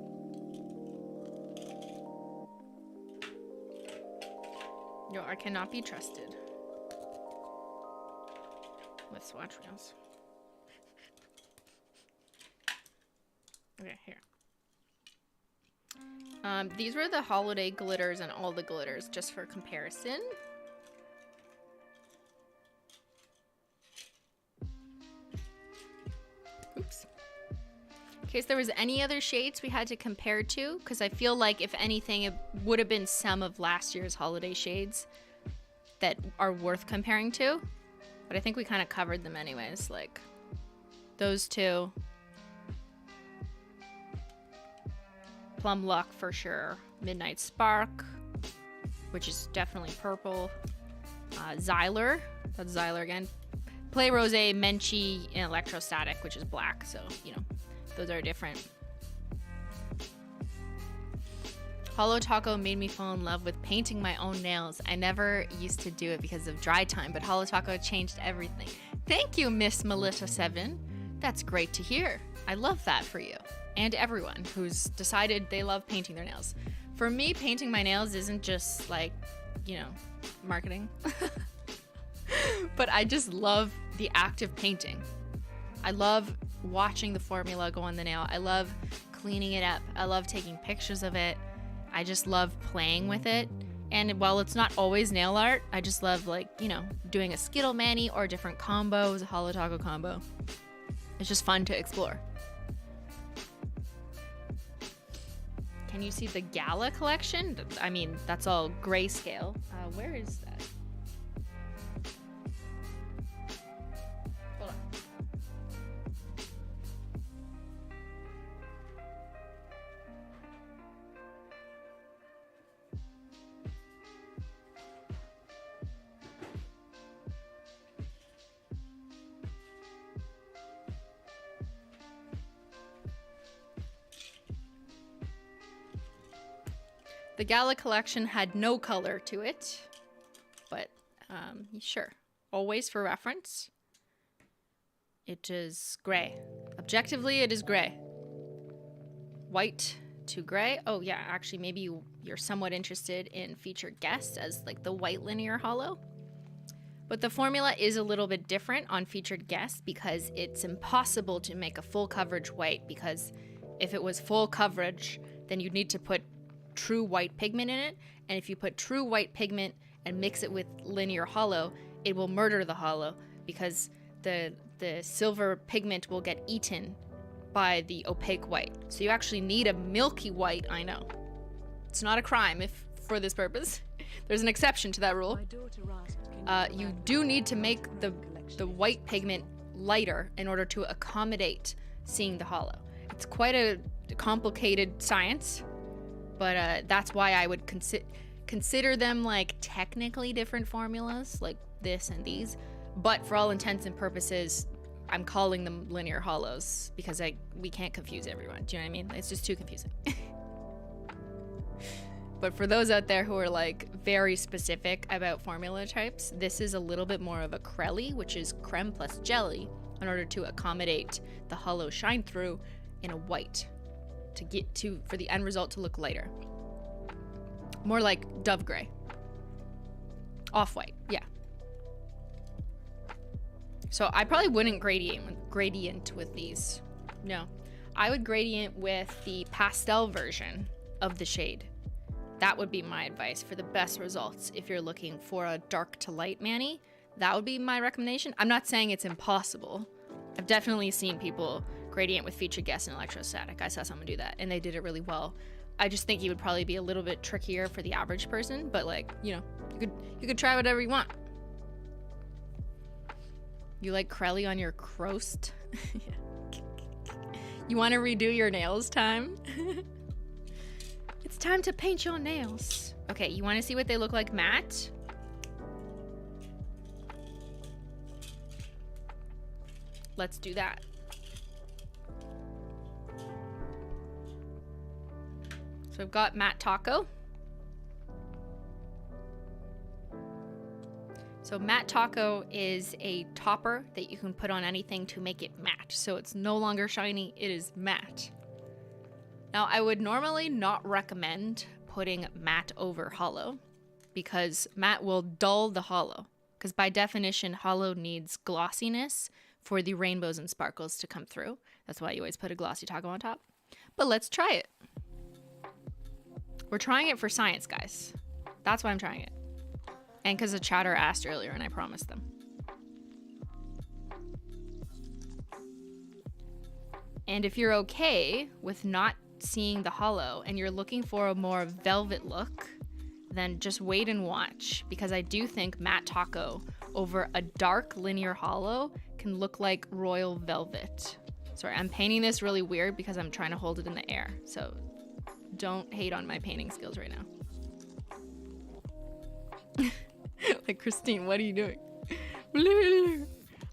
Yo, I cannot be trusted with swatch wheels. Okay, here. These were the holiday glitters and all the glitters, just for comparison. Oops. In case there was any other shades we had to compare to, because I feel like if anything, it would have been some of last year's holiday shades that are worth comparing to. But I think we kind of covered them anyways, like those two. Plum Luck for sure. Midnight Spark, which is definitely purple. Xyler, that's Xyler again. Play Rose, Menchie, and Electrostatic, which is black. So, you know, those are different. Holo Taco made me fall in love with painting my own nails. I never used to do it because of dry time, but Holo Taco changed everything. Thank you, Miss Melissa7. That's great to hear. I love that for you and everyone who's decided they love painting their nails. For me, painting my nails isn't just like, you know, marketing. But I just love the act of painting. I love watching the formula go on the nail. I love cleaning it up. I love taking pictures of it. I just love playing with it. And while it's not always nail art, I just love, like, you know, doing a Skittle Mani or different combos, a holotacocombo. It's just fun to explore. Can you see the Gala collection? I mean, that's all grayscale. Where is that? Hold on. The Gala collection had no color to it, but sure. Always for reference, it is gray. Objectively, it is gray. White to gray. Oh yeah, actually maybe you're somewhat interested in featured guests as like the white linear holo. But the formula is a little bit different on featured guests because it's impossible to make a full coverage white, because if it was full coverage, then you'd need to put true white pigment in it, and if you put true white pigment and mix it with linear holo, it will murder the holo because the silver pigment will get eaten by the opaque white. So you actually need a milky white. I know it's not a crime if for this purpose. There's an exception to that rule. You do need to make the white pigment lighter in order to accommodate seeing the holo. It's quite a complicated science. But that's why I would consider them like technically different formulas, like this and these. But for all intents and purposes, I'm calling them linear holos because we can't confuse everyone. Do you know what I mean? It's just too confusing. But for those out there who are like very specific about formula types, this is a little bit more of a crelly, which is creme plus jelly, in order to accommodate the holo shine through in a white, to get to for the end result to look lighter, more like dove gray, off-white. Yeah. So I probably wouldn't gradient with these. No, I would gradient with the pastel version of the shade. That would be my advice for the best results. If you're looking for a dark to light mani, that would be my recommendation. I'm not saying it's impossible. I've definitely seen people gradient with featured guest and electrostatic. I saw someone do that and they did it really well. I just think it would probably be a little bit trickier for the average person, but like, you know, you could try whatever you want. You like crelly on your croast? Yeah. You want to redo your nails time? It's time to paint your nails. Okay, you want to see what they look like matte? Let's do that. So I've got Matte Taco. So Matte Taco is a topper that you can put on anything to make it matte. So it's no longer shiny, it is matte. Now I would normally not recommend putting matte over holo because matte will dull the holo. Because by definition, holo needs glossiness for the rainbows and sparkles to come through. That's why you always put a glossy taco on top. But let's try it. We're trying it for science, guys. That's why I'm trying it. And because the chatter asked earlier and I promised them. And if you're okay with not seeing the holo and you're looking for a more velvet look, then just wait and watch, because I do think matte taco over a dark linear holo can look like royal velvet. Sorry, I'm painting this really weird because I'm trying to hold it in the air. So don't hate on my painting skills right now. Like, Christine, what are you doing?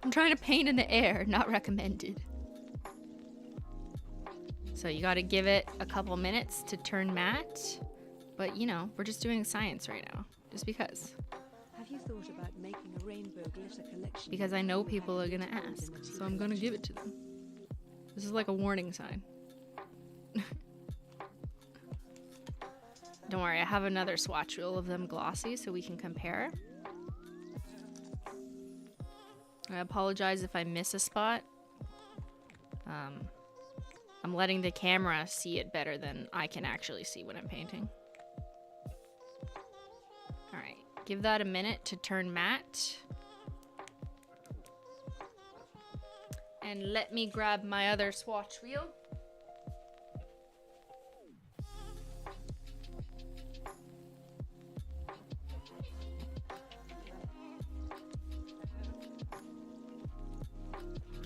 I'm trying to paint in the air, not recommended. So you got to give it a couple minutes to turn matte. But, you know, we're just doing science right now. Just because. Have you thought about making a rainbow glitter collection? Because I know people are going to ask. So I'm going to give it to them. This is like a warning sign. Don't worry, I have another swatch wheel of them glossy so we can compare. I apologize if I miss a spot. I'm letting the camera see it better than I can actually see when I'm painting. Alright, give that a minute to turn matte. And let me grab my other swatch wheel.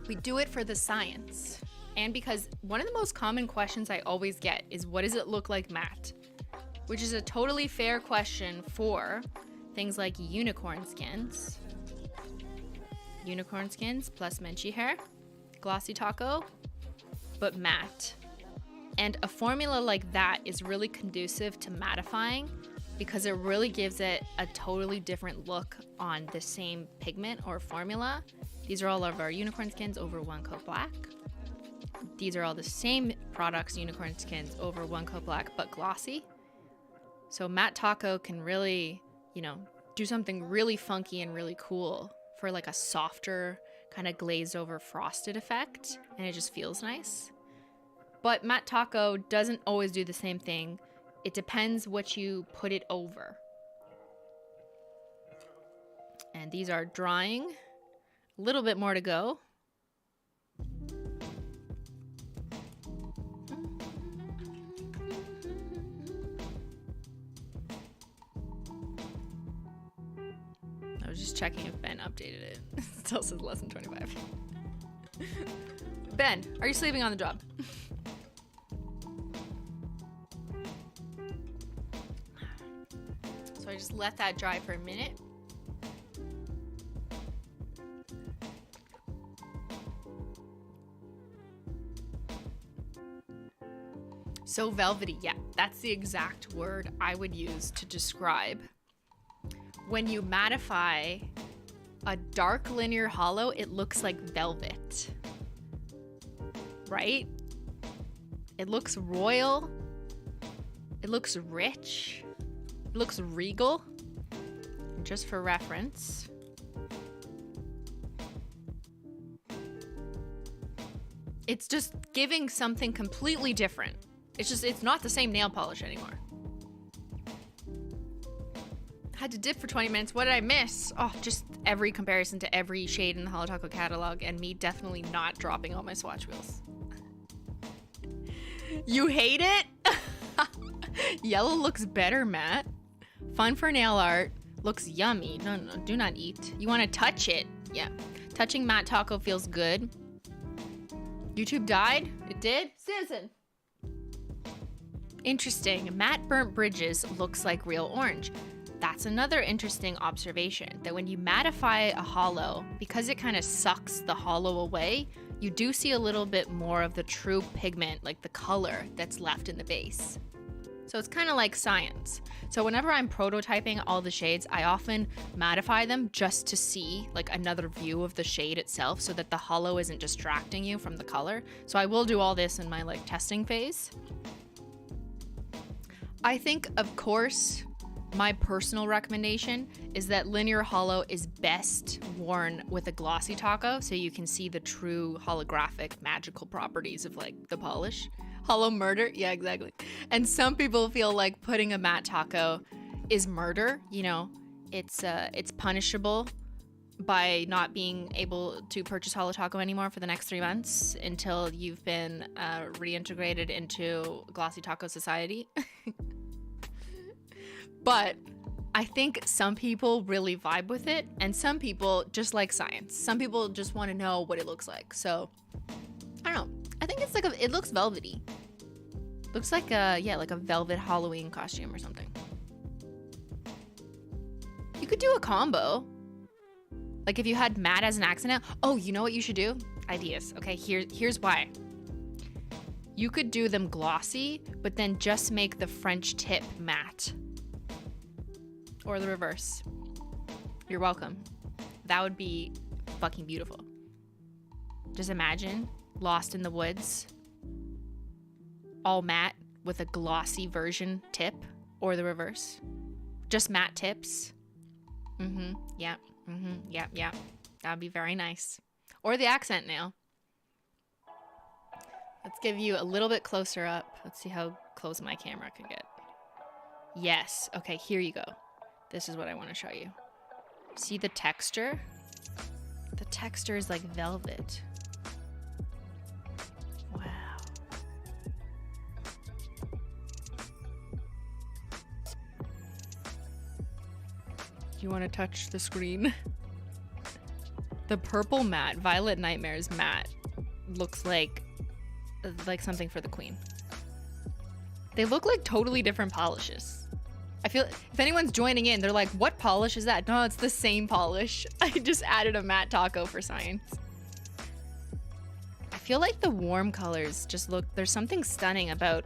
We do it for the science. And because one of the most common questions I always get is, what does it look like matte? Which is a totally fair question for things like unicorn skins. Unicorn skins plus Menchie hair. Glossy taco, but matte. And a formula like that is really conducive to mattifying because it really gives it a totally different look on the same pigment or formula. These are all of our unicorn skins over 1 coat black. These are all the same products, unicorn skins over 1 coat black, but glossy. So matte taco can really, you know, do something really funky and really cool for like a softer kind of glazed over frosted effect, and it just feels nice. But matte taco doesn't always do the same thing. It depends what you put it over. And these are drying. A little bit more to go. I was just checking if Ben updated it. It still says less than 25. Ben, are you sleeping on the job? So I just let that dry for a minute. So velvety, yeah, that's the exact word I would use to describe. When you mattify a dark linear holo, it looks like velvet, right? It looks royal. It looks rich. It looks regal. And just for reference, it's just giving something completely different. It's not the same nail polish anymore. Had to dip for 20 minutes. What did I miss? Oh, just every comparison to every shade in the Holo Taco catalog, and me definitely not dropping all my swatch wheels. You hate it? Yellow looks better, Matt. Fun for nail art. Looks yummy. No, do not eat. You want to touch it. Yeah. Touching matte taco feels good. YouTube died? It did? Citizen. Interesting. Matte burnt bridges looks like real orange. That's another interesting observation, that when you mattify a holo, because it kind of sucks the holo away, you do see a little bit more of the true pigment, like the color that's left in the base. So it's kind of like science. So whenever I'm prototyping all the shades, I often mattify them just to see like another view of the shade itself so that the holo isn't distracting you from the color. So I will do all this in my like testing phase. I think, of course, my personal recommendation is that linear holo is best worn with a glossy taco so you can see the true holographic magical properties of like the polish. Holo murder? Yeah, exactly. And some people feel like putting a matte taco is murder. You know, it's punishable by not being able to purchase holo taco anymore for the next 3 months until you've been reintegrated into glossy taco society. But I think some people really vibe with it, and some people just like science. Some people just want to know what it looks like. So I don't know. I think it's like it looks velvety. Looks like like a velvet Halloween costume or something. You could do a combo. Like if you had matte as an accent. Oh, you know what you should do? Ideas. Okay, here's why. You could do them glossy, but then just make the French tip matte. Or the reverse. You're welcome. That would be fucking beautiful. Just imagine lost in the woods, all matte with a glossy version tip, or the reverse. Just matte tips. Yep. That'd be very nice. Or the accent nail. Let's give you a little bit closer up. Let's see how close my camera can get. Yes. Okay, here you go. This is what I want to show you. See the texture? The texture is like velvet. Wow. You want to touch the screen? The purple matte, Violet Nightmares matte, looks like something for the queen. They look like totally different polishes. I feel if anyone's joining in, they're like, what polish is that? No, it's the same polish. I just added a matte taco for science. I feel like the warm colors just look, there's something stunning about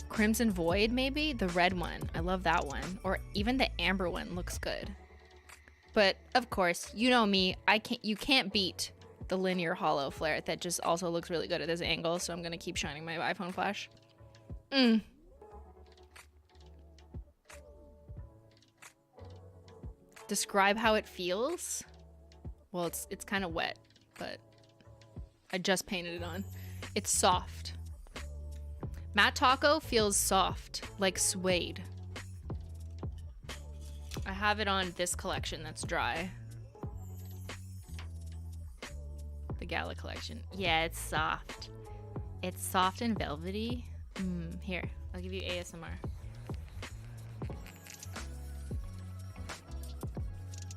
Crimson Void, maybe? The red one. I love that one. Or even the amber one looks good. But of course, you know me, you can't beat the linear holo flare that just also looks really good at this angle, so I'm gonna keep shining my iPhone flash. Describe how it feels. Well, it's kind of wet, but I just painted it on. It's soft. Matte taco feels soft, like suede. I have it on this collection that's dry. The Gala collection. Yeah, it's soft. It's soft and velvety. Here, I'll give you ASMR.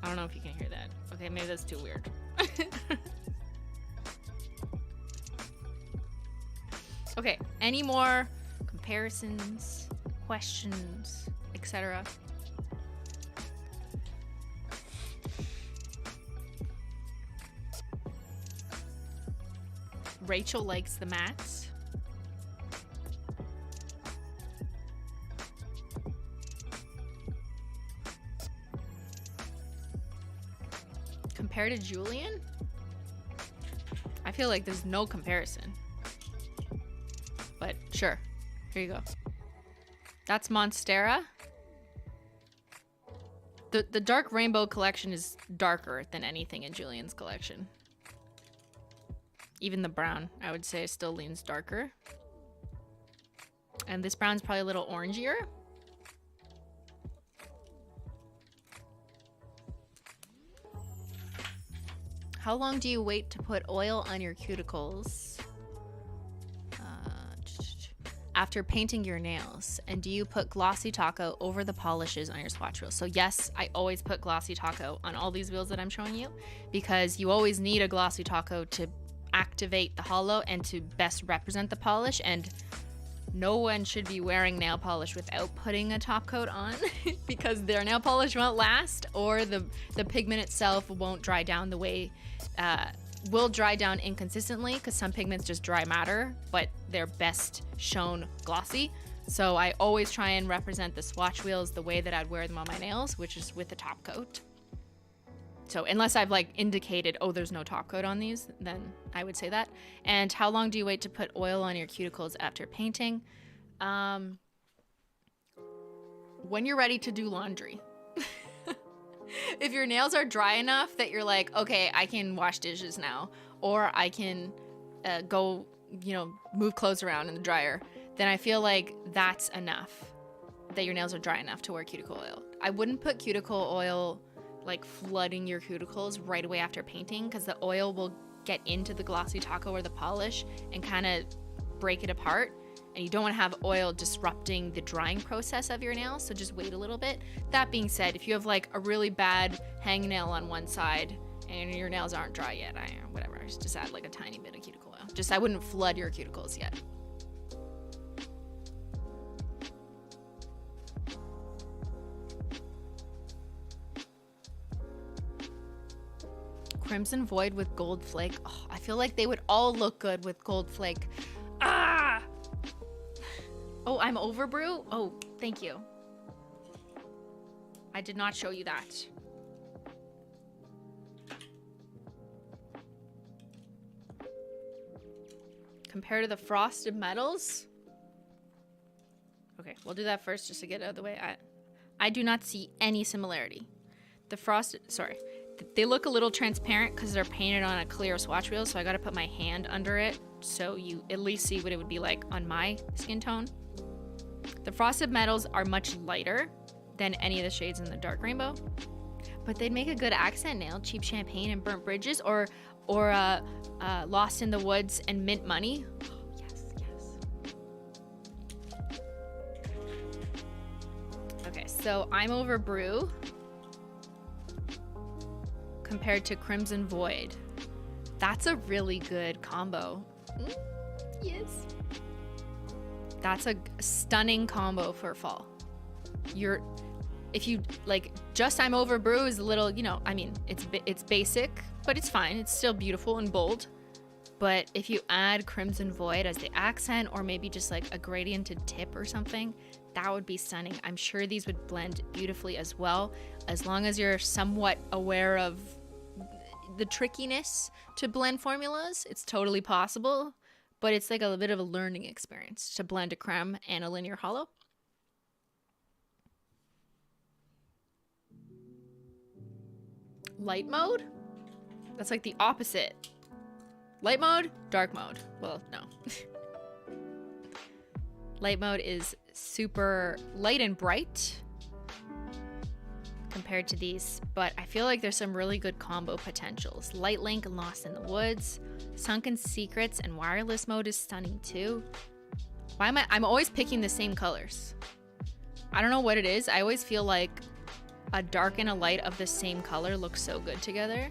I don't know if you can hear that. Okay, maybe that's too weird. Okay, any more comparisons, questions, etc.? Rachel likes the mattes. Compared to Julian? I feel like there's no comparison. But sure, here you go. That's Monstera. The dark rainbow collection is darker than anything in Julian's collection. Even the brown, I would say, still leans darker. And this brown's probably a little orangier. How long do you wait to put oil on your cuticles after painting your nails? And do you put glossy taco over the polishes on your swatch wheels? So yes, I always put glossy taco on all these wheels that I'm showing you, because you always need a glossy taco to activate the holo and to best represent the polish. And no one should be wearing nail polish without putting a top coat on because their nail polish won't last, or the pigment itself won't dry down the way, will dry down inconsistently, because some pigments just dry matter, but they're best shown glossy. So I always try and represent the swatch wheels the way that I'd wear them on my nails, which is with the top coat. So unless I've like indicated, oh, there's no top coat on these, then I would say that. And how long do you wait to put oil on your cuticles after painting? when you're ready to do laundry. If your nails are dry enough that you're like, okay, I can wash dishes now, or I can go, move clothes around in the dryer, then I feel like that's enough, that your nails are dry enough to wear cuticle oil. I wouldn't put cuticle oil like flooding your cuticles right away after painting, because the oil will get into the glossy taco or the polish and kind of break it apart. And you don't want to have oil disrupting the drying process of your nails, so just wait a little bit. That being said, if you have like a really bad hangnail on one side and your nails aren't dry yet, whatever, just add like a tiny bit of cuticle oil. I wouldn't flood your cuticles yet. Crimson Void with Gold Flake. Oh, I feel like they would all look good with Gold Flake. Ah! Oh, I'm over brew? Oh, thank you. I did not show you that. Compared to the Frosted Metals? Okay, we'll do that first just to get it out of the way. I do not see any similarity. The Frosted, sorry. They look a little transparent because they're painted on a clear swatch wheel, so I gotta put my hand under it so you at least see what it would be like on my skin tone. The Frosted Metals are much lighter than any of the shades in the dark rainbow, but they'd make a good accent nail. Cheap Champagne and Burnt Bridges, or Lost in the Woods and Mint Money. Oh, yes. Okay, so I'm Over Brew compared to Crimson Void. That's a really good combo. Yes. That's a stunning combo for fall. If you like, just I'm Over Brew is a little, it's basic, but it's fine. It's still beautiful and bold. But if you add Crimson Void as the accent, or maybe just like a gradiented tip or something, that would be stunning. I'm sure these would blend beautifully as well, as long as you're somewhat aware of the trickiness to blend formulas. It's totally possible, but it's like a bit of a learning experience to blend a creme and a linear hollow. Light mode? That's like the opposite. Light mode, dark mode. Well, no. Light mode is super light and bright compared to these, but I feel like there's some really good combo potentials. Light Link and Lost in the Woods, Sunken Secrets and Wireless mode is stunning too. I'm always picking the same colors. I don't know what it is. I always feel like a dark and a light of the same color looks so good together.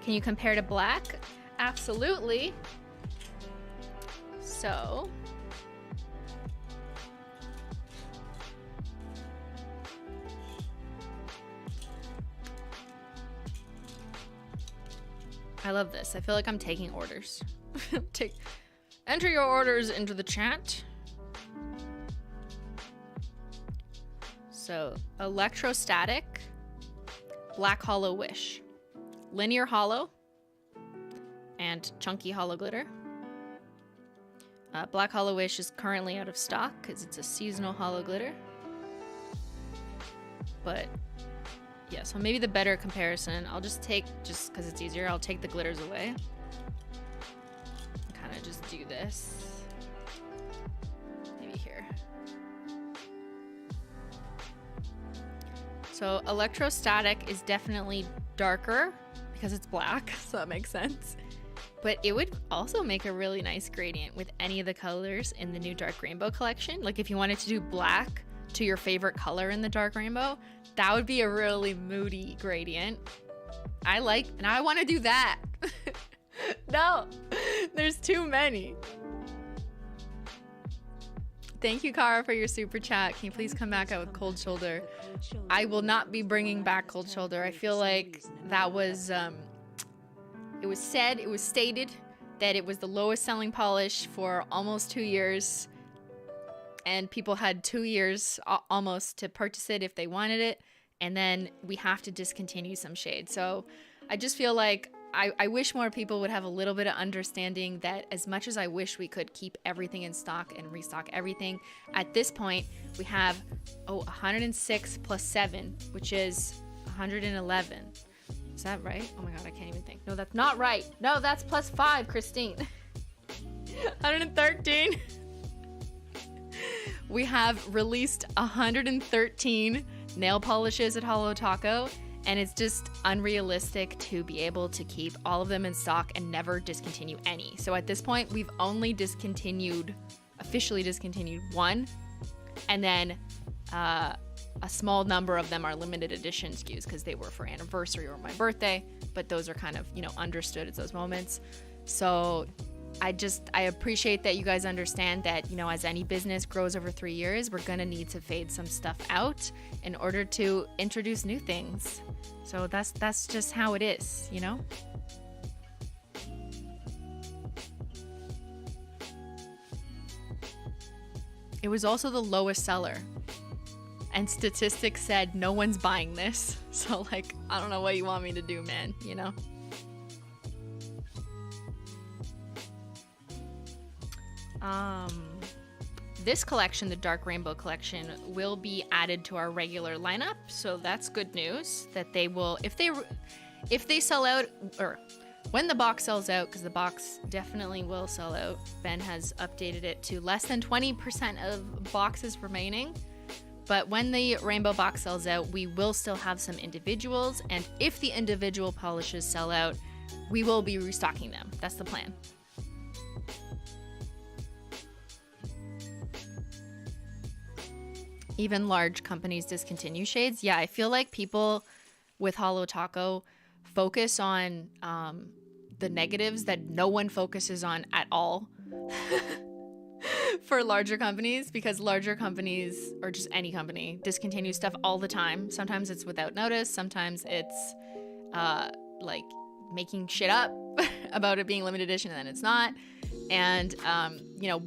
Can you compare to black? Absolutely. So I love this. I feel like I'm taking orders. Enter your orders into the chat. So, Electrostatic, Black Hollow Wish, Linear Hollow, and Chunky Hollow Glitter. Black Hollow Wish is currently out of stock because it's a seasonal hollow glitter. But yeah, so maybe the better comparison, I'll just because it's easier, I'll take the glitters away. Kind of just do this. Maybe here. So Electrostatic is definitely darker because it's black, so that makes sense. But it would also make a really nice gradient with any of the colors in the new Dark Rainbow collection. Like if you wanted to do black to your favorite color in the Dark Rainbow, that would be a really moody gradient. I want to do that. No, there's too many. Thank you, Kara, for your super chat. Can you please come back out with Cold Shoulder? I will not be bringing back Cold Shoulder. I feel like that was, it was stated that it was the lowest selling polish for almost 2 years. And people had 2 years almost to purchase it if they wanted it. And then we have to discontinue some shades. So I just feel like I wish more people would have a little bit of understanding that as much as I wish we could keep everything in stock and restock everything, at this point we have 106 plus 7, which is 111. Is that right? Oh my god, I can't even think. No, that's not right. No, that's plus 5, Christine. 113. We have released 113 nail polishes at Holo Taco, and it's just unrealistic to be able to keep all of them in stock and never discontinue any. So at this point, we've only officially discontinued 1, and then a small number of them are limited edition SKUs because they were for anniversary or my birthday, but those are kind of, understood at those moments. So I appreciate that you guys understand that, as any business grows over 3 years, we're gonna need to fade some stuff out in order to introduce new things. So that's just how it is, It was also the lowest seller. And statistics said no one's buying this. So I don't know what you want me to do, man, This collection, the Dark Rainbow collection, will be added to our regular lineup, so that's good news that they will, if they sell out, or when the box sells out, because the box definitely will sell out. Ben has updated it to less than 20% of boxes remaining, but when the rainbow box sells out, we will still have some individuals, and if the individual polishes sell out, we will be restocking them. That's the plan. Even large companies discontinue shades. Yeah, I feel like people with Holo Taco focus on the negatives that no one focuses on at all for larger companies, because larger companies, or just any company, discontinue stuff all the time. Sometimes it's without notice. Sometimes it's making shit up about it being limited edition and then it's not. And,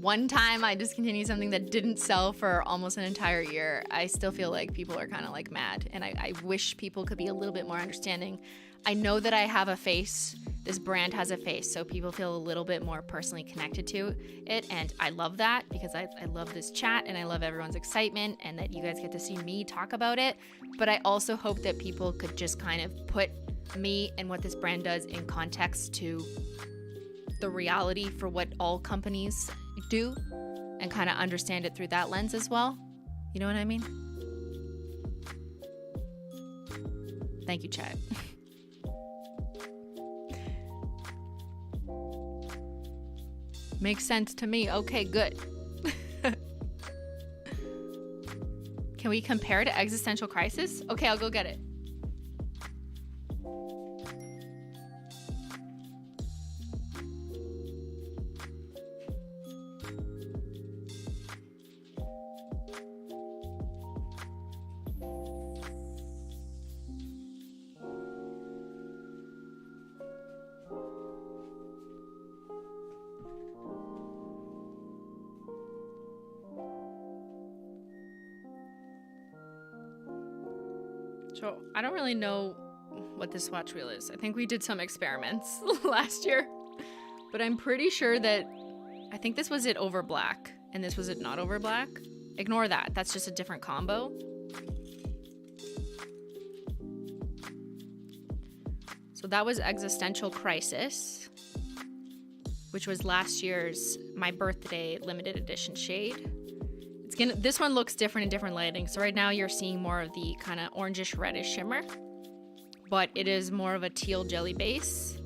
one time I discontinued something that didn't sell for almost an entire year. I still feel like people are kind of mad, and I wish people could be a little bit more understanding. I know that I have a face. This brand has a face, so people feel a little bit more personally connected to it, and I love that because I love this chat and I love everyone's excitement and that you guys get to see me talk about it. But I also hope that people could just kind of put me and what this brand does in context to the reality for what all companies do and kind of understand it through that lens as well. You know what I mean? Thank you, chat. Makes sense to me. Okay, good. Can we compare to Existential Crisis? Okay, I'll go get it. So I don't really know what this swatch wheel is. I think we did some experiments last year, but I'm pretty sure that I think this was it over black and this was it not over black. Ignore that. That's just a different combo. So that was Existential Crisis, which was last year's My Birthday limited edition shade. This one looks different in different lighting. So right now you're seeing more of the kind of orangish reddish shimmer, but it is more of a teal jelly base.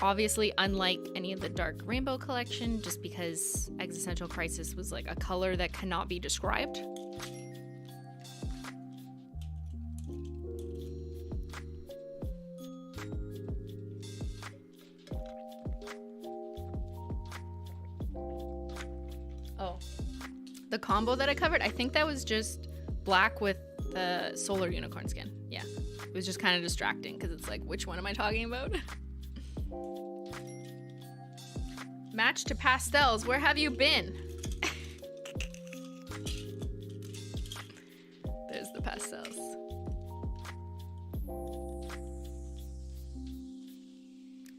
Obviously, unlike any of the Dark Rainbow collection, just because Existential Crisis was a color that cannot be described. Oh. The combo that I covered, I think that was just black with the solar unicorn skin. Yeah, it was just kind of distracting because it's which one am I talking about? Match to pastels, where have you been? There's the pastels.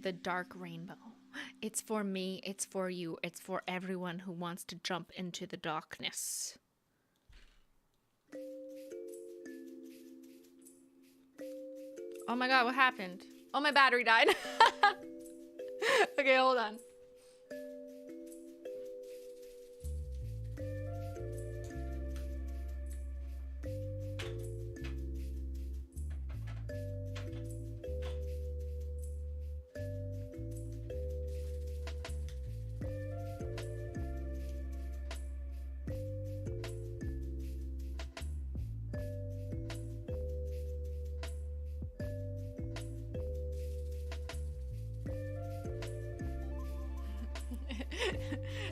the dark rainbow. It's for me, it's for you, it's for everyone who wants to jump into the darkness. Oh my god, what happened? Oh, my battery died. Okay, hold on.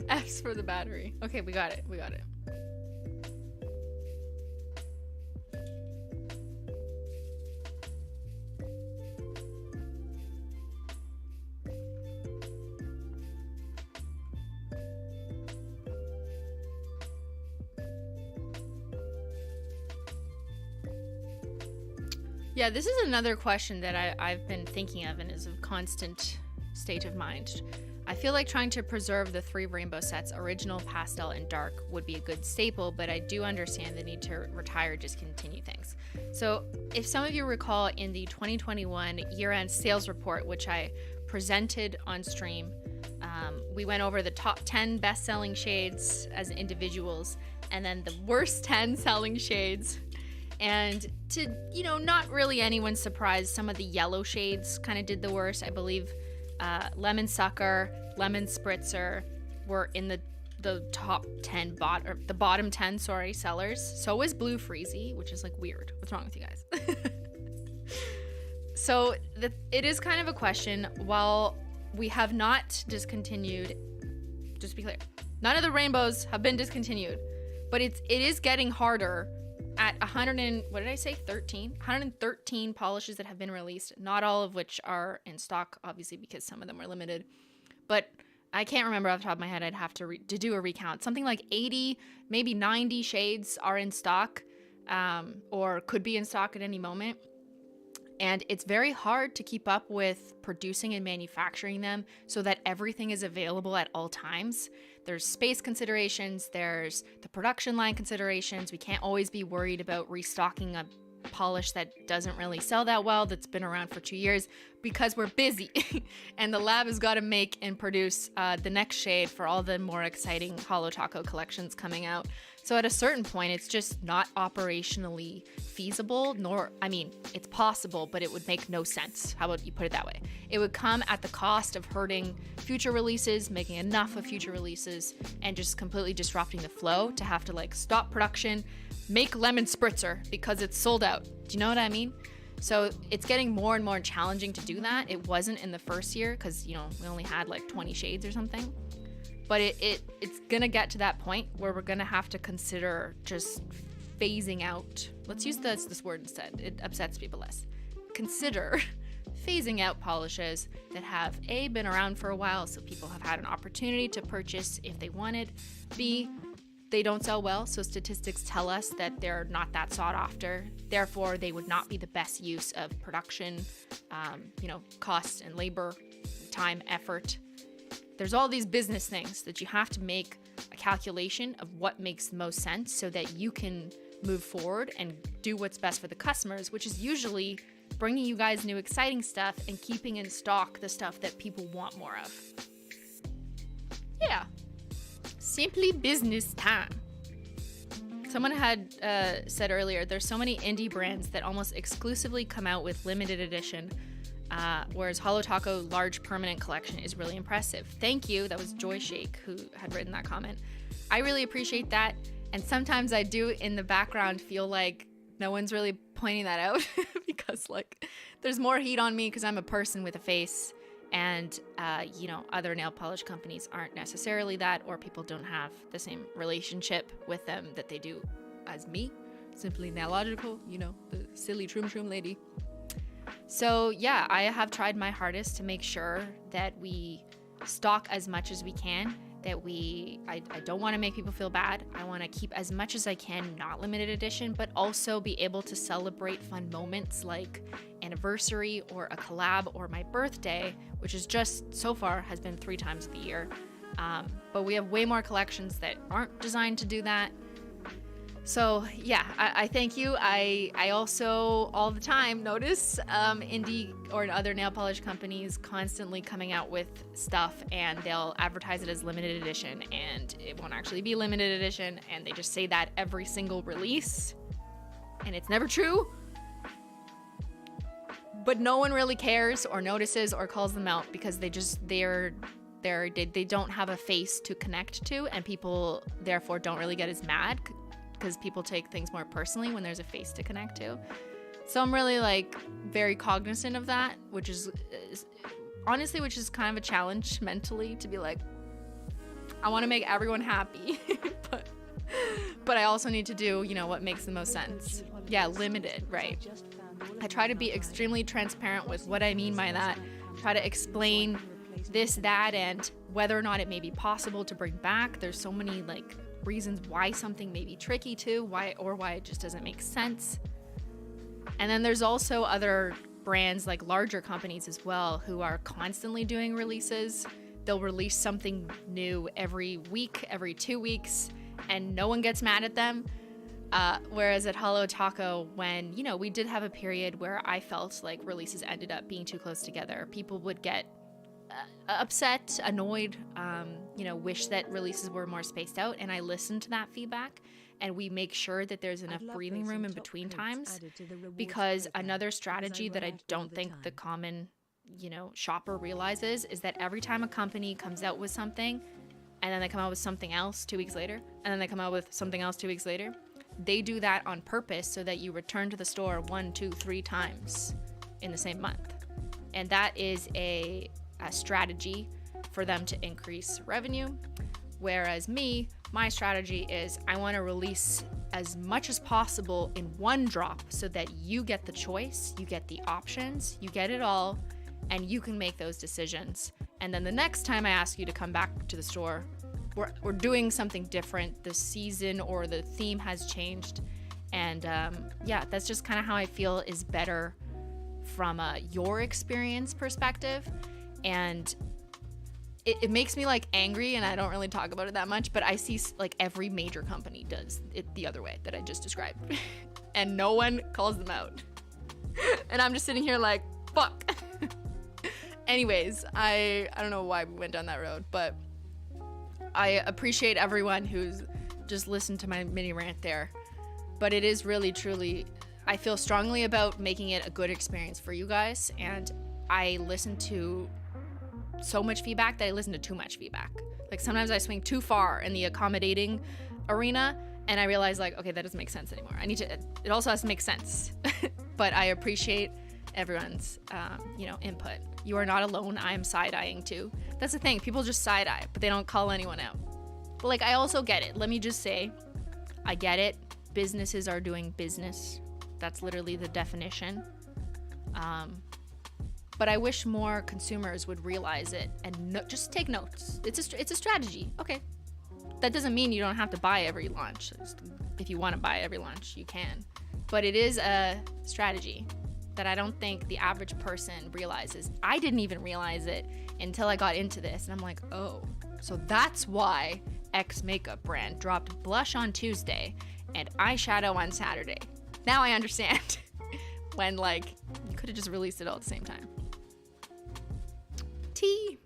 F's for the battery. Okay, we got it. We got it. Yeah, this is another question that I've been thinking of and is a constant state of mind. I feel like trying to preserve the 3 rainbow sets, original, pastel, and dark, would be a good staple, but I do understand the need to retire or discontinue things. So if some of you recall in the 2021 year-end sales report, which I presented on stream, we went over the top 10 best-selling shades as individuals, and then the worst 10 selling shades. And to, not really anyone's surprise, some of the yellow shades kind of did the worst. I believe Lemon Sucker, Lemon Spritzer were in the top 10 the bottom 10 sellers. So was Blue Freezy, which is like weird. What's wrong with you guys? So it is kind of a question. While we have not discontinued, just to be clear, none of the rainbows have been discontinued, but it is getting harder. At 113 polishes that have been released, not all of which are in stock, obviously, because some of them are limited. But I can't remember off the top of my head. I'd have to do a recount. Something like 80, maybe 90 shades are in stock, or could be in stock at any moment. And it's very hard to keep up with producing and manufacturing them so that everything is available at all times. There's space considerations, there's the production line considerations. We can't always be worried about restocking a polish that doesn't really sell that well, that's been around for 2 years, because we're busy. And the lab has got to make and produce the next shade for all the more exciting Holo Taco collections coming out. So at a certain point, it's just not operationally feasible, it's possible, but it would make no sense. How about you put it that way? It would come at the cost of hurting future releases, making enough of future releases, and just completely disrupting the flow to have to stop production, make Lemon Spritzer because it's sold out. Do you know what I mean? So it's getting more and more challenging to do that. It wasn't in the first year because, we only had 20 shades or something. But it's going to get to that point where we're going to have to consider just phasing out. Let's use this word instead. It upsets people less. Consider phasing out polishes that have A, been around for a while, so people have had an opportunity to purchase if they wanted. B, they don't sell well, so statistics tell us that they're not that sought after. Therefore, they would not be the best use of production, cost and labor, time, effort. There's all these business things that you have to make a calculation of what makes the most sense so that you can move forward and do what's best for the customers, which is usually bringing you guys new exciting stuff and keeping in stock the stuff that people want more of. Yeah. Simply business time. Someone had said earlier, there's so many indie brands that almost exclusively come out with limited edition, whereas Holo Taco large permanent collection is really impressive. Thank you. That was Joy Shake who had written that comment. I really appreciate that. And sometimes I do in the background feel like no one's really pointing that out because there's more heat on me because I'm a person with a face, and other nail polish companies aren't necessarily that, or people don't have the same relationship with them that they do as me. Simply Nailogical, the silly Troom lady. So yeah, I have tried my hardest to make sure that we stock as much as we can, that I don't want to make people feel bad. I want to keep as much as I can not limited edition, but also be able to celebrate fun moments like anniversary or a collab or my birthday, which is just so far has been 3 times of the year. But we have way more collections that aren't designed to do that. So yeah, I thank you. I also all the time notice indie or other nail polish companies constantly coming out with stuff, and they'll advertise it as limited edition, and it won't actually be limited edition, and they just say that every single release, and it's never true. But no one really cares or notices or calls them out because they don't have a face to connect to, and people therefore don't really get as mad because people take things more personally when there's a face to connect to. So I'm really like very cognizant of that, which is honestly kind of a challenge mentally, to be like, I want to make everyone happy, but I also need to do, what makes the most sense. Yeah, limited, right. I try to be extremely transparent with what I mean by that. Try to explain this, that, and whether or not it may be possible to bring back. There's so many reasons why something may be tricky too, why it just doesn't make sense. And then there's also other brands, like larger companies as well, who are constantly doing releases. They'll release something new every week, every 2 weeks, and no one gets mad at them. Whereas at Holo Taco, when, we did have a period where I felt like releases ended up being too close together, people would get upset, annoyed, wish that releases were more spaced out, and I listen to that feedback, and we make sure that there's enough breathing room in between times, because another strategy that I don't think the common, shopper realizes is that every time a company comes out with something, and then they come out with something else 2 weeks later, and then they come out with something else 2 weeks later, they do that on purpose so that you return to the store 1, 2, 3 times in the same month. And that is a strategy for them to increase revenue. Whereas my strategy is I want to release as much as possible in one drop so that you get the choice, you get the options, you get it all, and you can make those decisions. And then the next time I ask you to come back to the store, we're doing something different. The season or the theme has changed. And that's just kind of how I feel is better from your experience perspective. And it makes me angry, and I don't really talk about it that much, but I see every major company does it the other way that I just described. And no one calls them out. And I'm just sitting here like, fuck. Anyways, I don't know why we went down that road, but I appreciate everyone who's just listened to my mini rant there. But it is really, truly, I feel strongly about making it a good experience for you guys, and I listen to so much feedback that I listen to too much feedback. Sometimes I swing too far in the accommodating arena, and I realize okay, that doesn't make sense anymore. It also has to make sense. But I appreciate everyone's, input. You are not alone. I am side-eyeing too. That's the thing. People just side-eye, but they don't call anyone out. But I also get it. Let me just say, I get it. Businesses are doing business. That's literally the definition. But I wish more consumers would realize it and just take notes. It's a strategy. Okay. That doesn't mean you don't have to buy every launch. If you want to buy every launch, you can. But it is a strategy that I don't think the average person realizes. I didn't even realize it until I got into this. And I'm like, oh, so that's why X makeup brand dropped blush on Tuesday and eyeshadow on Saturday. Now I understand. When you could have just released it all at the same time. Tea.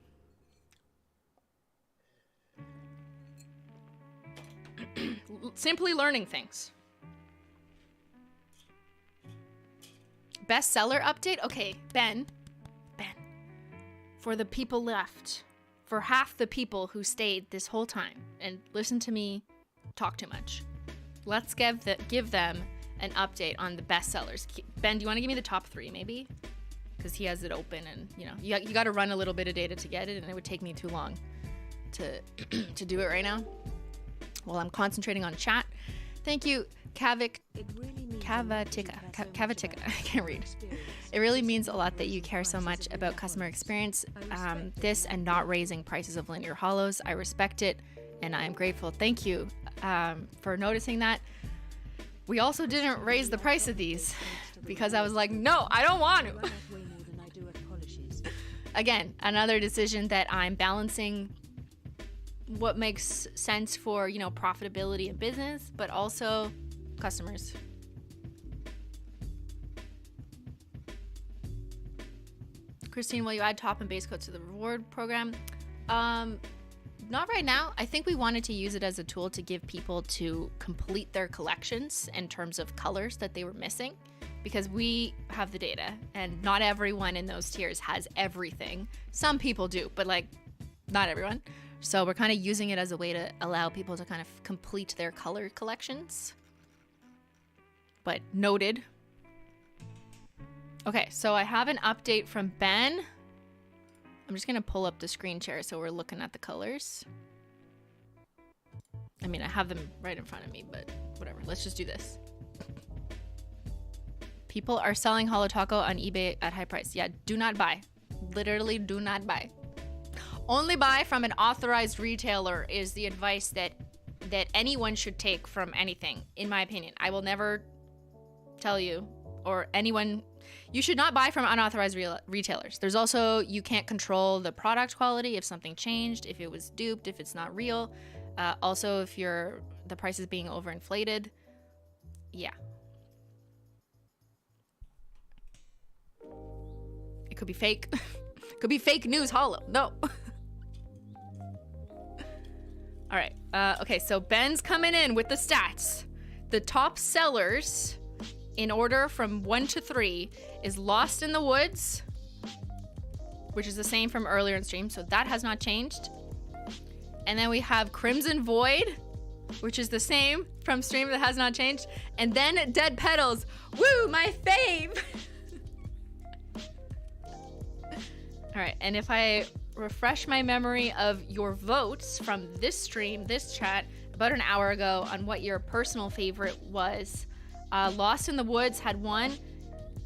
Simply learning things. Bestseller update? Okay, Ben. For the people left, for half the people who stayed this whole time and listened to me talk too much, let's give them an update on the bestsellers. Ben, do you want to give me the top 3 maybe? Because he has it open, and you got to run a little bit of data to get it, and it would take me too long to do it right now. Well, I'm concentrating on chat. Thank you, Cavatica. I can't read. It really means a lot that you care so much about customer experience, this and not raising prices of linear holos. I respect it, and I am grateful. Thank you for noticing that. We also didn't raise the price of these because I was like, no, I don't want to. Again, another decision that I'm balancing what makes sense for, you know, profitability of business, but also customers. Christine, will you add top and base coats to the reward program? Not right now. I think we wanted to use it as a tool to give people to complete their collections in terms of colors that they were missing, because we have the data and not everyone in those tiers has everything. Some people do, but like not everyone. So we're kind of using it as a way to allow people to kind of complete their color collections. But noted. Okay, so I have an update from Ben. I'm just gonna pull up the screen share so we're looking at the colors. I mean, I have them right in front of me, but whatever. Let's just do this. People are selling Holo Taco on eBay at high price. Yeah, do not buy. Literally do not buy. Only buy from an authorized retailer is the advice that anyone should take from anything, in my opinion. I will never tell you or anyone, you should not buy from unauthorized retailers. There's also, you can't control the product quality if something changed, if it was duped, if it's not real. Also, if the price is being overinflated. Yeah. It could be fake. Could be fake news holo. No. All right. Okay, so Ben's coming in with the stats. The top sellers in order from 1 to 3 is Lost in the Woods, which is the same from earlier in stream, so that has not changed. And then we have Crimson Void, which is the same from stream, that has not changed. And then Dead Petals. Woo, my fave! All right, and if I refresh my memory of your votes from this stream, this chat, about an hour ago on what your personal favorite was, Lost in the Woods had 1,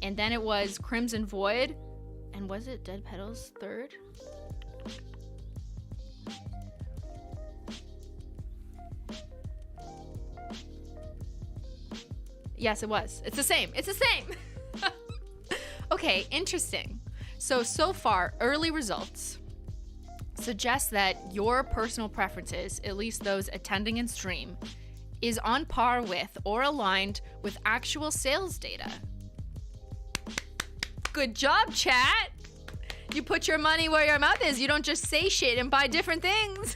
and then it was Crimson Void, and was it Dead Petals third? Yes, it was. It's the same. It's the same. Okay, interesting. So far, early results suggest that your personal preferences, at least those attending in stream, is on par with or aligned with actual sales data. Good job, chat. You put your money where your mouth is. You don't just say shit and buy different things.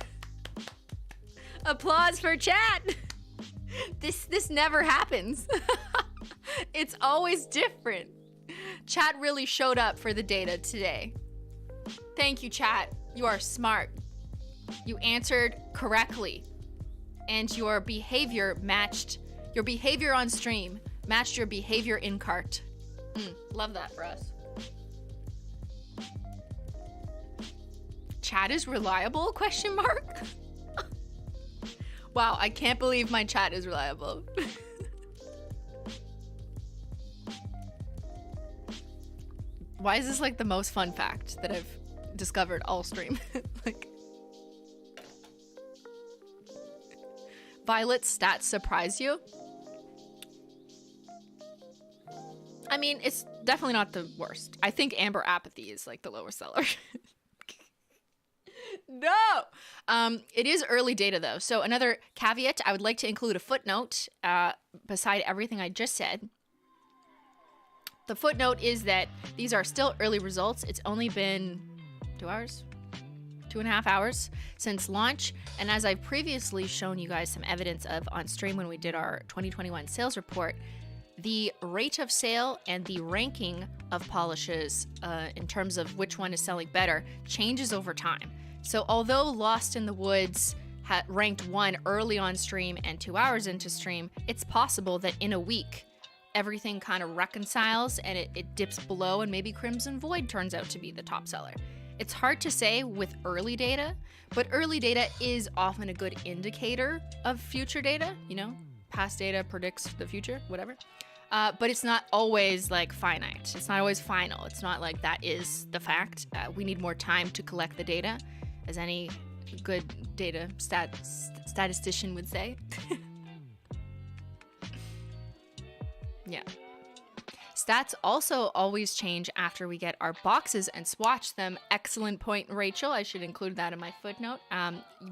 Applause for chat. This never happens. It's always different. Chat really showed up for the data today. Thank you, chat. You are smart. You answered correctly. And your behavior on stream matched your behavior in cart. Love that for us. Chat is reliable? Question mark. Wow, I can't believe my chat is reliable. Why is this like the most fun fact that I've discovered all stream? Like, Violet's stats surprise you? I mean, it's definitely not the worst. I think Amber Apathy is like the lowest seller. No! It is early data though. So another caveat, I would like to include a footnote beside everything I just said. The footnote is that these are still early results. It's only been 2 hours? 2.5 hours since launch. And as I've previously shown you guys some evidence of on stream when we did our 2021 sales report, the rate of sale and the ranking of polishes in terms of which one is selling better changes over time. So although Lost in the Woods ranked 1 early on stream and 2 hours into stream, it's possible that in a week, everything kind of reconciles and it dips below and maybe Crimson Void turns out to be the top seller. It's hard to say with early data, but early data is often a good indicator of future data, you know, past data predicts the future, whatever. But it's not always like finite. It's not always final. It's not like that is the fact. We need more time to collect the data, as any good data statistician would say. Yeah. Stats also always change after we get our boxes and swatch them. Excellent point, Rachel. I should include that in my footnote.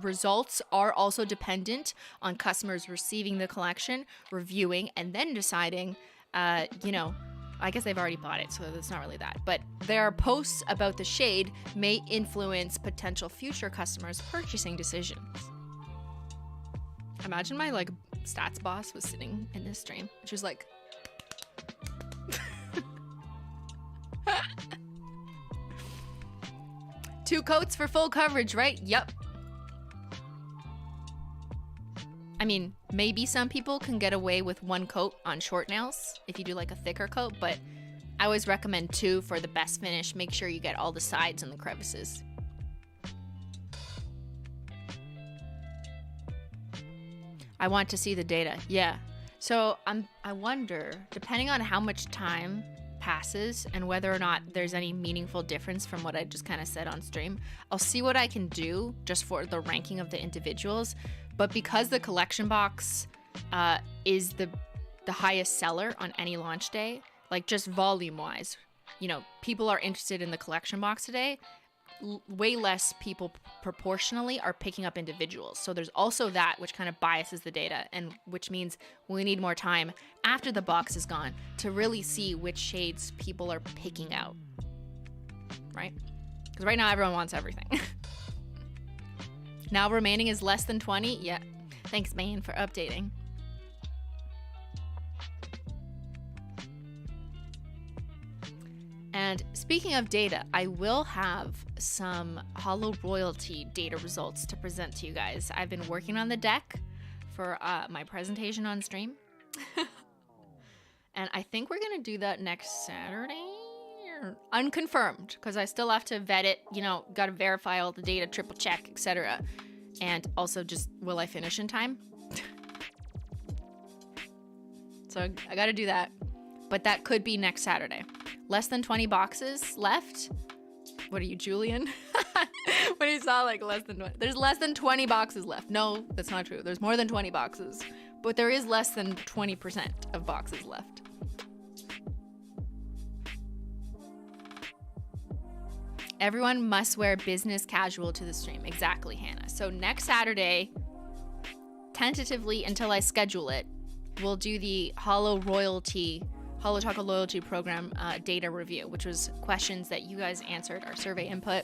Results are also dependent on customers receiving the collection, reviewing, and then deciding, you know, I guess they've already bought it, so it's not really that. But their posts about the shade may influence potential future customers' purchasing decisions. Imagine my, like, stats boss was sitting in this stream. She was like... Two coats for full coverage, right? Yep. I mean, maybe some people can get away with one coat on short nails if you do like a thicker coat, but I always recommend 2 for the best finish. Make sure you get all the sides and the crevices. I want to see the data. Yeah. So I wonder, depending on how much time passes and whether or not there's any meaningful difference from what I just kind of said on stream, I'll see what I can do just for the ranking of the individuals. But because the collection box is the highest seller on any launch day, like just volume wise, you know, people are interested in the collection box today. Way less people proportionally are picking up individuals. So there's also that, which kind of biases the data, and which means we need more time after the box is gone to really see which shades people are picking out, right? Because right now everyone wants everything. Now remaining is less than 20. Yeah, thanks, Maine, for updating. And speaking of data, I will have some Holo royalty data results to present to you guys. I've been working on the deck for my presentation on stream. And I think we're going to do that next Saturday. Unconfirmed, because I still have to vet it. You know, got to verify all the data, triple check, etc. And also just, will I finish in time? So I got to do that. But that could be next Saturday. Less than 20 boxes left. What are you, Julian? When he saw like less than 20. There's less than 20 boxes left. No, that's not true. There's more than 20 boxes. But there is less than 20% of boxes left. Everyone must wear business casual to the stream. Exactly, Hannah. So next Saturday, tentatively until I schedule it, we'll do the Holo Taco Loyalty Program data review, which was questions that you guys answered, our survey input.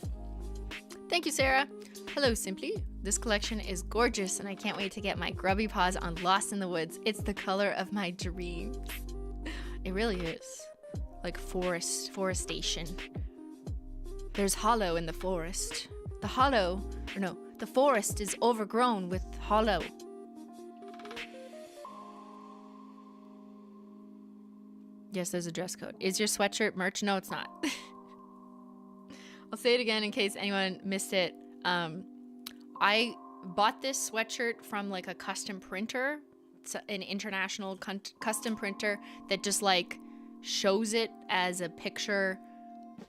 Thank you, Sarah. Hello, Simply. This collection is gorgeous, and I can't wait to get my grubby paws on Lost in the Woods. It's the color of my dreams. It really is. Like forestation. There's hollow in the forest. The forest is overgrown with hollow. Yes, there's a dress code. Is your sweatshirt merch? No, it's not. I'll say it again in case anyone missed it. I bought this sweatshirt from like a custom printer. It's an international custom printer that just like shows it as a picture.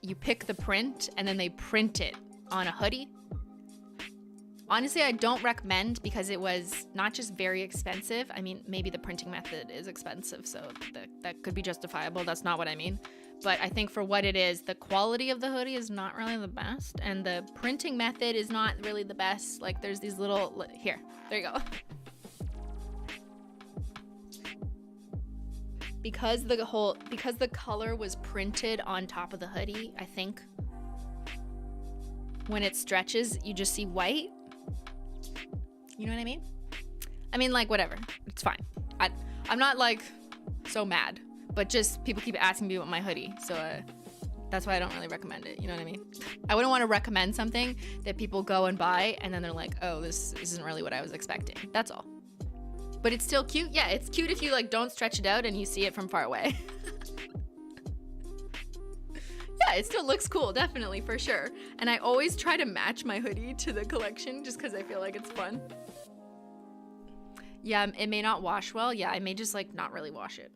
You pick the print and then they print it on a hoodie. Honestly, I don't recommend because it was not just very expensive. I mean, maybe the printing method is expensive, so that could be justifiable. That's not what I mean. But I think for what it is, the quality of the hoodie is not really the best, and the printing method is not really the best. Like, there's these little... Here, there you go. Because the color was printed on top of the hoodie, I think when it stretches, you just see white. You know what I mean? I mean, like, whatever. It's fine. I'm not, like, so mad. But just people keep asking me about my hoodie. So that's why I don't really recommend it. You know what I mean? I wouldn't want to recommend something that people go and buy. And then they're like, oh, this isn't really what I was expecting. That's all. But it's still cute. Yeah, it's cute if you, like, don't stretch it out and you see it from far away. Yeah, it still looks cool, definitely, for sure. And I always try to match my hoodie to the collection just because I feel like it's fun. Yeah, it may not wash well. Yeah, I may just like not really wash it.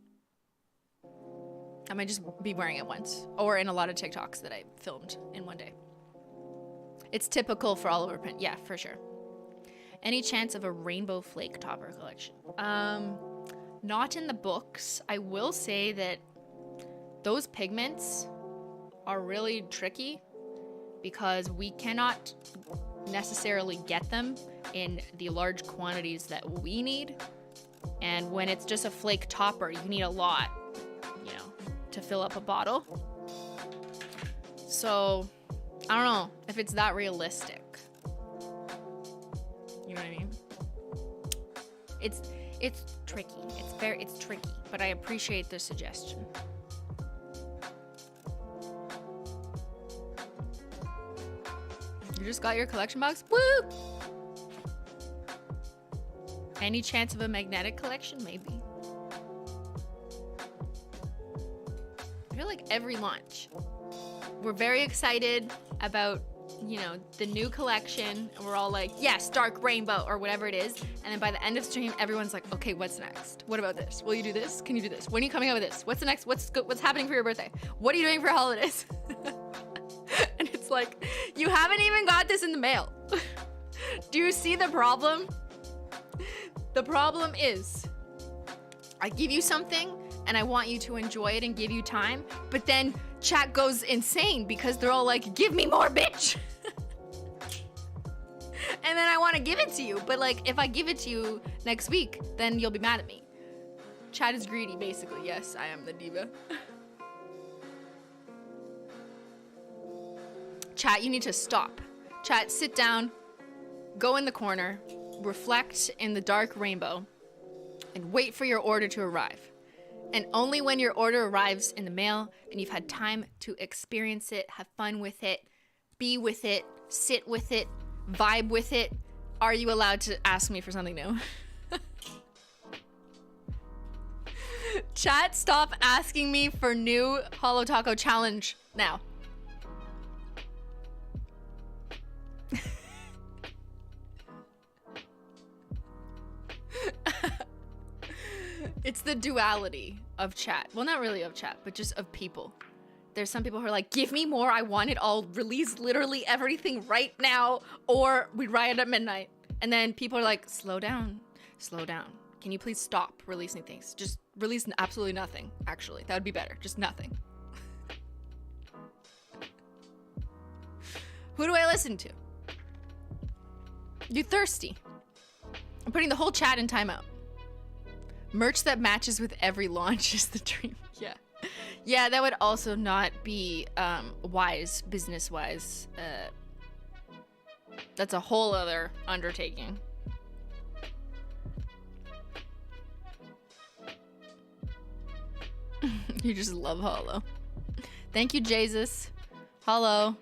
I might just be wearing it once, or in a lot of TikToks that I filmed in one day. It's typical for all over print. Yeah, for sure. Any chance of a rainbow flake topper collection? Not in the books. I will say that those pigments are really tricky because we cannot necessarily get them in the large quantities that we need. And when it's just a flake topper, you need a lot, you know, to fill up a bottle. So I don't know if it's that realistic. You know what I mean? It's tricky. It's tricky, but I appreciate the suggestion. You just got your collection box? Woo! Any chance of a magnetic collection? Maybe. I feel like every launch, we're very excited about, you know, the new collection, and we're all like, yes, dark rainbow or whatever it is. And then by the end of stream, everyone's like, okay, what's next? What about this? Will you do this? Can you do this? When are you coming out with this? What's the next? What's happening for your birthday? What are you doing for holidays? And it's like, you haven't even got this in the mail. Do you see the problem? The problem is, I give you something and I want you to enjoy it and give you time, but then chat goes insane because they're all like, give me more, bitch. And then I want to give it to you, but like, if I give it to you next week, then you'll be mad at me. Chat is greedy, basically. Yes, I am the diva. Chat, you need to stop. Chat, sit down, go in the corner, reflect in the dark rainbow, and wait for your order to arrive. And only when your order arrives in the mail and you've had time to experience it, have fun with it, be with it, sit with it, vibe with it, are you allowed to ask me for something new? Chat, stop asking me for new Holo Taco challenge now. It's the duality of chat. Well, not really of chat, but just of people. There's some people who are like, give me more, I want it all, release literally everything right now, or we riot at midnight. And then people are like, slow down. Can you please stop releasing things? Just release absolutely nothing, actually. That would be better. Just nothing. Who do I listen to? You thirsty. I'm putting the whole chat in timeout. Merch that matches with every launch is the dream. Yeah. Yeah, that would also not be wise, business-wise. That's a whole other undertaking. You just love Holo. Thank you, Jesus. Holo.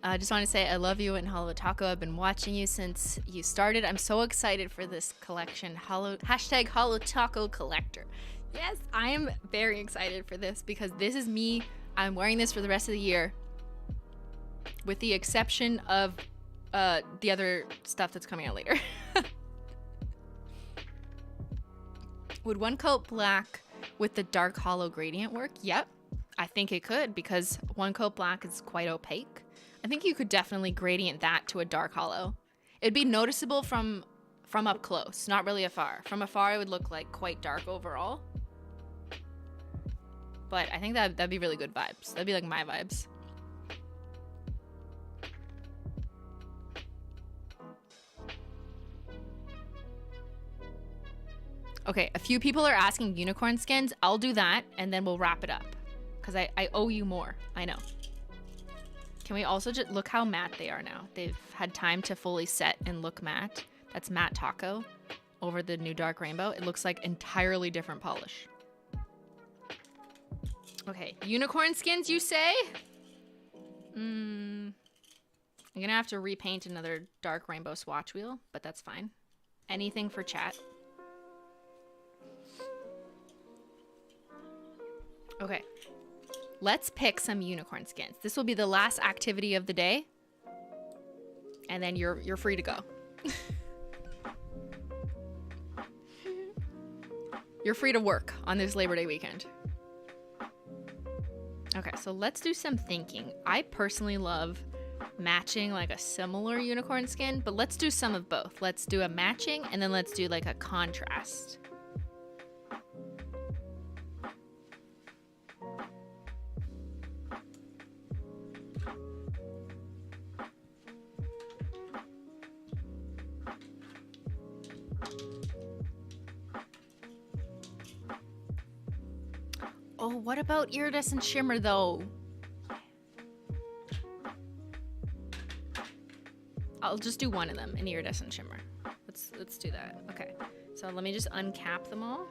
I just want to say I love you and Holo Taco. I've been watching you since you started. I'm so excited for this collection. Hashtag Holo Taco Collector. Yes, I am very excited for this because this is me. I'm wearing this for the rest of the year, with the exception of the other stuff that's coming out later. Would one coat black with the dark Holo gradient work? Yep, I think it could, because one coat black is quite opaque. I think you could definitely gradient that to a dark Holo. It'd be noticeable from up close, not really afar. From afar, it would look like quite dark overall. But I think that'd be really good vibes. That'd be like my vibes. Okay, a few people are asking unicorn skins. I'll do that, and then we'll wrap it up. Because I owe you more. I know. Can we also just look how matte they are now? They've had time to fully set and look matte. That's matte taco over the new dark rainbow. It looks like entirely different polish. Okay, unicorn skins, you say? I'm gonna have to repaint another dark rainbow swatch wheel, but that's fine. Anything for chat. Okay, let's pick some unicorn skins. This will be the last activity of the day, and then you're free to go. You're free to work on this Labor Day weekend. Okay, so let's do some thinking. I personally love matching like a similar unicorn skin, but let's do some of both. Let's do a matching and then let's do like a contrast. Oh, what about iridescent shimmer though? I'll just do one of them, an iridescent shimmer. Let's do that. Okay, so let me just uncap them all.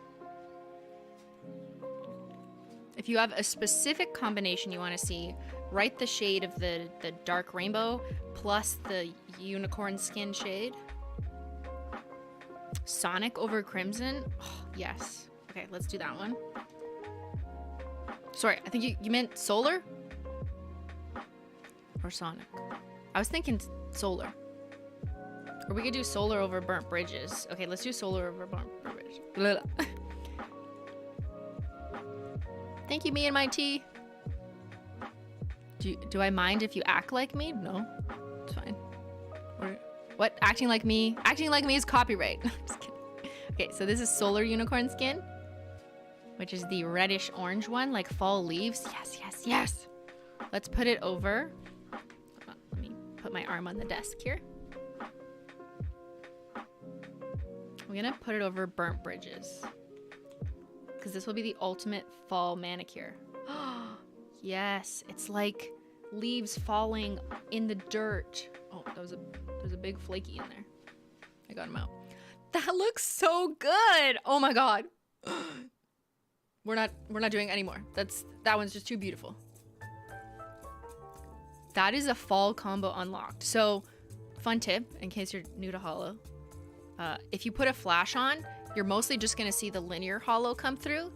If you have a specific combination you want to see, write the shade of the dark rainbow plus the unicorn skin shade. Sonic over crimson. Oh, yes. Okay, let's do that one. Sorry, I think you meant solar? Or Sonic? I was thinking solar. Or we could do solar over burnt bridges. Okay, let's do solar over burnt bridges. Blah. Thank you, me and my tea. Do I mind if you act like me? No, it's fine. What? Acting like me? Acting like me is copyright. Just kidding. Okay, so this is solar unicorn skin, which is the reddish orange one, like fall leaves. Yes, yes, yes. Let's put it over. Hold on, let me put my arm on the desk here. I'm gonna put it over burnt bridges because this will be the ultimate fall manicure. Yes, it's like leaves falling in the dirt. Oh, there's a big flaky in there. I got him out. That looks so good. Oh my god. We're not doing any more. That one's just too beautiful. That is a fall combo unlocked. So, fun tip in case you're new to holo. If you put a flash on, you're mostly just gonna see the linear holo come through,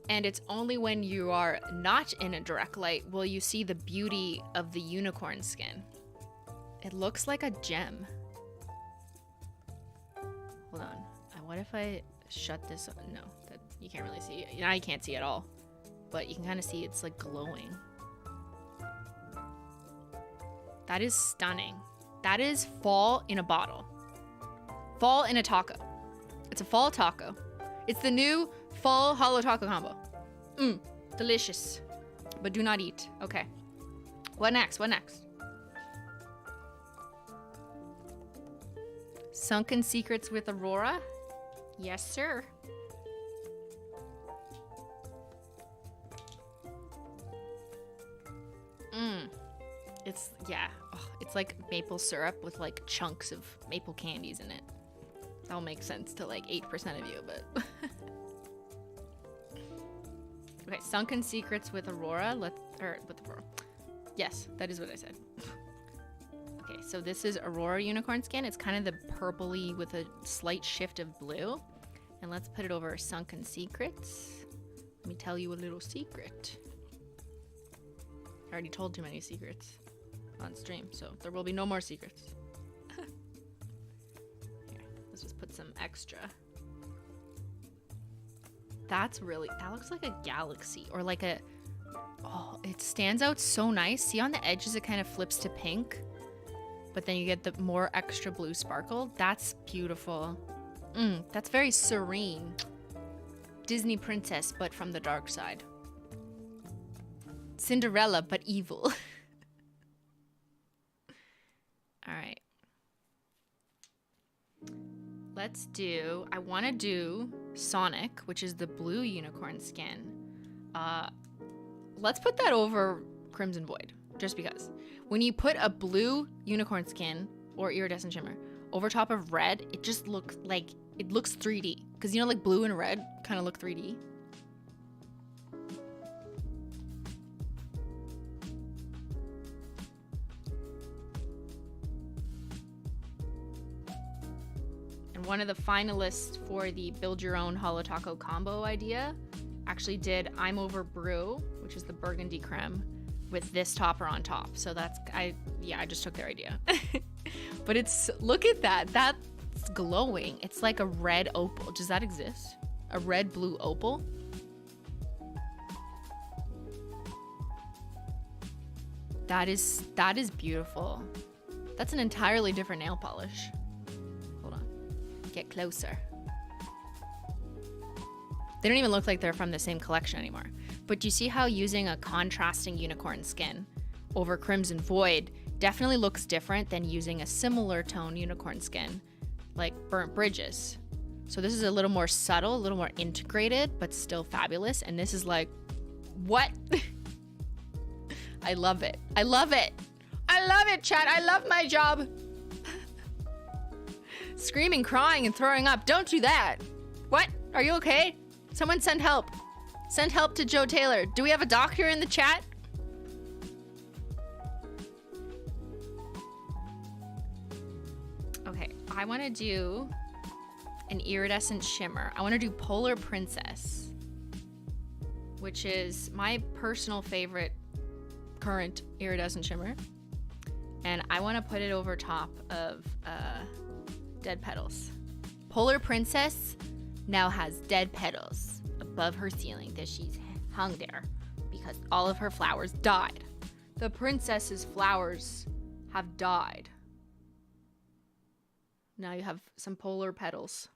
and it's only when you are not in a direct light will you see the beauty of the unicorn skin. It looks like a gem. Hold on. What if I shut this up? No, that you can't really see. Now you can't see at all, but you can kind of see it's like glowing. That is stunning. That is fall in a bottle. Fall in a taco. It's a fall taco. It's the new fall holotacocombo. Delicious. But do not eat. Okay. What next? What next? Sunken Secrets with Aurora? Yes, sir. It's, yeah. Oh, it's like maple syrup with like chunks of maple candies in it. That'll make sense to like 8% of you, but... Okay, Sunken Secrets with Aurora. With Aurora. Yes, that is what I said. Okay, so this is Aurora unicorn skin. It's kind of the purpley with a slight shift of blue. And let's put it over Sunken Secrets. Let me tell you a little secret. I already told too many secrets on stream, so there will be no more secrets. Here, let's just put some extra. That looks like a galaxy or like a, oh, it stands out so nice. See on the edges, it kind of flips to pink, but then you get the more extra blue sparkle. That's beautiful. That's very serene. Disney princess, but from the dark side. Cinderella, but evil. All right. Let's do, I want to do Sonic, which is the blue unicorn skin. Let's put that over Crimson Void, just because. When you put a blue unicorn skin or iridescent shimmer over top of red, it just looks like, it looks 3D. Because you know, like blue and red kind of look 3D. One of the finalists for the build your own holotaco combo idea actually did I'm Over Brew, which is the burgundy creme, with this topper on top. So that's, I just took their idea. But it's, look at that. That's glowing. It's like a red opal. Does that exist? a red blue opal. That is beautiful. That's an entirely different nail polish. Hold on. Get closer. They don't even look like they're from the same collection anymore. But you see how using a contrasting unicorn skin over Crimson Void definitely looks different than using a similar tone unicorn skin like Burnt Bridges. So this is a little more subtle, a little more integrated, but still fabulous. And this is like, what? I love it. I love it. I love it, chat. I love my job. Screaming, crying, and throwing up. Don't do that. What? Are you okay? Someone send help. Send help to Joe Taylor. Do we have a doctor in the chat? Okay, I want to do an iridescent shimmer. I want to do Polar Princess, which is my personal favorite current iridescent shimmer. And I want to put it over top of Dead Petals. Polar Princess now has dead petals above her ceiling that she's hung there because all of her flowers died. The princess's flowers have died. Now you have some polar petals.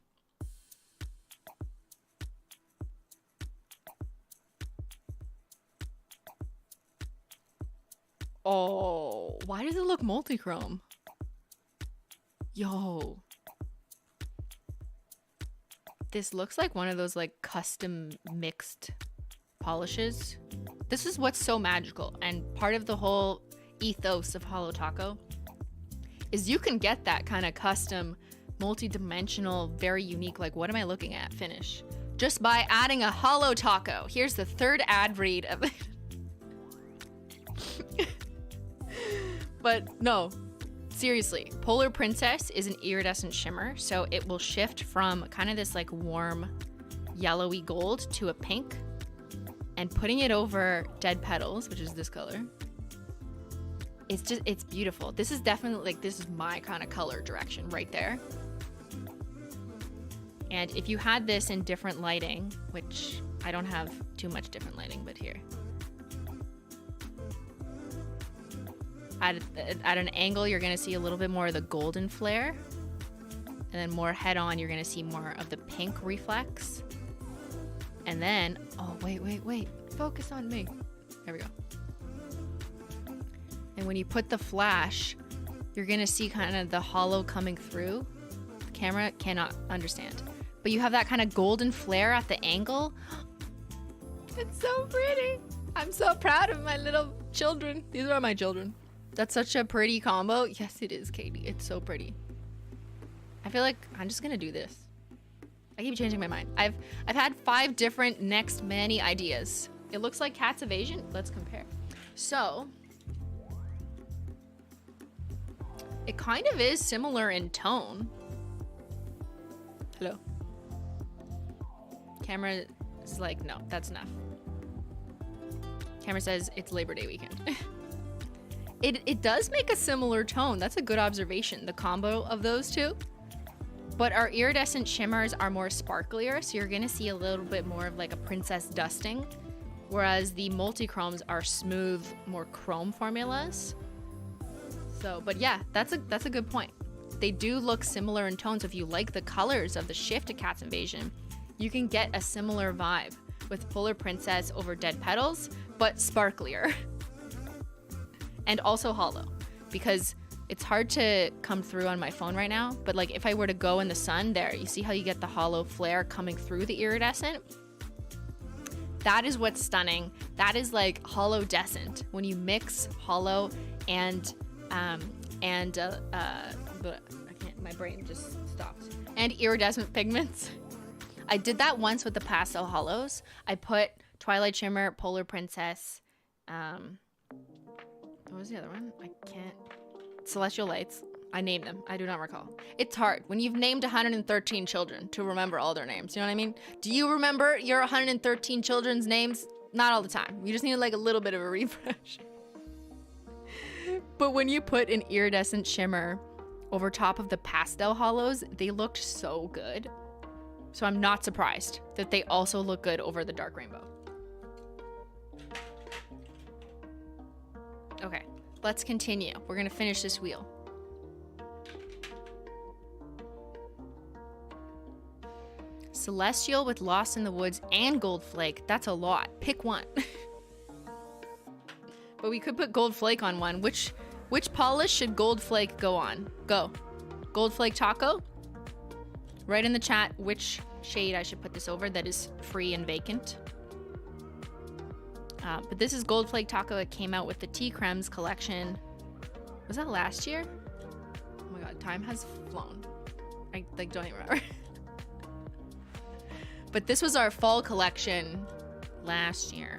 Oh, why does it look multi-chrome? Yo. This looks like one of those like custom mixed polishes. This is what's so magical, and part of the whole ethos of Holo Taco is you can get that kind of custom, multi-dimensional, very unique, like what am I looking at finish just by adding a Holo Taco. Here's the third ad read of it. But no, seriously, Polar Princess is an iridescent shimmer, so it will shift from kind of this like warm yellowy gold to a pink, and putting it over Dead Petals, which is this color, it's beautiful. This is definitely like, this is my kind of color direction right there. And if you had this in different lighting, which I don't have too much different lighting, but here. At an angle, you're gonna see a little bit more of the golden flare. And then more head on, you're gonna see more of the pink reflex. And then, oh, wait. Focus on me. There we go. And when you put the flash, you're gonna see kind of the hollow coming through. The camera cannot understand. But you have that kind of golden flare at the angle. It's so pretty. I'm so proud of my little children. These are my children. That's such a pretty combo. Yes, it is, Katie. It's so pretty. I feel like I'm just gonna do this. I keep changing my mind. I've had 5 different next many ideas. It looks like Cat's Evasion. Let's compare. So it kind of is similar in tone. Hello. Camera is like, no, that's enough. Camera says it's Labor Day weekend. It does make a similar tone. That's a good observation, the combo of those two. But our iridescent shimmers are more sparklier, so you're gonna see a little bit more of like a princess dusting, whereas the multi-chromes are smooth, more chrome formulas. So, but yeah, that's a good point. They do look similar in tone, so if you like the colors of the shift to Cat's Invasion, you can get a similar vibe with Polar Princess over Dead Petals, but sparklier. And also hollow, because it's hard to come through on my phone right now, but like if I were to go in the sun there, you see how you get the hollow flare coming through the iridescent? That is what's stunning. That is like holodescent. When you mix hollow and I can't, my brain just stopped. And iridescent pigments. I did that once with the pastel hollows. I put Twilight Shimmer, Polar Princess, what was the other one? I can't. Celestial Lights. I named them. I do not recall. It's hard when you've named 113 children to remember all their names. You know what I mean? Do you remember your 113 children's names? Not all the time. You just need like a little bit of a refresh. But when you put an iridescent shimmer over top of the pastel hollows, they looked so good. So I'm not surprised that they also look good over the dark rainbow. Okay, let's continue. We're gonna finish this wheel. Celestial with Lost in the Woods and Gold Flake. That's a lot. Pick one. But we could put Gold Flake on one. Which polish should Gold Flake go on? Go. Gold Flake Taco? Write in the chat which shade I should put this over that is free and vacant. But this is Gold Flake Taco. It came out with the Tea Cremes collection. Was that last year? Oh my god, time has flown. I don't even remember. But this was our fall collection last year.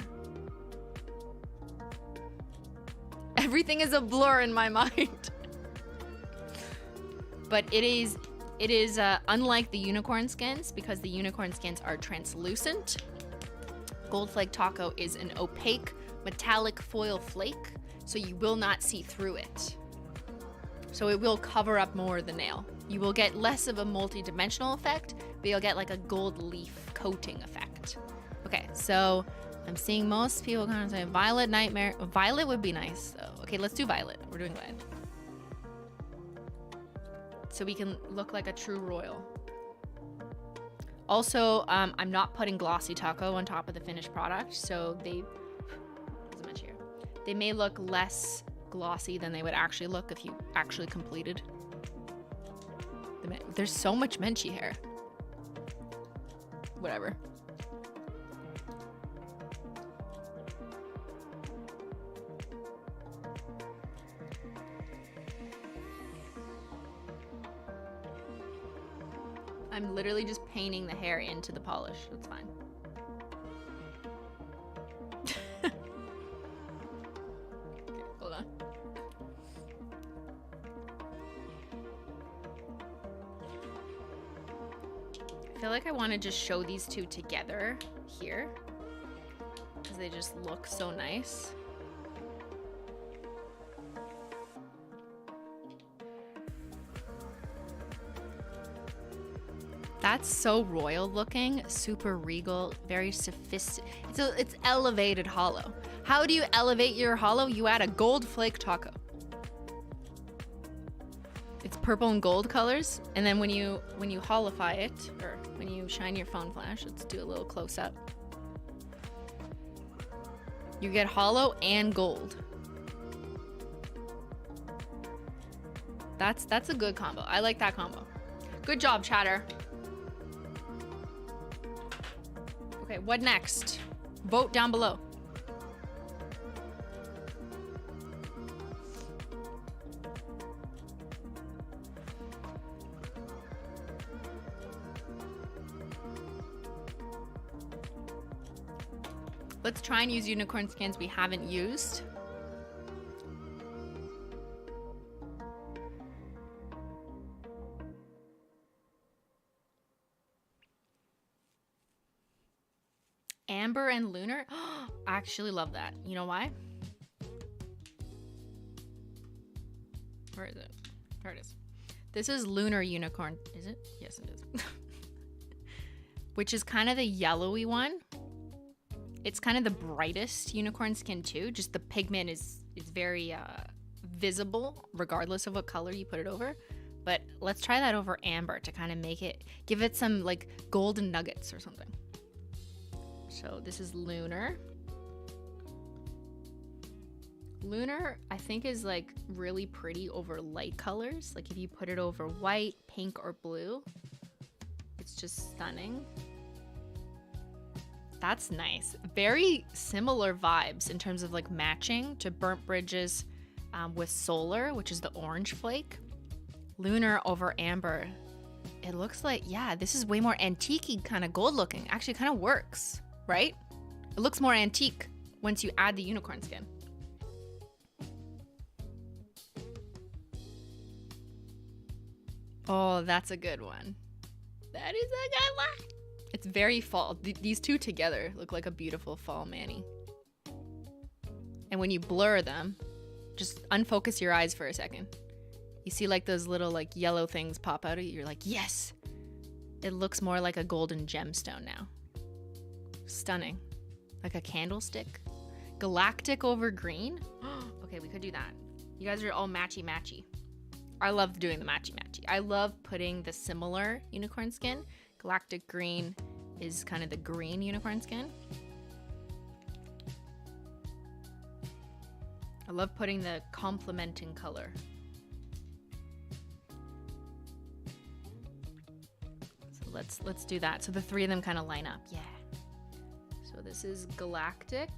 Everything is a blur in my mind. But it is unlike the unicorn skins, because the unicorn skins are translucent. Gold Flake Taco is an opaque metallic foil flake, so you will not see through it. So it will cover up more of the nail. You will get less of a multi-dimensional effect, but you'll get like a gold leaf coating effect. Okay, so I'm seeing most people kind of say Violet Nightmare. Violet would be nice though. Okay, let's do Violet. We're doing Violet. So we can look like a true royal. Also, I'm not putting Glossy Taco on top of the finished product, so they may look less glossy than they would actually look if you actually completed. There's so much Menchie hair. Whatever. I'm literally just painting the hair into the polish. That's fine. Okay, hold on. I feel like I want to just show these two together here because they just look so nice. That's so royal looking, super regal, very sophisticated. It's elevated hollow. How do you elevate your hollow? You add a Gold Flake Taco. It's purple and gold colors, and then when you holify it, or when you shine your phone flash, let's do a little close up. You get hollow and gold. That's a good combo. I like that combo. Good job, chatter. Okay, what next? Vote down below. Let's try and use unicorn skins we haven't used. Amber and Lunar. I actually love that. You know why? Where is it? There it is. This is Lunar Unicorn. Is it? Yes, it is. Which is kind of the yellowy one. It's kind of the brightest unicorn skin too. Just the pigment is very visible regardless of what color you put it over. But let's try that over Amber to kind of make it, give it some like golden nuggets or something. So this is Lunar. Lunar, I think, is like really pretty over light colors. Like if you put it over white, pink, or blue, it's just stunning. That's nice. Very similar vibes in terms of like matching to Burnt Bridges with Solar, which is the orange flake. Lunar over Amber. It looks like, yeah, this is way more antique-y kind of gold looking. Actually kind of works, right? It looks more antique once you add the unicorn skin. Oh, that's a good one. That is a good one. It's very fall. These two together look like a beautiful fall mani. And when you blur them, just unfocus your eyes for a second. You see like those little like yellow things pop out of you. You're like, yes. it looks more like a golden gemstone now. Stunning. Like a candlestick. Galactic over green. Okay, we could do that. You guys are all matchy-matchy. I love doing the matchy-matchy. I love putting the similar unicorn skin. Galactic green is kind of the green unicorn skin. I love putting the complementing color. So let's do that. So the three of them kind of line up. Yeah. So this is galactic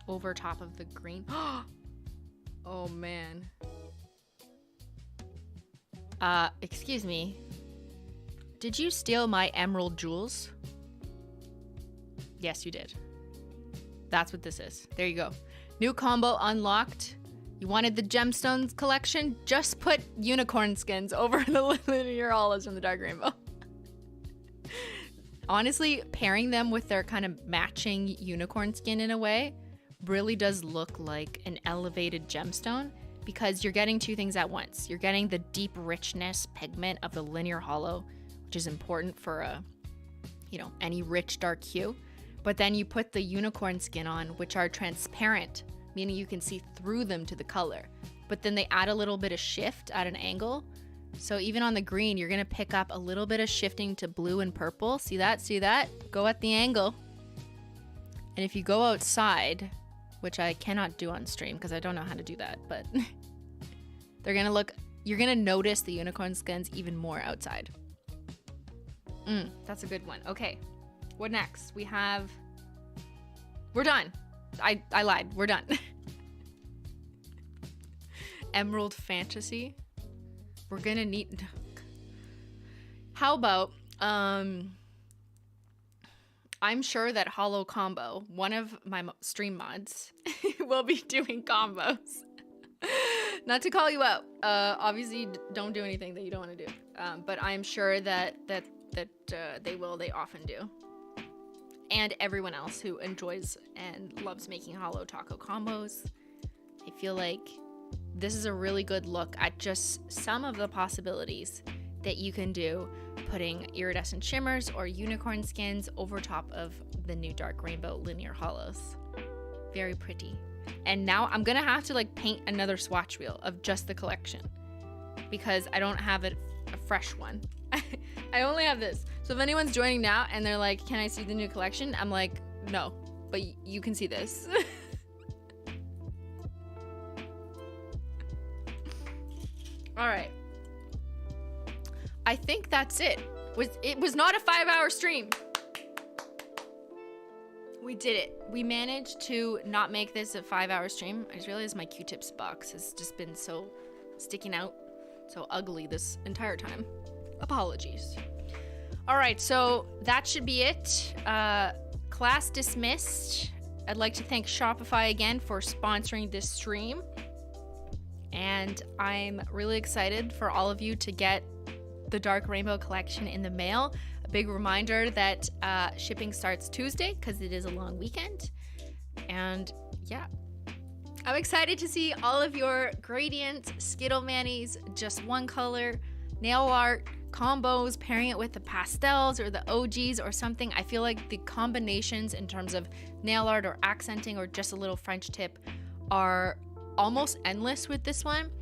over top of the green. Oh man. Excuse me. Did you steal my emerald jewels? Yes, you did. That's what this is. There you go. New combo unlocked. You wanted the gemstones collection? Just put unicorn skins over the linear hollows from the dark rainbow. Honestly, pairing them with their kind of matching unicorn skin in a way really does look like an elevated gemstone, because you're getting two things at once. You're getting the deep richness pigment of the linear hollow, which is important for any rich dark hue. But then you put the unicorn skin on, which are transparent, meaning you can see through them to the color. But then they add a little bit of shift at an angle. So even on the green, you're gonna pick up a little bit of shifting to blue and purple. See that? See that? Go at the angle. And if you go outside, which I cannot do on stream because I don't know how to do that, but you're gonna notice the unicorn skins even more outside. That's a good one. Okay, what next? We're done. I lied, we're done. Emerald Fantasy. We're gonna need, how about, I'm sure that Holo Combo, one of my stream mods, will be doing combos. Not to call you out. Obviously, don't do anything that you don't want to do. But I'm sure that they will. They often do. And everyone else who enjoys and loves making holo taco combos. I feel like this is a really good look at just some of the possibilities that you can do, putting iridescent shimmers or unicorn skins over top of the new dark rainbow linear hollows. Very pretty. And now I'm gonna have to paint another swatch wheel of just the collection, because I don't have a fresh one. I only have this. So if anyone's joining now and they're like, can I see the new collection? I'm like, no, but you can see this. All right. I think that's it. It was not a 5-hour stream. We did it. We managed to not make this a 5-hour stream. I just realized my Q-tips box has just been so sticking out, so ugly this entire time. Apologies. All right, so that should be it. Class dismissed. I'd like to thank Shopify again for sponsoring this stream. And I'm really excited for all of you to get the Dark Rainbow collection in the mail. A big reminder that shipping starts Tuesday because it is a long weekend. And yeah, I'm excited to see all of your gradients, Skittle Manis, just one color, nail art, combos, pairing it with the pastels or the OGs or something. I feel like the combinations in terms of nail art or accenting or just a little French tip are almost endless with this one,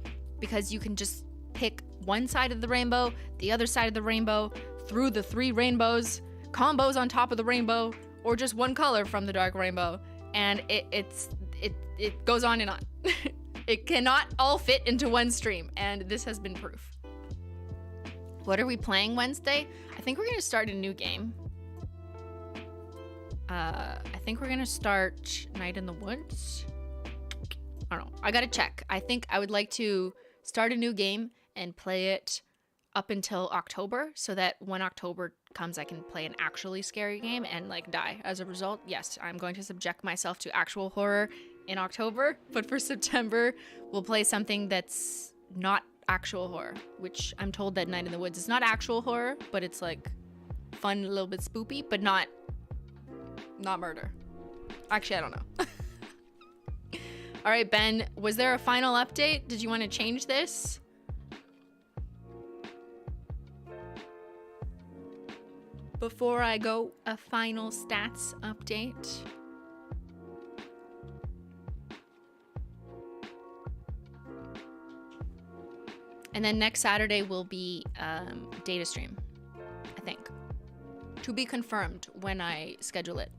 because you can just pick one side of the rainbow, the other side of the rainbow, through the 3 rainbows, combos on top of the rainbow, or just one color from the dark rainbow, and it goes on and on. It cannot all fit into one stream, and this has been proof. What are we playing Wednesday? I think we're gonna start a new game. I think we're gonna start Night in the Woods. I don't know. I gotta check. I think I would like to start a new game and play it up until October, so that when October comes, I can play an actually scary game and die as a result. Yes, I'm going to subject myself to actual horror in October, but for September, we'll play something that's not actual horror, which I'm told that Night in the Woods is not actual horror, but it's fun, a little bit spoopy, but not murder. Actually, I don't know. All right, Ben, was there a final update? Did you want to change this? before I go, a final stats update. And then next Saturday will be data stream, I think. To be confirmed when I schedule it.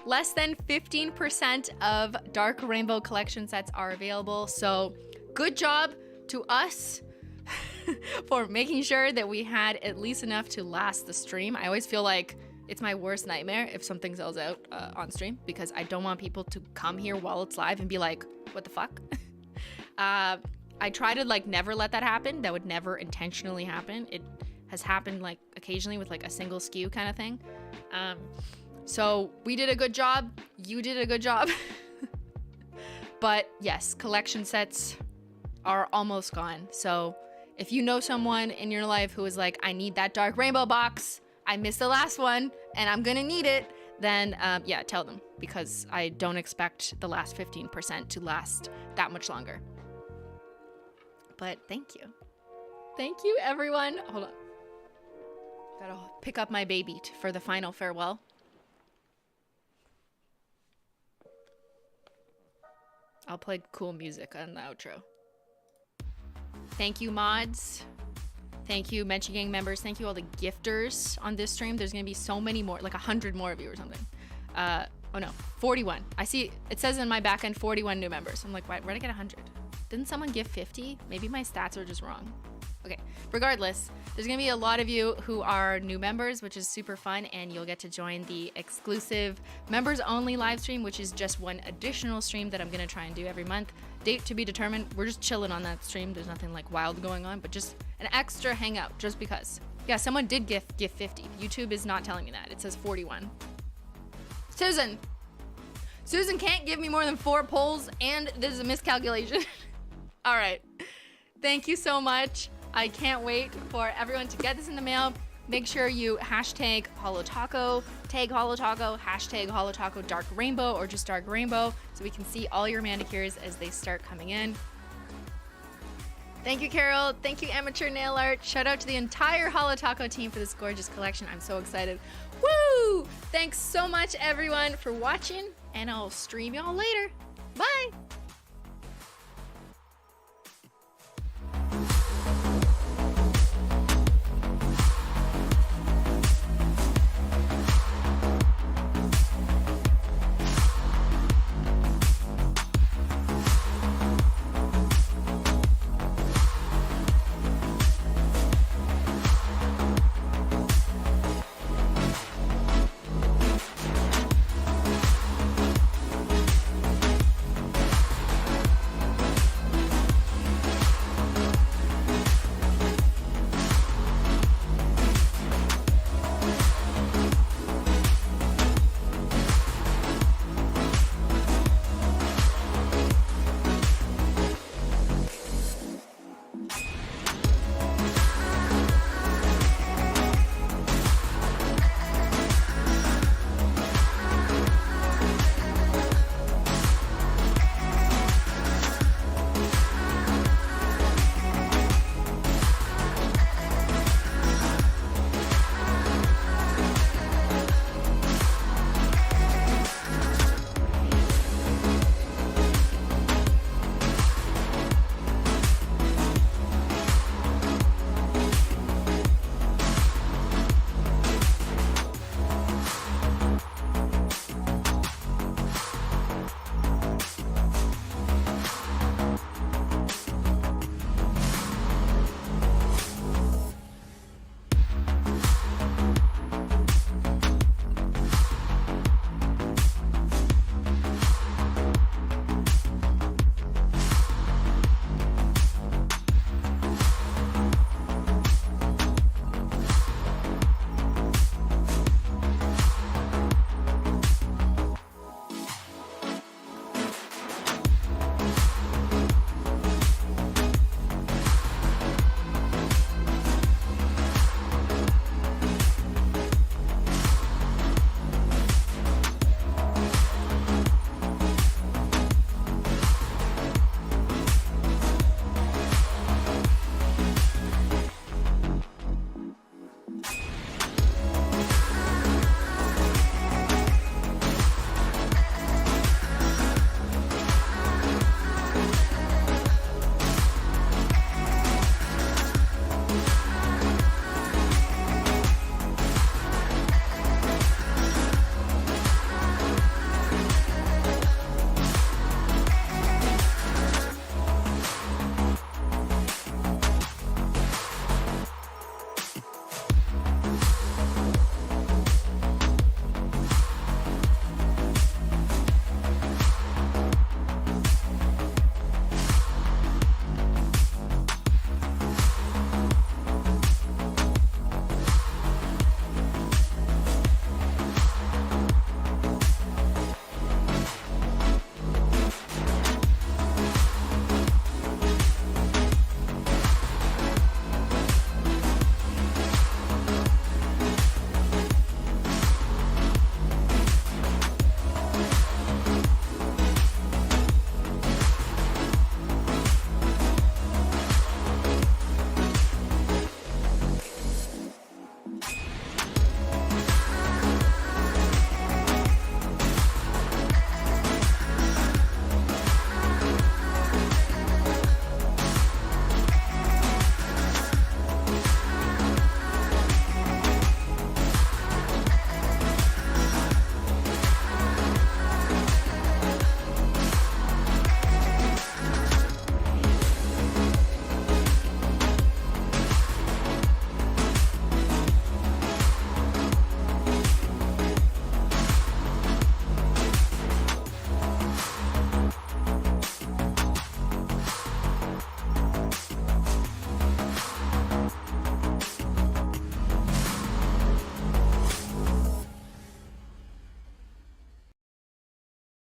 Less than 15% of Dark Rainbow collection sets are available. So good job to us for making sure that we had at least enough to last the stream. I always feel like it's my worst nightmare if something sells out on stream, because I don't want people to come here while it's live and be like, what the fuck? I try to like never let that happen. That would never intentionally happen. It has happened like occasionally with like a single SKU kind of thing. So we did a good job. You did a good job. But yes, collection sets are almost gone. So if you know someone in your life who is like, I need that Dark Rainbow box, I missed the last one and I'm gonna need it, then yeah, tell them, because I don't expect the last 15% to last that much longer. But thank you. Thank you, everyone. Hold on. Gotta pick up my baby for the final farewell. I'll play cool music on the outro. Thank you, mods. Thank you, Menchie Gang members. Thank you, all the gifters on this stream. There's gonna be so many more, like 100 more of you or something. Oh no, 41. I see, it says in my back end 41 new members. I'm like, why, where'd I get 100? Didn't someone give 50? Maybe my stats are just wrong. Okay, regardless, there's gonna be a lot of you who are new members, which is super fun, and you'll get to join the exclusive members only live stream, which is just one additional stream that I'm gonna try and do every month. Date to be determined. We're just chilling on that stream. There's nothing like wild going on, but just an extra hangout just because. Yeah, someone did give 50. YouTube is not telling me that. It says 41. Susan can't give me more than 4 polls, and this is a miscalculation. All right, thank you so much. I can't wait for everyone to get this in the mail. Make sure you hashtag holotaco, tag holotaco, hashtag holotaco dark rainbow, or just dark rainbow, so we can see all your manicures as they start coming in. Thank you, Carol. Thank you, Amateur Nail Art. Shout out to the entire holotaco team for this gorgeous collection. I'm so excited. Woo! Thanks so much, everyone, for watching, and I'll stream y'all later. Bye!